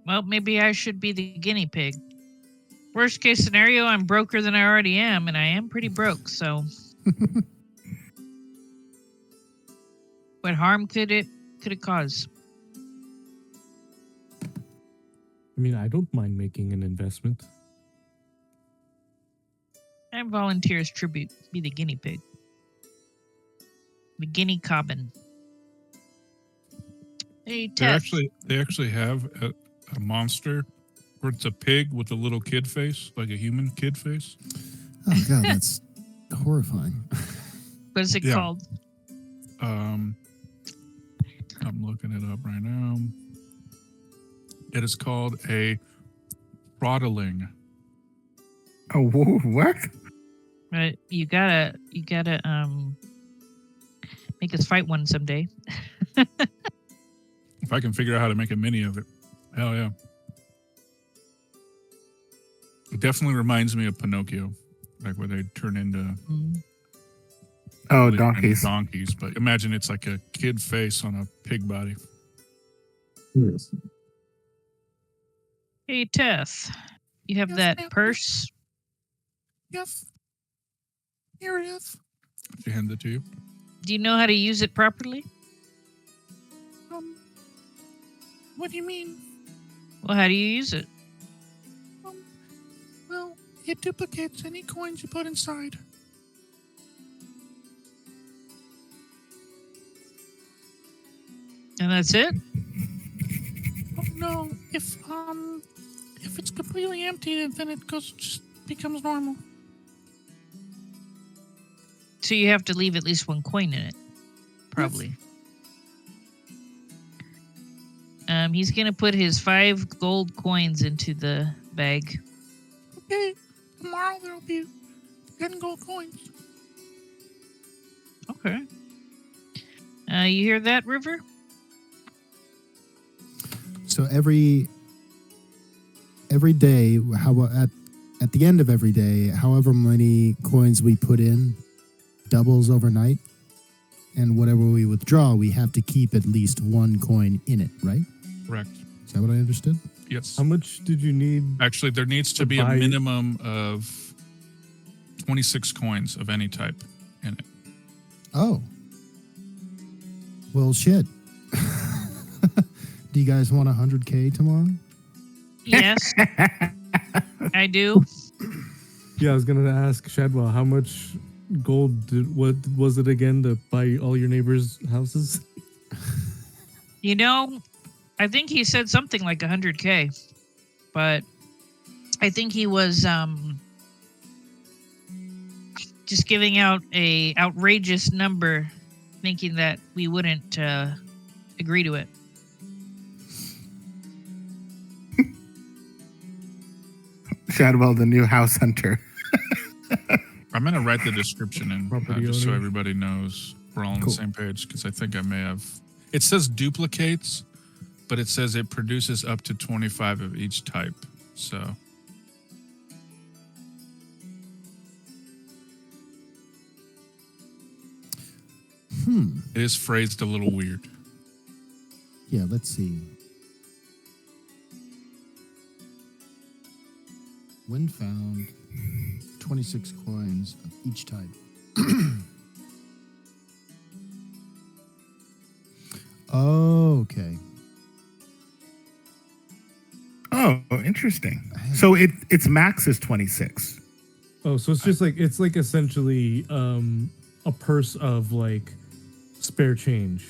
Well, maybe I should be the guinea pig. Worst case scenario, I'm broker than I already am, and I am pretty broke, so. What harm could it cause? I mean, I don't mind making an investment. I volunteer as tribute. Be the guinea pig. The guinea cobbin. Hey, Teth. They actually have a monster where it's a pig with a little kid face, like a human kid face. Oh god, that's horrifying. What is it called? I'm looking it up right now. It is called a throttling. Oh, what? Right? You gotta make us fight one someday. If I can figure out how to make a mini of it, hell yeah. It definitely reminds me of Pinocchio, like where they turn into Oh, really tiny donkeys. donkeys. But imagine it's like a kid face on a pig body. Yes. Hey Tess, you have Yes, that ma'am. purse? Yes. Here it is. She hands it to you. Do you know how to use it properly? What do you mean? Well, how do you use it? Well, it duplicates any coins you put inside. And that's it? Oh no, if it's completely empty, then it just becomes normal. So you have to leave at least one coin in it. Probably. He's gonna put his 5 gold coins into the bag. Okay, tomorrow there'll be 10 gold coins. Okay. You hear that, River? So every day, at the end of every day, however many coins we put in doubles overnight, and whatever we withdraw, we have to keep at least 1 coin in it, right? Correct. Is that what I understood? Yes. How much did you need? Actually, there needs to To be a buy- minimum of 26 coins of any type in it. Oh. Well, shit. Do you guys want 100K tomorrow? Yes, I do. Yeah, I was gonna ask Shadwell how much gold what was it again to buy all your neighbors' houses? You know, I think he said something like 100K, but I think he was just giving out a outrageous number, thinking that we wouldn't agree to it. Shadwell, the new house hunter. I'm going to write the description in Property just so owner. everybody knows we're all on Cool. the same page, because I think I may have. It says duplicates, but it says it produces up to 25 of each type. So it is phrased a little weird. Yeah, let's see. When found, 26 coins of each type. Okay. Oh, interesting. So its max is 26. Oh, so it's just like it's like essentially a purse of like spare change.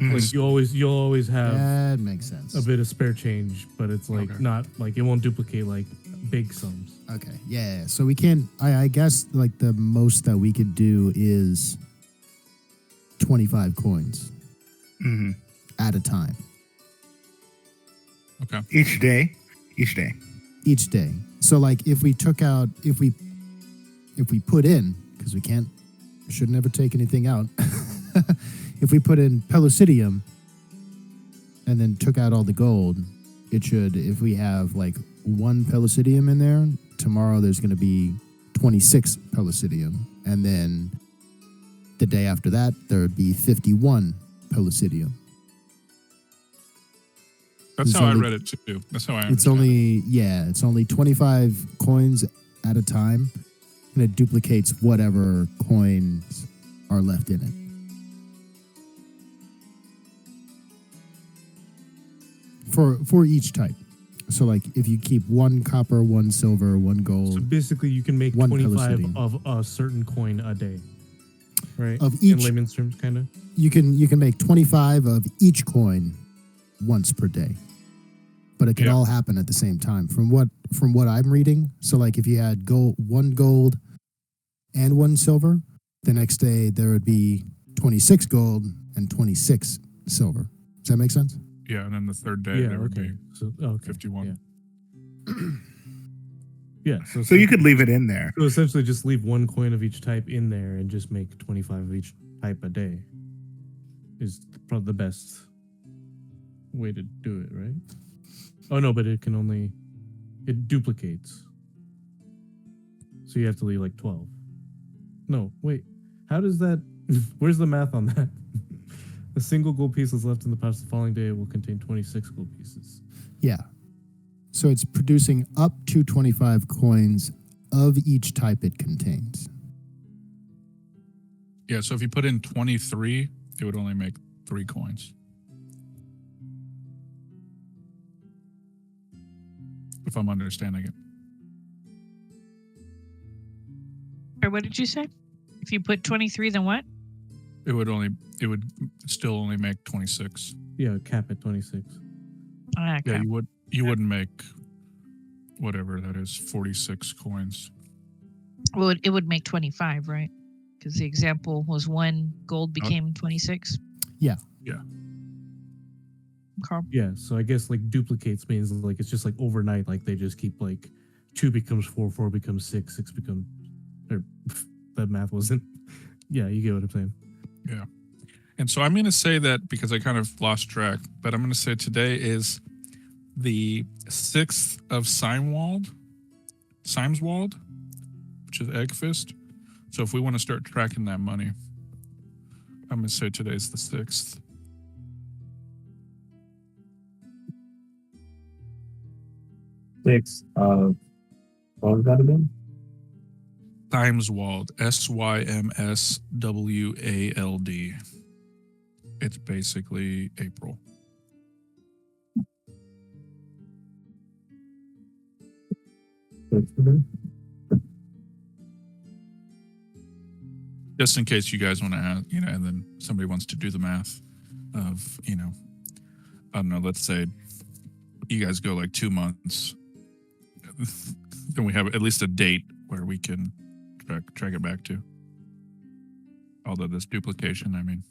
Like you'll always have That makes sense. a bit of spare change, but it's like Okay. not like it won't duplicate like big sums. Okay. Yeah. So we can. I guess like the most that we could do is 25 coins Mhm. at a time Okay. Each day. each day. So like if we took out if we put in, because we shouldn't ever take anything out. If we put in Pellucidium and then took out all the gold, it should, if we have like 1 Pellucidium in there, tomorrow there's going to be 26 Pellucidium. And then the day after that, there would be 51 Pellucidium. That's It's how I only- read it too. That's how I It's understand it's only 25 coins at a time, and it duplicates whatever coins are left in it. For each type. So like if you keep 1 copper, 1 silver, 1 So gold basically, you can make 1 25 Pellucidium. of a certain coin a day, right? Of in each- layman's terms, kind of. you can make 25 of each coin once per day. But it can Yeah. all happen at the same time from what I'm reading. So like if you had 1 gold and 1 silver, the next day there would be 26 gold and 26 silver. Does that make sense? Yeah, and then the third day Yeah, there would okay. be So, okay. 51. Yeah. Yeah, So you could leave it in there. So essentially, just leave one coin of each type in there and just make 25 of each type a day. Is probably the best way to do it, right? Oh no, but it duplicates. So you have to leave like 12. No, wait. How does that? Where's the math on that? A single gold piece is left in the pouch the following day. It will contain 26 gold pieces. Yeah. So it's producing up to 25 coins of each type it contains. Yeah, so if you put in 23, it would only make 3 coins. If I'm understanding it. Or what did you say? If you put 23, then what? It would still only make 26. Yeah, cap at 26. Ah, Yeah, crap. you wouldn't make whatever that is, 46 coins. Well, it would make 25, right? Because the example was 1 gold became 26. Yeah. Yeah. Okay. Yeah, so I guess like duplicates means like it's just like overnight, like they just keep like 2 becomes 4, 4 becomes 6, 6 becomes, or that math wasn't. Yeah, you get what I'm saying. Yeah. And so I'm going to say that because I kind of lost track, but I'm going to say today is the 6th of Simeswald, which is Eggfist. So if we want to start tracking that money, I'm going to say today's the 6th. Six of what was that again? Simeswald, Symswald. It's basically April. Six of them? Just in case you guys want to add, and then somebody wants to do the math of, I don't know, let's say you guys go like 2 months, then we have at least a date where we can track it back to. Although this duplication, I mean.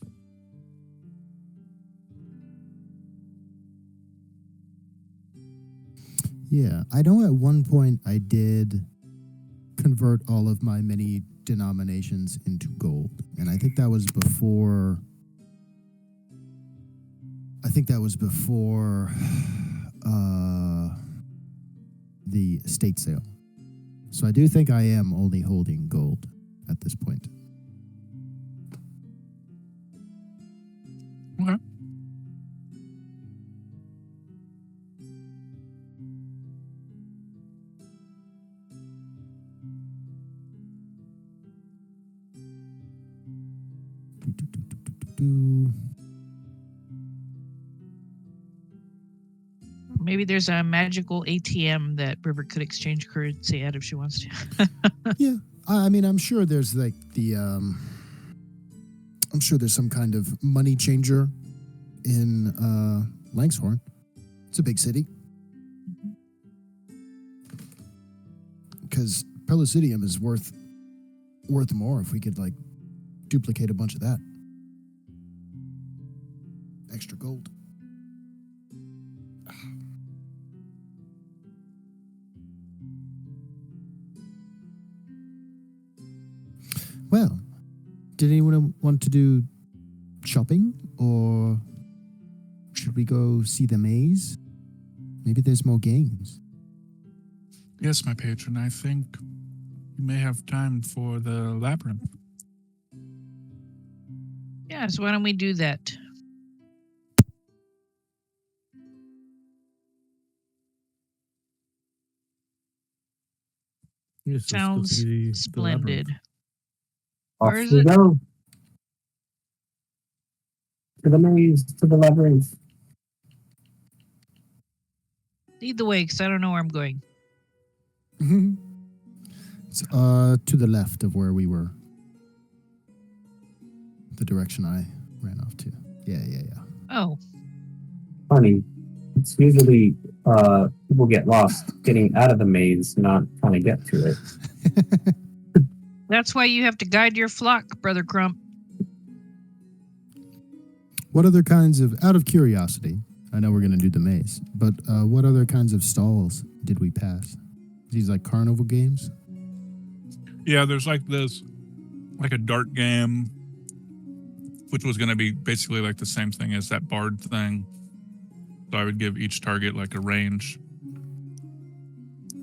Yeah, I know at one point I did convert all of my many denominations into gold, and I think that was before. The estate sale. So I do think I am only holding gold at this point. Okay. Maybe there's a magical ATM that River could exchange currency at if she wants to. Yeah, I mean, I'm sure there's like I'm sure there's some kind of money changer in Langshorn. It's a big city. Because Pellucidium is worth more if we could like duplicate a bunch of that. Extra gold. Well, did anyone want to do shopping, or should we go see the maze? Maybe there's more games. Yes, my patron, I think you may have time for the labyrinth. Yeah, so why don't we do that? Yes, let's go Sounds see the splendid. labyrinth. Off Where is we it? go. To the maze, to the labyrinth. Lead the way, because I don't know where I'm going. It's to the left of where we were. The direction I ran off to. Yeah. Oh, Funny. It's usually people get lost getting out of the maze, not trying to get to it. that's why you have to guide your flock, Brother Crump. What other kinds of, out of curiosity, I know we're going to do the maze, but what other kinds of stalls did we pass? These like carnival games? Yeah, there's like this, like a dart game, which was going to be basically like the same thing as that bard thing. So I would give each target like a range.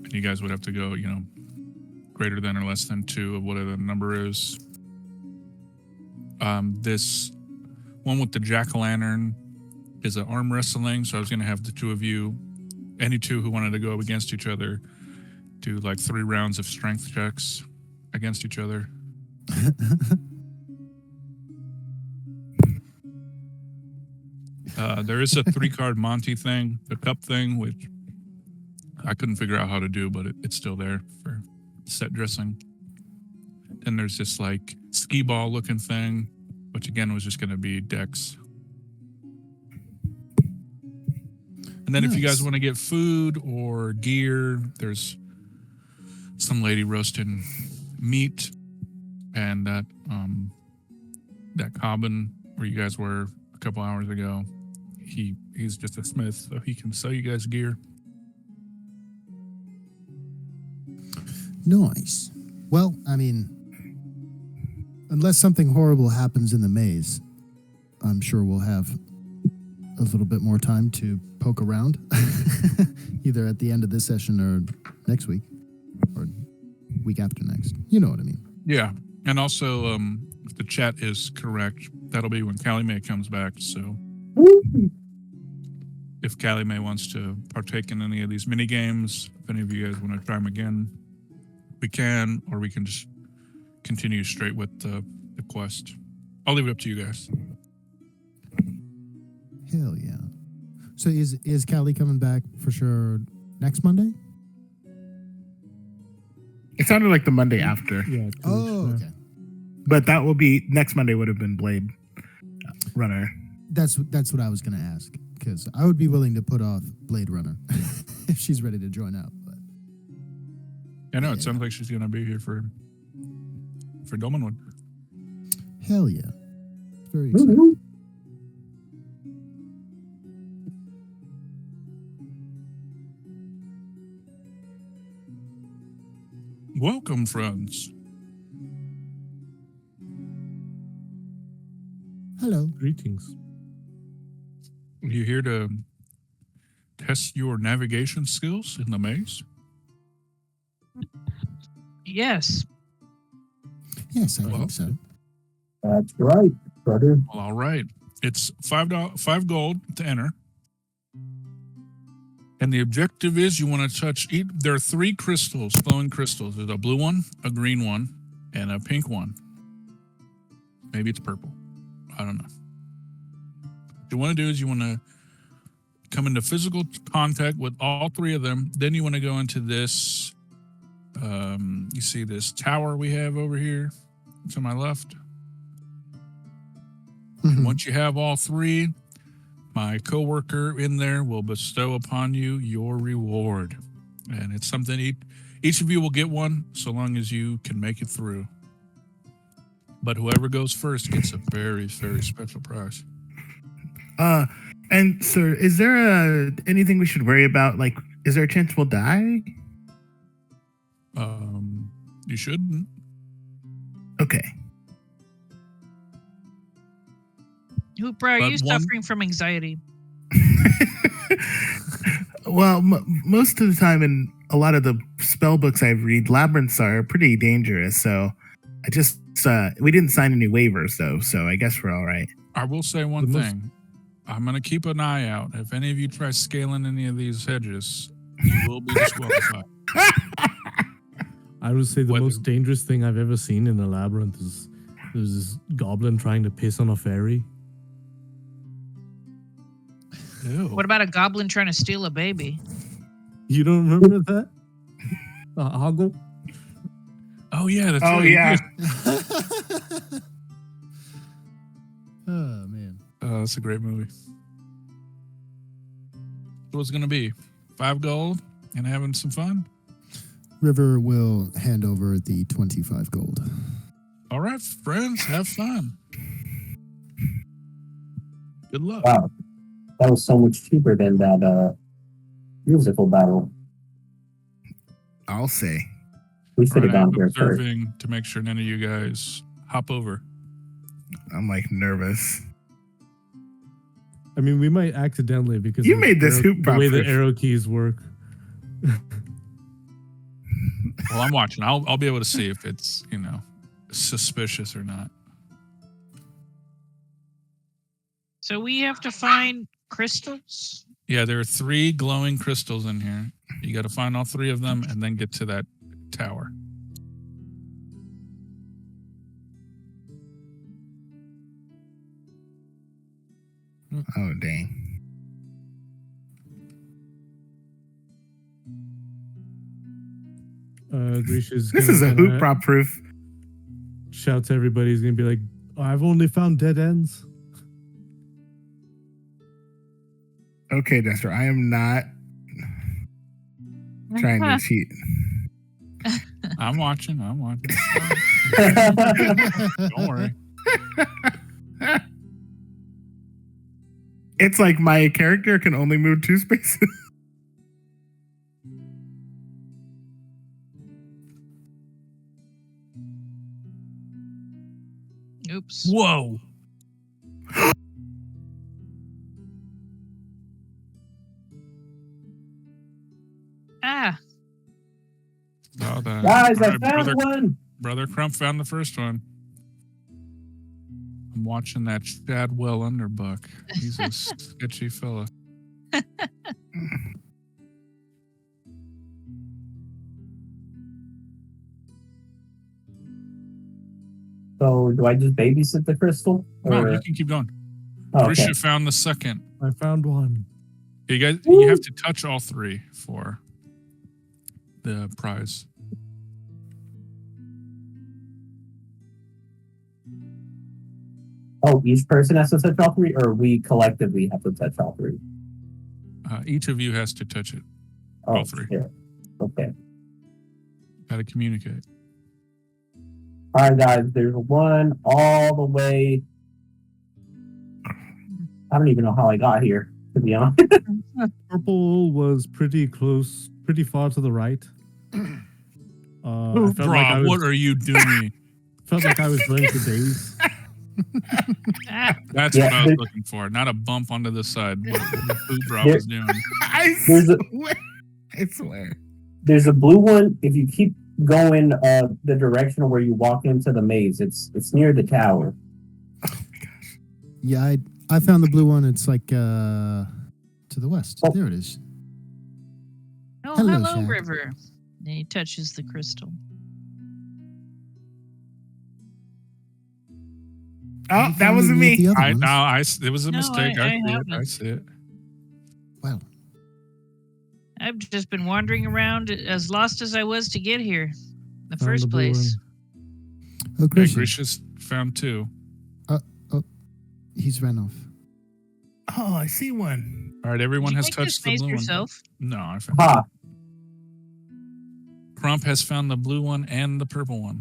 And you guys would have to go, greater than or less than 2 of whatever the number is. This one with the jack-o'-lantern is an arm wrestling. So I was going to have the two of you, any two who wanted to go up against each other, do like 3 rounds of strength checks against each other. There is a 3-card Monty thing, the cup thing, which I couldn't figure out how to do, but it's still there for set dressing. Then there's this like skee ball looking thing, which again was just going to be decks. And then if you guys Nice. want to get food or gear, there's some lady roasting meat and that cabin where you guys were a couple hours ago. He's just a smith, so he can sell you guys gear. Nice. Well, I mean, unless something horrible happens in the maze, I'm sure we'll have a little bit more time to poke around, either at the end of this session or next week or week after next. You know what I mean? Yeah, and also if the chat is correct, that'll be when Callie Mae comes back. So if Callie Mae wants to partake in any of these mini games, if any of you guys want to try them again, we can, or we can just continue straight with the quest. I'll leave it up to you guys. Hell yeah. So is Callie coming back for sure next Monday? It sounded like the Monday after, Yeah. 2 weeks Oh, from now. okay. but that will be next Monday. Would have been Blade Runner. That's what I was going to ask, because I would be willing to put off Blade Runner if she's ready to join up. But I know it sounds like she's gonna be here for Dolmenwood. hell yeah. Very exciting. Welcome, friends. Hello. Greetings. Are you here to test your navigation skills in the maze? Yes. Yes, I Well, think so. That's right, brother. Well, all right. It's $5 gold to enter. And the objective is you want to touch there are 3 crystals, glowing crystals. There's a blue one, a green one, and a pink one. Maybe it's purple. I don't know. What you want to do is you want to come into physical contact with all 3 of them. Then you want to go into this, you see this tower we have over here to my left. Mhm. Once you have all 3, my coworker in there will bestow upon you your reward. And it's something each of you will get one so long as you can make it through. But whoever goes first gets a very, very special prize. And sir, is there anything we should worry about? Like, is there a chance we'll die? You shouldn't. Okay. Hooper, are But you one- suffering from anxiety? Well, most of the time in a lot of the spell books I read, labyrinths are pretty dangerous. So I just we didn't sign any waivers though, so I guess we're all right. I will say one The most- thing. I'm going to keep an eye out. If any of you try scaling any of these hedges, you will be disqualified. I would say the Whether- most dangerous thing I've ever seen in a labyrinth is there's this goblin trying to piss on a fairy. Ew. What about a goblin trying to steal a baby? You don't remember that? Hoggle? Oh, yeah. That's Oh right. yeah. Oh, man. Oh, that's a great movie. So what's it going to be? 5 gold and having some fun? River will hand over the 25 gold. All right, friends, have fun. Good luck. Wow. That was so much cheaper than that musical battle. I'll say. We should have Right, I'm gone here first. observing to make sure none of you guys hop over. I'm like nervous. I mean, we might accidentally because You of made this hoop the prop way the first. arrow keys work. Well, I'm watching. I'll be able to see if it's, suspicious or not. So we have to find crystals. Yeah, there are 3 glowing crystals in here. You got to find all 3 of them and then get to that tower. Oh, dang. Grisha's This gonna is a kinda hoop prop proof. shout to everybody. He's gonna be like, oh, I've only found dead ends. Okay, Dexter, I am not trying to cheat. I'm watching. Don't worry. It's like my character can only move 2 spaces. Oops. Whoa. Ah, Oh, Guys, I all right, found one. Brother Crump found the first one. I'm watching that Shadwell Underbuck. He's a sketchy fella. So do I just babysit the crystal? No, Or- you can keep going. Oh, okay. Grisha found the second. I found one. You guys, you have to touch all 3 for the prize. Oh, each person has to touch all 3, or we collectively have to touch all 3? Each of you has to touch it. Oh, All 3. shit. Okay. Got to communicate. All right, guys. There's one all the way. I don't even know how I got here, to be honest. Purple was pretty close, pretty far to the right. I felt like I Rob, what was, are you doing? felt like I was running for days. ah. That's Yeah, what I was there- looking for. Not a bump onto the side. What food Rob There- was doing. There's a- I swear. There's a blue one. If you keep going the direction where you walk into the maze, it's near the tower. Yeah, I found the blue one. It's like to the west. Oh. There it is. Oh, Hello, hello, Shaq. River. And he touches the crystal. Oh, You that found wasn't any of me. the other ones? It was a No, mistake. I I see it. haven't. I see it. Wow. I've just been wandering around as lost as I was to get here. In the Found first the blue place. Oh, Yeah, Grisha. Grisha's found 2. He's ran off. Oh, I see one. All right, everyone Did you has make touched this the maze blue yourself? one. No, I found Ha! Crump has found the blue one and the purple one.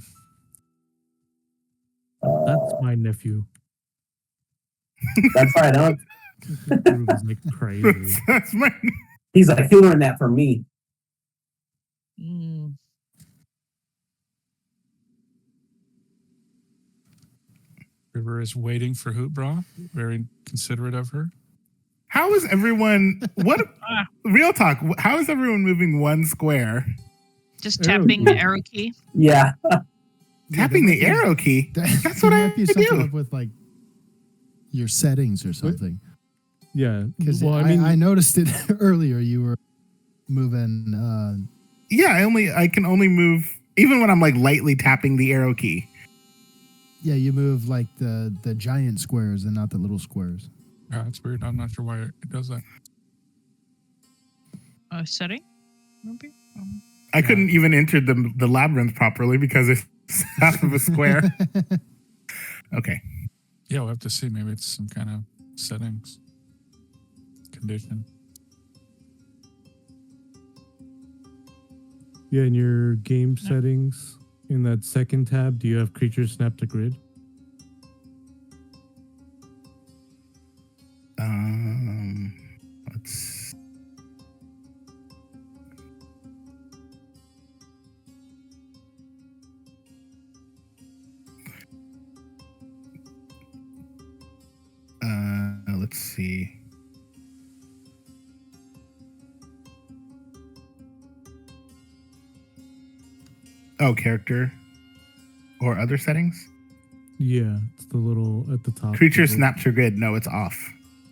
That's my nephew. That's right. Huh? It was like crazy. That's my. He's like, he learned that from me. Mm. River is waiting for Hoot Bra. Very considerate of her. How is everyone? What? Real talk. How is everyone moving 1 square? Just Arrow tapping key. the arrow key. Yeah. Tapping the arrow key. That's what I might be do. something up with like your settings or something. Yeah. Because Well, I mean, I noticed it earlier. You were moving. Yeah, I can only move even when I'm like lightly tapping the arrow key. Yeah, you move like the giant squares and not the little squares. Yeah, that's weird. I'm not sure why it does that. Setting? Maybe? I couldn't even enter the labyrinth properly because it's half of a square. Okay. Yeah, we'll have to see. Maybe it's some kind of settings condition. yeah, in your game settings, in that second tab, do you have creatures snap to grid? Um, Let's see. Oh, character or other settings. Yeah, it's the little at the top. Creature the little- snap to grid. No, it's off.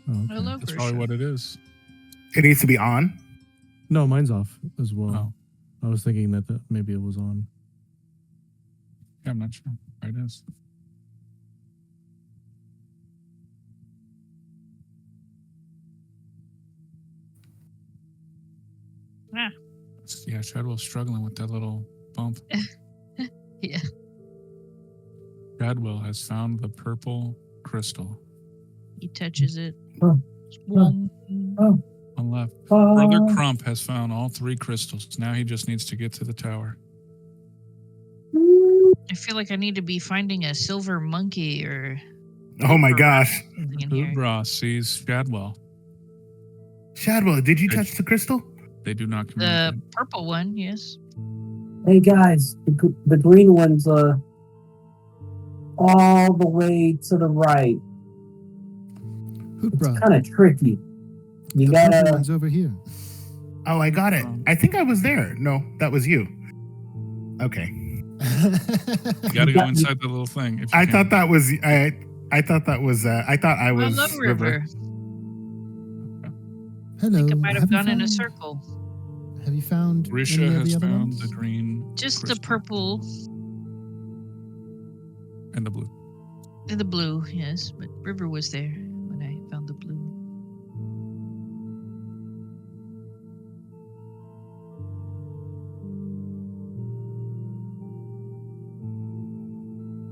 Oh, okay. Hello, That's probably Grisha. what it is. It needs to be on. No, mine's off as well. I was thinking that maybe it was on. Yeah, I'm not sure. It is. Ah. Yeah, Shadwell's struggling with that little bump. Yeah. Shadwell has found the purple crystal. He touches it. Oh. Swung. On left. Oh. Brother Crump has found all 3 crystals. Now he just needs to get to the tower. I feel like I need to be finding a silver monkey or Oh my gosh. something in here. Hoodbra sees Shadwell. Shadwell, did you I- touch the crystal? They do not The communicate. purple one, yes. Hey guys, the green one's all the way to the right. Hoopra. It's kind of tricky. You The purple gotta. one's over here. Oh, I got it. I think I was there. No, that was you. Okay. You got to go inside the little thing. If you I can. thought that was I thought that was I thought I was Hello, River. I Hello. think I might have you gone in a found- circle. Have you found Grisha any of has the other found ones? the green Just the crystal purple and the blue. and the blue, yes. But River was there when I found the blue.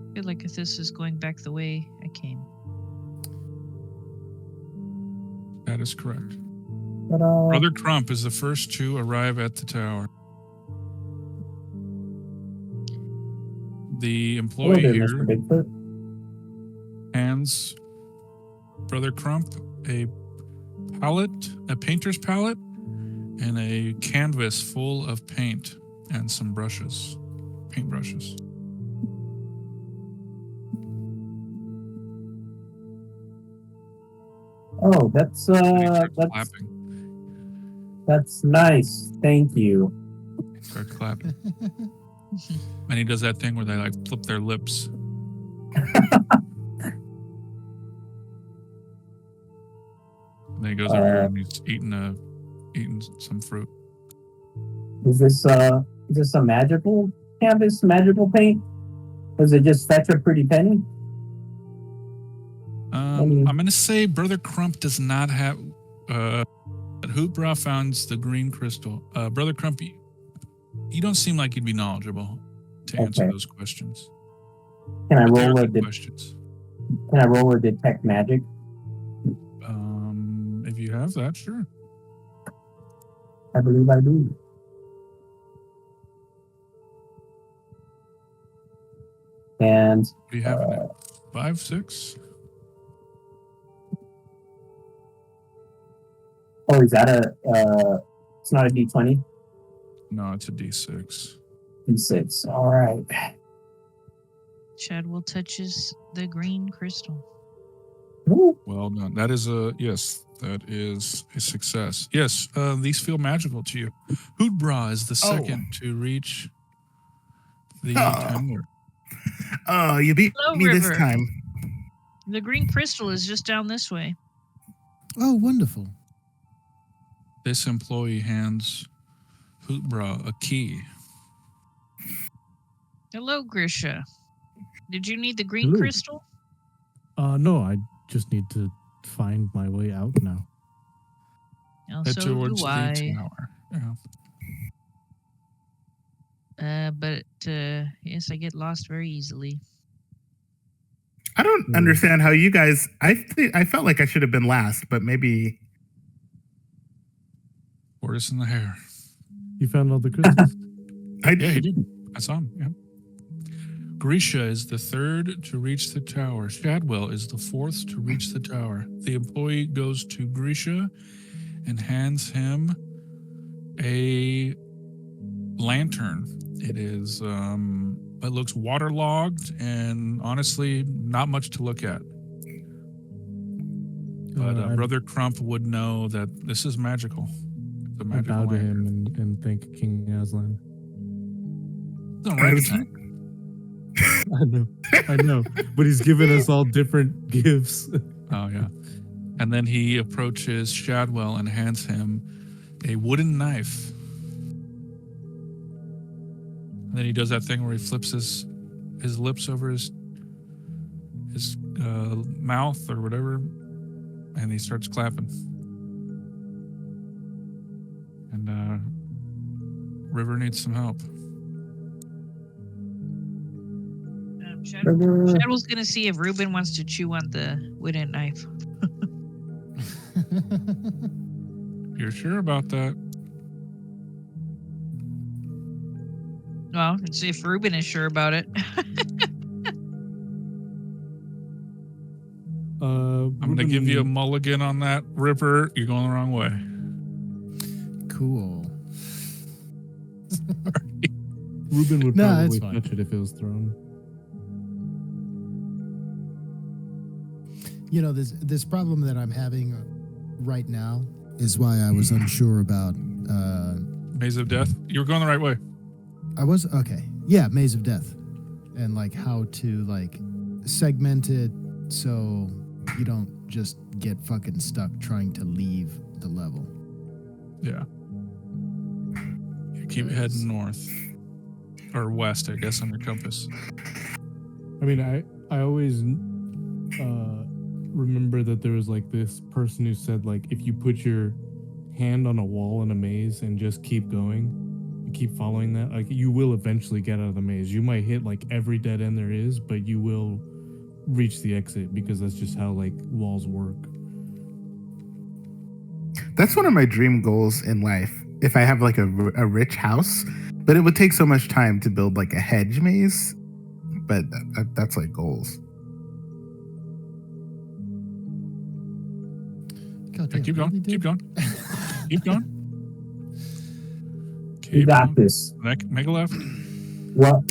I feel like if this is going back the way I came. That is correct. Ta-da. Brother Crump is the first to arrive at the tower. The Hello employee there, here Mr. Bigfoot. hands Brother Crump a palette, a painter's palette, and a canvas full of paint and some brushes, paint brushes. Oh, that's And he starts clapping. that's nice. Thank you. Start clapping. And he does that thing where they like flip their lips. And then he goes over here and he's eating some fruit. Is this a magical canvas, magical paint? Does it just fetch a pretty penny? I'm gonna say Brother Crump does not have. Hoopbra founds the green crystal. Brother Crump, you don't seem like you'd be knowledgeable to answer Okay. those questions. Can I But they are roll a good questions. detect magic? If you have that, sure. I believe I do. And What do you have in it? 5, 6? oh, is that a it's not a D20? No, it's a D6. D6. All right. Shadwell touches the green crystal. Ooh. Well done. That is a yes. That is a success. Yes, these feel magical to you. Hoodbra is the second to reach the tower. Oh, you beat Hello, me this River. time. The green crystal is just down this way. Oh, wonderful. This employee hands Hoodbra a key. Hello, Grisha. Did you need the green Hello. crystal? No, I just need to find my way out now. Also, Head towards do the I. tower. Yeah. But yes, I get lost very easily. I don't understand how you guys. I felt like I should have been last, but maybe. Tortoise in the hair. You found all the crystals? I Yeah, he did. did. I saw him. Yeah. Grisha is the third to reach the tower. Shadwell is the fourth to reach the tower. The employee goes to Grisha and hands him a lantern. It is it looks waterlogged and honestly not much to look at. But I Brother Crump would know that this is magical. The I magical bow to lantern. him and thank King Aslan. It's an orangutan. I know, but he's given us all different gifts. Oh yeah. And then he approaches Shadwell and hands him a wooden knife. And then he does that thing where he flips his lips over his mouth or whatever, and he starts clapping. And River needs some help. Shadow's gonna see if Ruben wants to chew on the wooden knife. You're sure about that? Well, it's if Ruben is sure about it. I'm gonna give you a mulligan on that, Ripper. You're going the wrong way. Cool. Ruben would No, probably it's fine. touch it if it was thrown. You know, this problem that I'm having right now is why I was unsure about. Maze of Death. You were going the right way. I was okay. Yeah, Maze of Death, and like how to like segment it so you don't just get fucking stuck trying to leave the level. Yeah. You keep heading north or west, I guess, on your compass. I mean, I always remember that there was like this person who said like if you put your hand on a wall in a maze and just keep going, you keep following that, like you will eventually get out of the maze. You might hit like every dead end there is, but you will reach the exit because that's just how like walls work. That's one of my dream goals in life. If I have like a rich house, but it would take so much time to build like a hedge maze. But that's like goals. God Yeah, damn, keep really going. did? Keep going. Keep going. You Keep got going. this. Make a left. What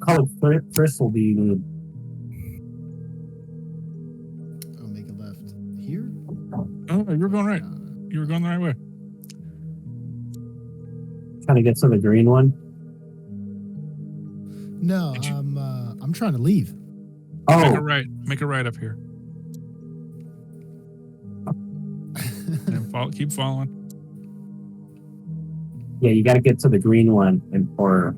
color crystal do you need? Oh, make a left here. Oh, you were going right. You were going the right way. Trying to get to the green one. No, Did you- I'm trying to leave. Make a Oh, right. Make a right up here. And keep following. yeah, you got to get to the green one, and or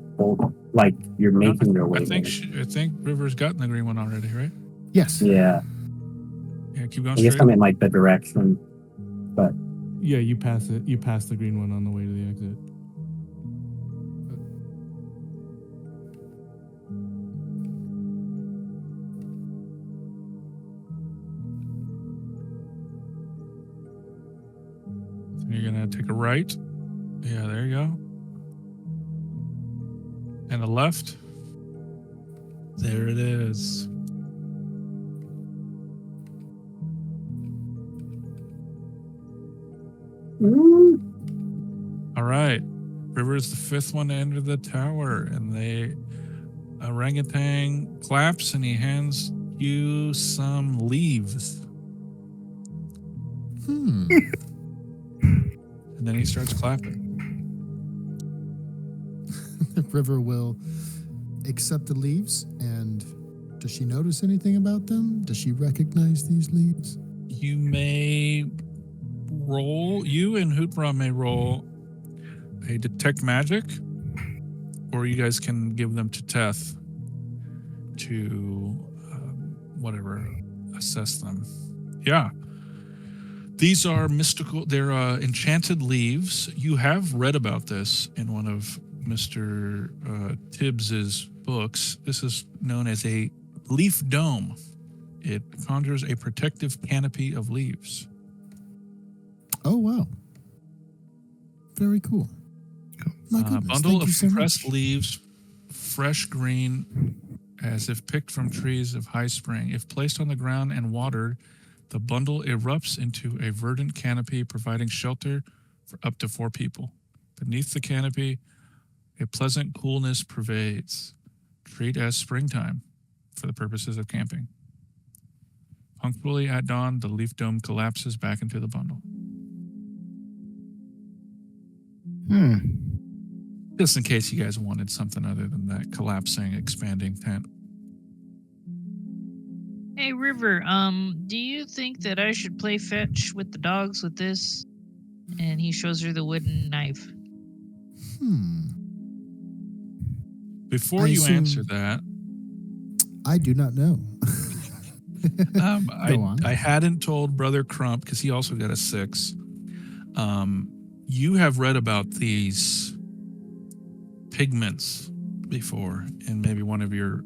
like you're making your way. I think there. I think River's gotten the green one already, right? Yes. Yeah, Yeah, keep going I guess straight. I'm in like the direction. Yeah, you pass it. You pass the green one on the way to the exit. You're gonna take a right. Yeah, there you go. And a left. There it is. All right. River is the fifth one to enter the tower, and the orangutan claps and he hands you some leaves. And then he starts clapping. The River will accept the leaves, and does she notice anything about them? Does she recognize these leaves? You may roll, you and Hootbra may roll a detect magic, or you guys can give them to Teth to whatever, assess them. Yeah. These are mystical, they're enchanted leaves. You have read about this in one of Mr. Tibbs's books. This is known as a leaf dome. It conjures a protective canopy of leaves. Oh, wow. Very cool. My goodness, Bundle thank of you so compressed much. leaves, fresh green, as if picked from trees of high spring. If placed on the ground and watered, the bundle erupts into a verdant canopy, providing shelter for up to 4 people. Beneath the canopy, a pleasant coolness pervades. Treat as springtime for the purposes of camping. Punctually at dawn, the leaf dome collapses back into the bundle. Just in case you guys wanted something other than that collapsing, expanding tent. Hey, River, do you think that I should play fetch with the dogs with this? And he shows her the wooden knife. Before I you assume- answer that, I do not know. Go on. I hadn't told Brother Crump because he also got a 6. You have read about these pigments before in maybe one of your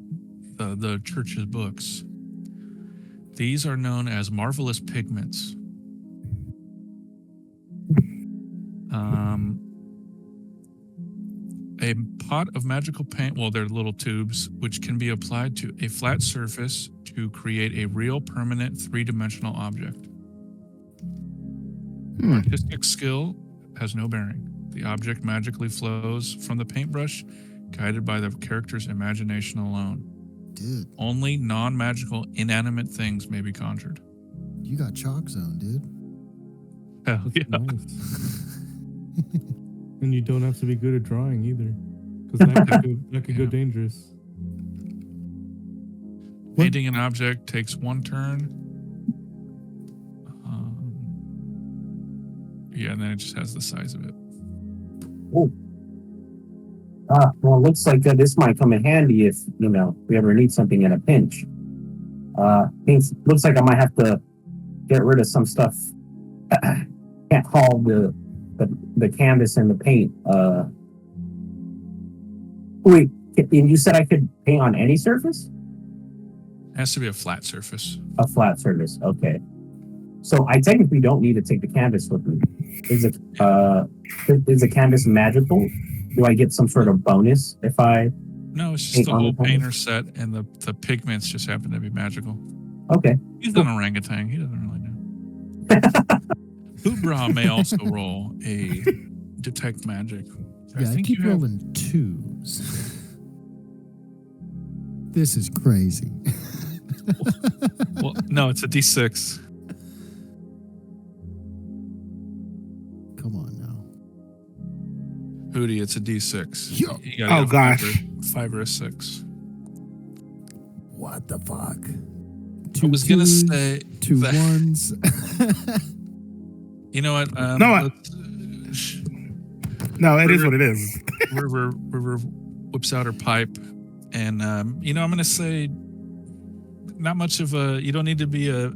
the church's books. These are known as marvelous pigments. A pot of magical paint, well, they're little tubes, which can be applied to a flat surface to create a real permanent 3-dimensional object. Artistic skill has no bearing. The object magically flows from the paintbrush, guided by the character's imagination alone. Dude, Only non-magical inanimate things may be conjured. you got chalk zone, dude. Hell yeah. Nice. And you don't have to be good at drawing either, because that could go dangerous. Painting an object takes 1 turn. Yeah, and then it just has the size of it. Well, it looks like this might come in handy if, we ever need something in a pinch. Looks like I might have to get rid of some stuff. Can't haul the canvas and the paint. Wait, and you said I could paint on any surface? It has to be a flat surface. A flat surface, okay. So I technically don't need to take the canvas with me. Is the canvas magical? Do I get some sort of bonus if I? No, it's just Paint the on whole the painter set, and the pigments just happen to be magical. Okay. He's an orangutan. He doesn't really know. Hootbra may also roll a detect magic. Yeah, I keep rolling 2s. This is crazy. Well, no, it's a D6. Come on now. Hootie, it's a D6. Yo. You gotta Oh, get a gosh. 5 or a 6. What the fuck? I was gonna say 2 that- 1s. You know what? No, No, it is what it is. River whips out her pipe, and I'm gonna say, not much of a. You don't need to be a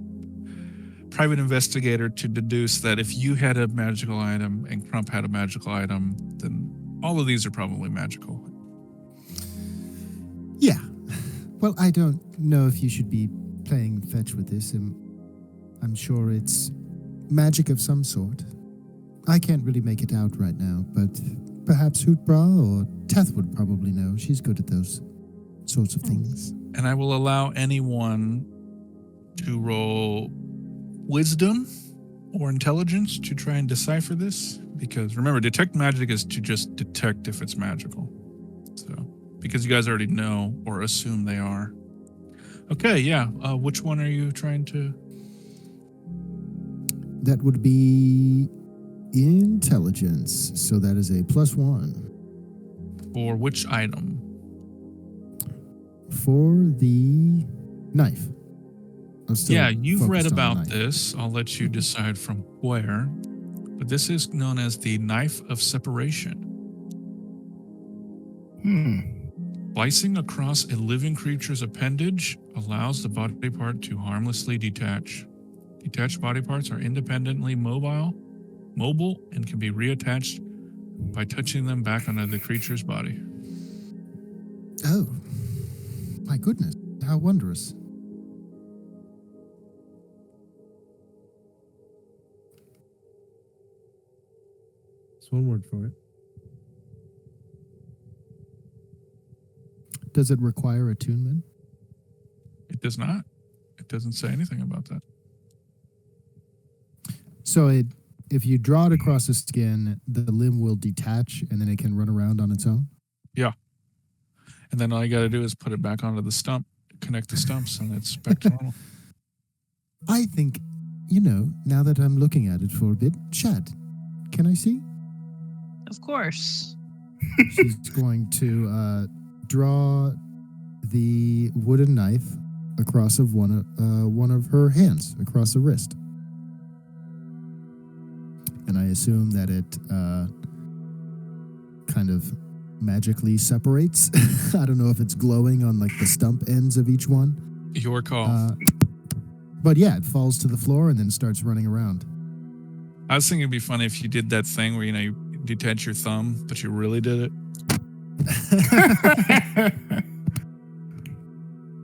private investigator to deduce that if you had a magical item and Crump had a magical item, then all of these are probably magical. Yeah. Well, I don't know if you should be playing fetch with this. I'm sure it's magic of some sort. I can't really make it out right now, but perhaps Hootbra or Teth would probably know. She's good at those sorts of things. And I will allow anyone to roll wisdom or intelligence to try and decipher this, because remember, detect magic is to just detect if it's magical. So, because you guys already know or assume they are. Okay, yeah. Which one are you trying to? That would be intelligence. So that is a +1. For which item? For the knife. I'm still Yeah, you've read focused on the about knife. this. I'll let you decide from where. But this is known as the knife of separation. Slicing across a living creature's appendage allows the body part to harmlessly detach. Detached body parts are independently mobile, and can be reattached by touching them back onto the creature's body. Oh, my goodness. How wondrous. That's one word for it. Does it require attunement? It does not. It doesn't say anything about that. So if you draw it across the skin, the limb will detach and then it can run around on its own? And then all you got to do is put it back onto the stump, connect the stumps, and it's back to normal. I think, now that I'm looking at it for a bit, Chad, can I see? Of course. She's going to draw the wooden knife across of one of her hands, across the wrist. And I assume that it kind of magically separates. I don't know if it's glowing on like the stump ends of each one. Your call. But yeah, it falls to the floor and then starts running around. I was thinking it'd be funny if you did that thing where, you detach your thumb, but you really did it.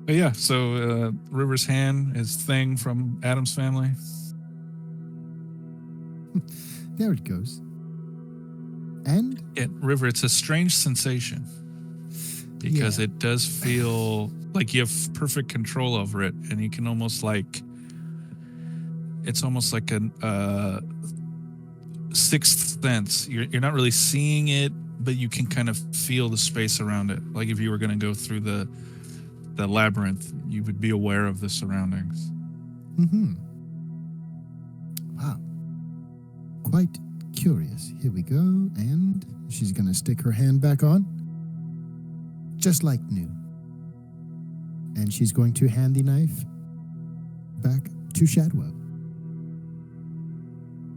But yeah, so River's hand is thing from Adam's family. There it goes. And Yeah, River, it's a strange sensation because it does feel like you have perfect control over it, and you can almost it's almost like a sixth sense. You're not really seeing it, but you can kind of feel the space around it. Like if you were going to go through the labyrinth, you would be aware of the surroundings. Mm-hmm. Wow. Quite curious. Here we go. And she's going to stick her hand back on. Just like new. And she's going to hand the knife back to Shadwell.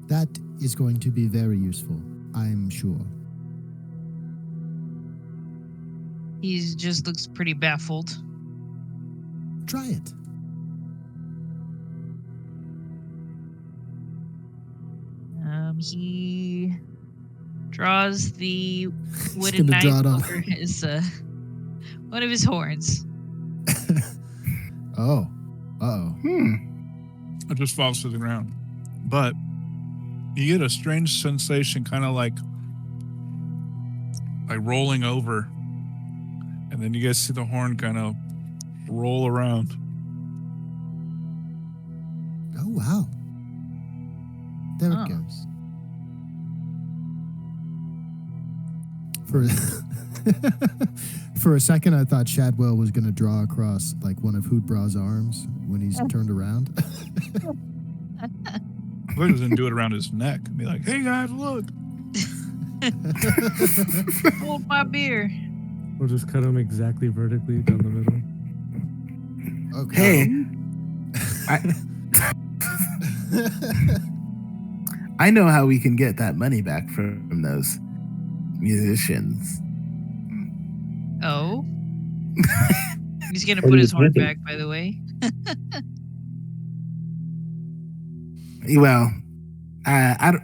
That is going to be very useful, I'm sure. He just looks pretty baffled. Try it. He draws the wooden gonna draw knife it on. over his one of his horns. Oh. Uh-oh. It just falls to the ground. But you get a strange sensation, kind of like rolling over. And then you guys see the horn kind of roll around. Oh, wow. There Oh. it goes. For a second, I thought Shadwell was going to draw across like one of Hoodbrah's arms when he's turned around. He doesn't do it around his neck. Be like, hey guys, look. Hold my beer. We'll just cut him exactly vertically down the middle. Okay. Hey, I know how we can get that money back from those musicians. Oh. He's gonna put his horn back, by the way. Well,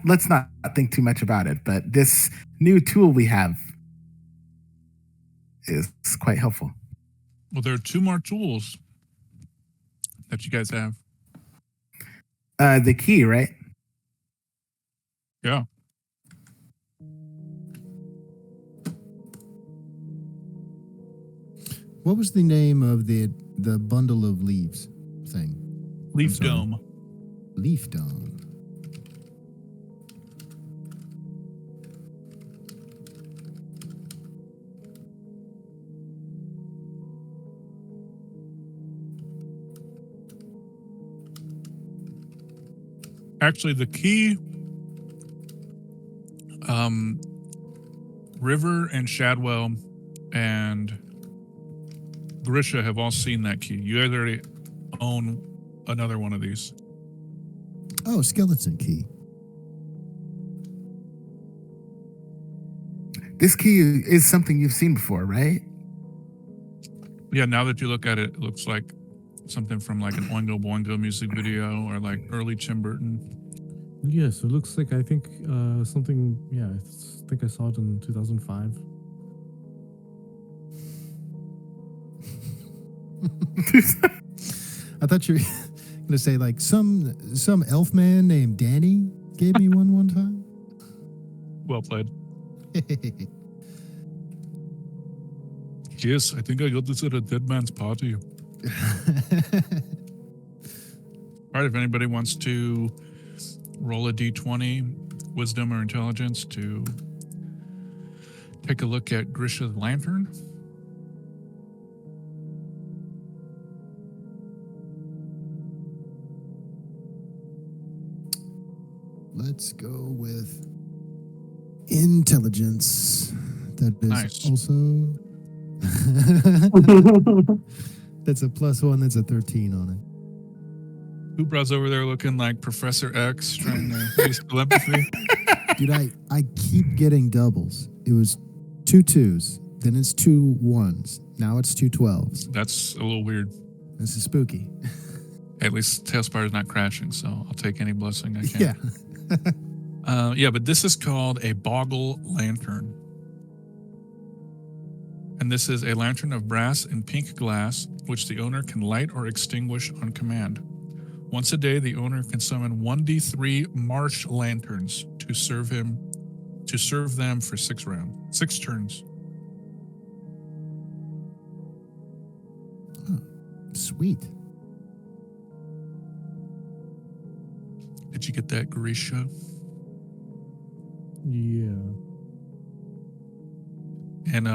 let's not think too much about it, but this new tool we have is quite helpful. Well, there are two more tools that you guys have. The key, right? Yeah. What was the name of the bundle of leaves thing? Leaf sorry. dome. Leaf dome. Actually, the key, River and Shadwell and Grisha have all seen that key. You guys already own another one of these. Oh, skeleton key. This key is something you've seen before, right? Yeah, now that you look at it, it looks like something from like an Oingo Boingo music video or like early Tim Burton. Yes, it looks like I think something. Yeah, I think I saw it in 2005. I thought you were going to say like some elf man named Danny gave me one time. Well played. Yes, I think I got this at a dead man's party. All right, if anybody wants to roll a d20, wisdom or intelligence, to take a look at Grisha's lantern. Let's go with intelligence. That is Nice. also. That's a +1. That's a 13 on it. Hoopra's over there looking like Professor X trying to use telepathy. Dude, I keep getting doubles. It was 2 2s, then it's 2 1s. Now it's 2 12s. That's a little weird. This is spooky. Hey, at least Tailspire's not crashing, so I'll take any blessing I can. Yeah. But this is called a boggle lantern. And this is a lantern of brass and pink glass, which the owner can light or extinguish on command. Once a day, the owner can summon 1d3 marsh lanterns to serve them for 6 turns. Oh, sweet. Did you get that, Grisha? Yeah. And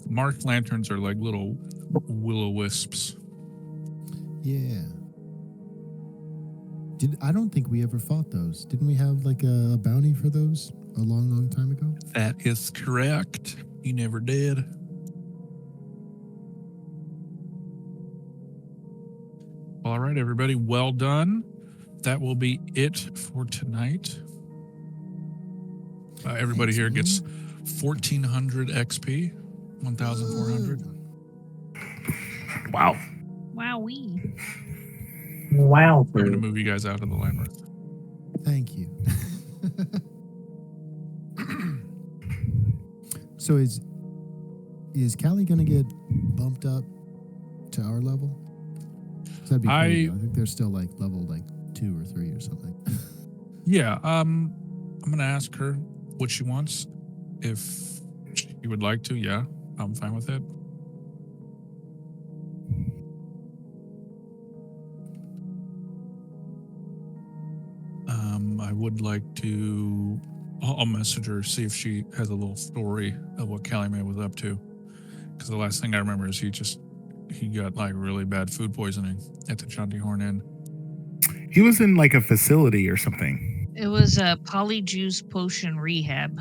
marsh lanterns are like little will-o-wisps. Yeah. I don't think we ever fought those. Didn't we have like a bounty for those a long, long time ago? That is correct. You never did. All right, everybody. Well done. That will be it for tonight. Everybody Thanks, here man. gets 1,400 XP. 1,400. Wow. Wowee. Wow. I'm going to move you guys out of the line. Thank you. So is Callie gonna get bumped up to our level? 'Cause that'd be cool, though. I think they're still like level like 2 or 3 or something. Yeah, I'm going to ask her what she wants. If she would like to, yeah, I'm fine with it. I would like to. I'll message her, see if she has a little story of what Callie Mae was up to. Because the last thing I remember is he got like really bad food poisoning at the Jaunty Horn Inn. He was in like a facility or something. It was a polyjuice potion rehab.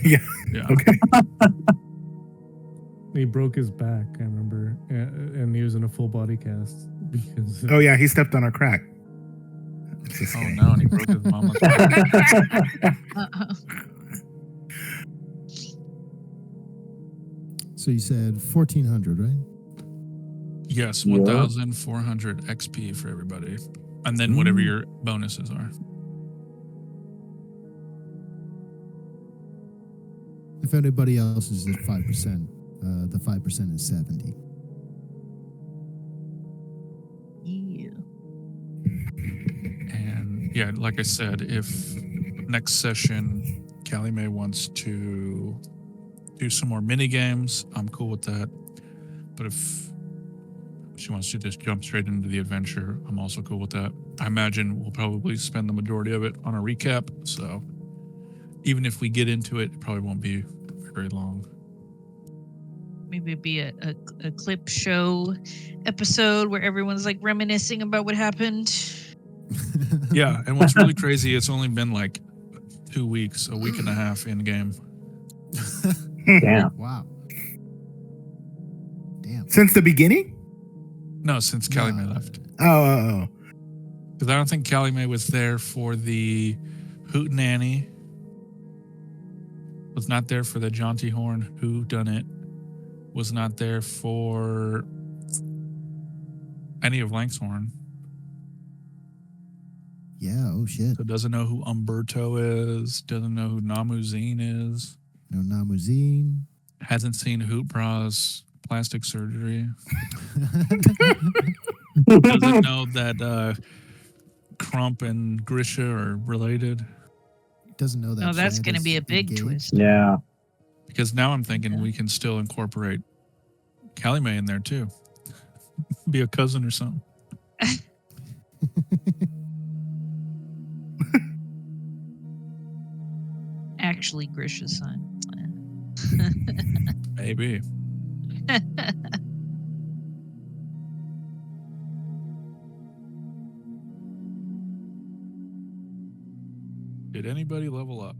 Yeah. Yeah. Okay. He broke his back, I remember, and he was in a full body cast because. Oh yeah, he stepped on a crack. Just Oh kidding. no, and he broke his mama's. So you said 1,400, right? Yes, Yeah. 1,400 XP for everybody, and then whatever your bonuses are. If anybody else is at 5%, the 5% is 70. Yeah. And yeah, like I said, if next session Callie Mae wants to do some more mini games, I'm cool with that. But if she wants to just jump straight into the adventure, I'm also cool with that. I imagine we'll probably spend the majority of it on a recap. So even if we get into it, it probably won't be very long. Maybe it'd be a clip show episode where everyone's like reminiscing about what happened. Yeah, and what's really crazy, it's only been like 2 weeks, a week and a half in game. Damn. Wow. Damn. Since the beginning? No, since Callie Mae No. left. Oh. Because I don't think Callie Mae was there for the Hootenanny. Was not there for the Jaunty Horn Who Done It. Was not there for any of Langsthorn. Yeah, oh shit. So doesn't know who Umberto is. Doesn't know who Namuzine is. No Namuzine. Hasn't seen Hootpra's plastic surgery. Doesn't know that Crump and Grisha are related. Doesn't know that. Oh, that's Chad going to is be a big engaged. twist. Yeah. Because now I'm thinking we can still incorporate Callie Mae in there too. Be a cousin or something. Actually, Grisha's son. Maybe. Did anybody level up?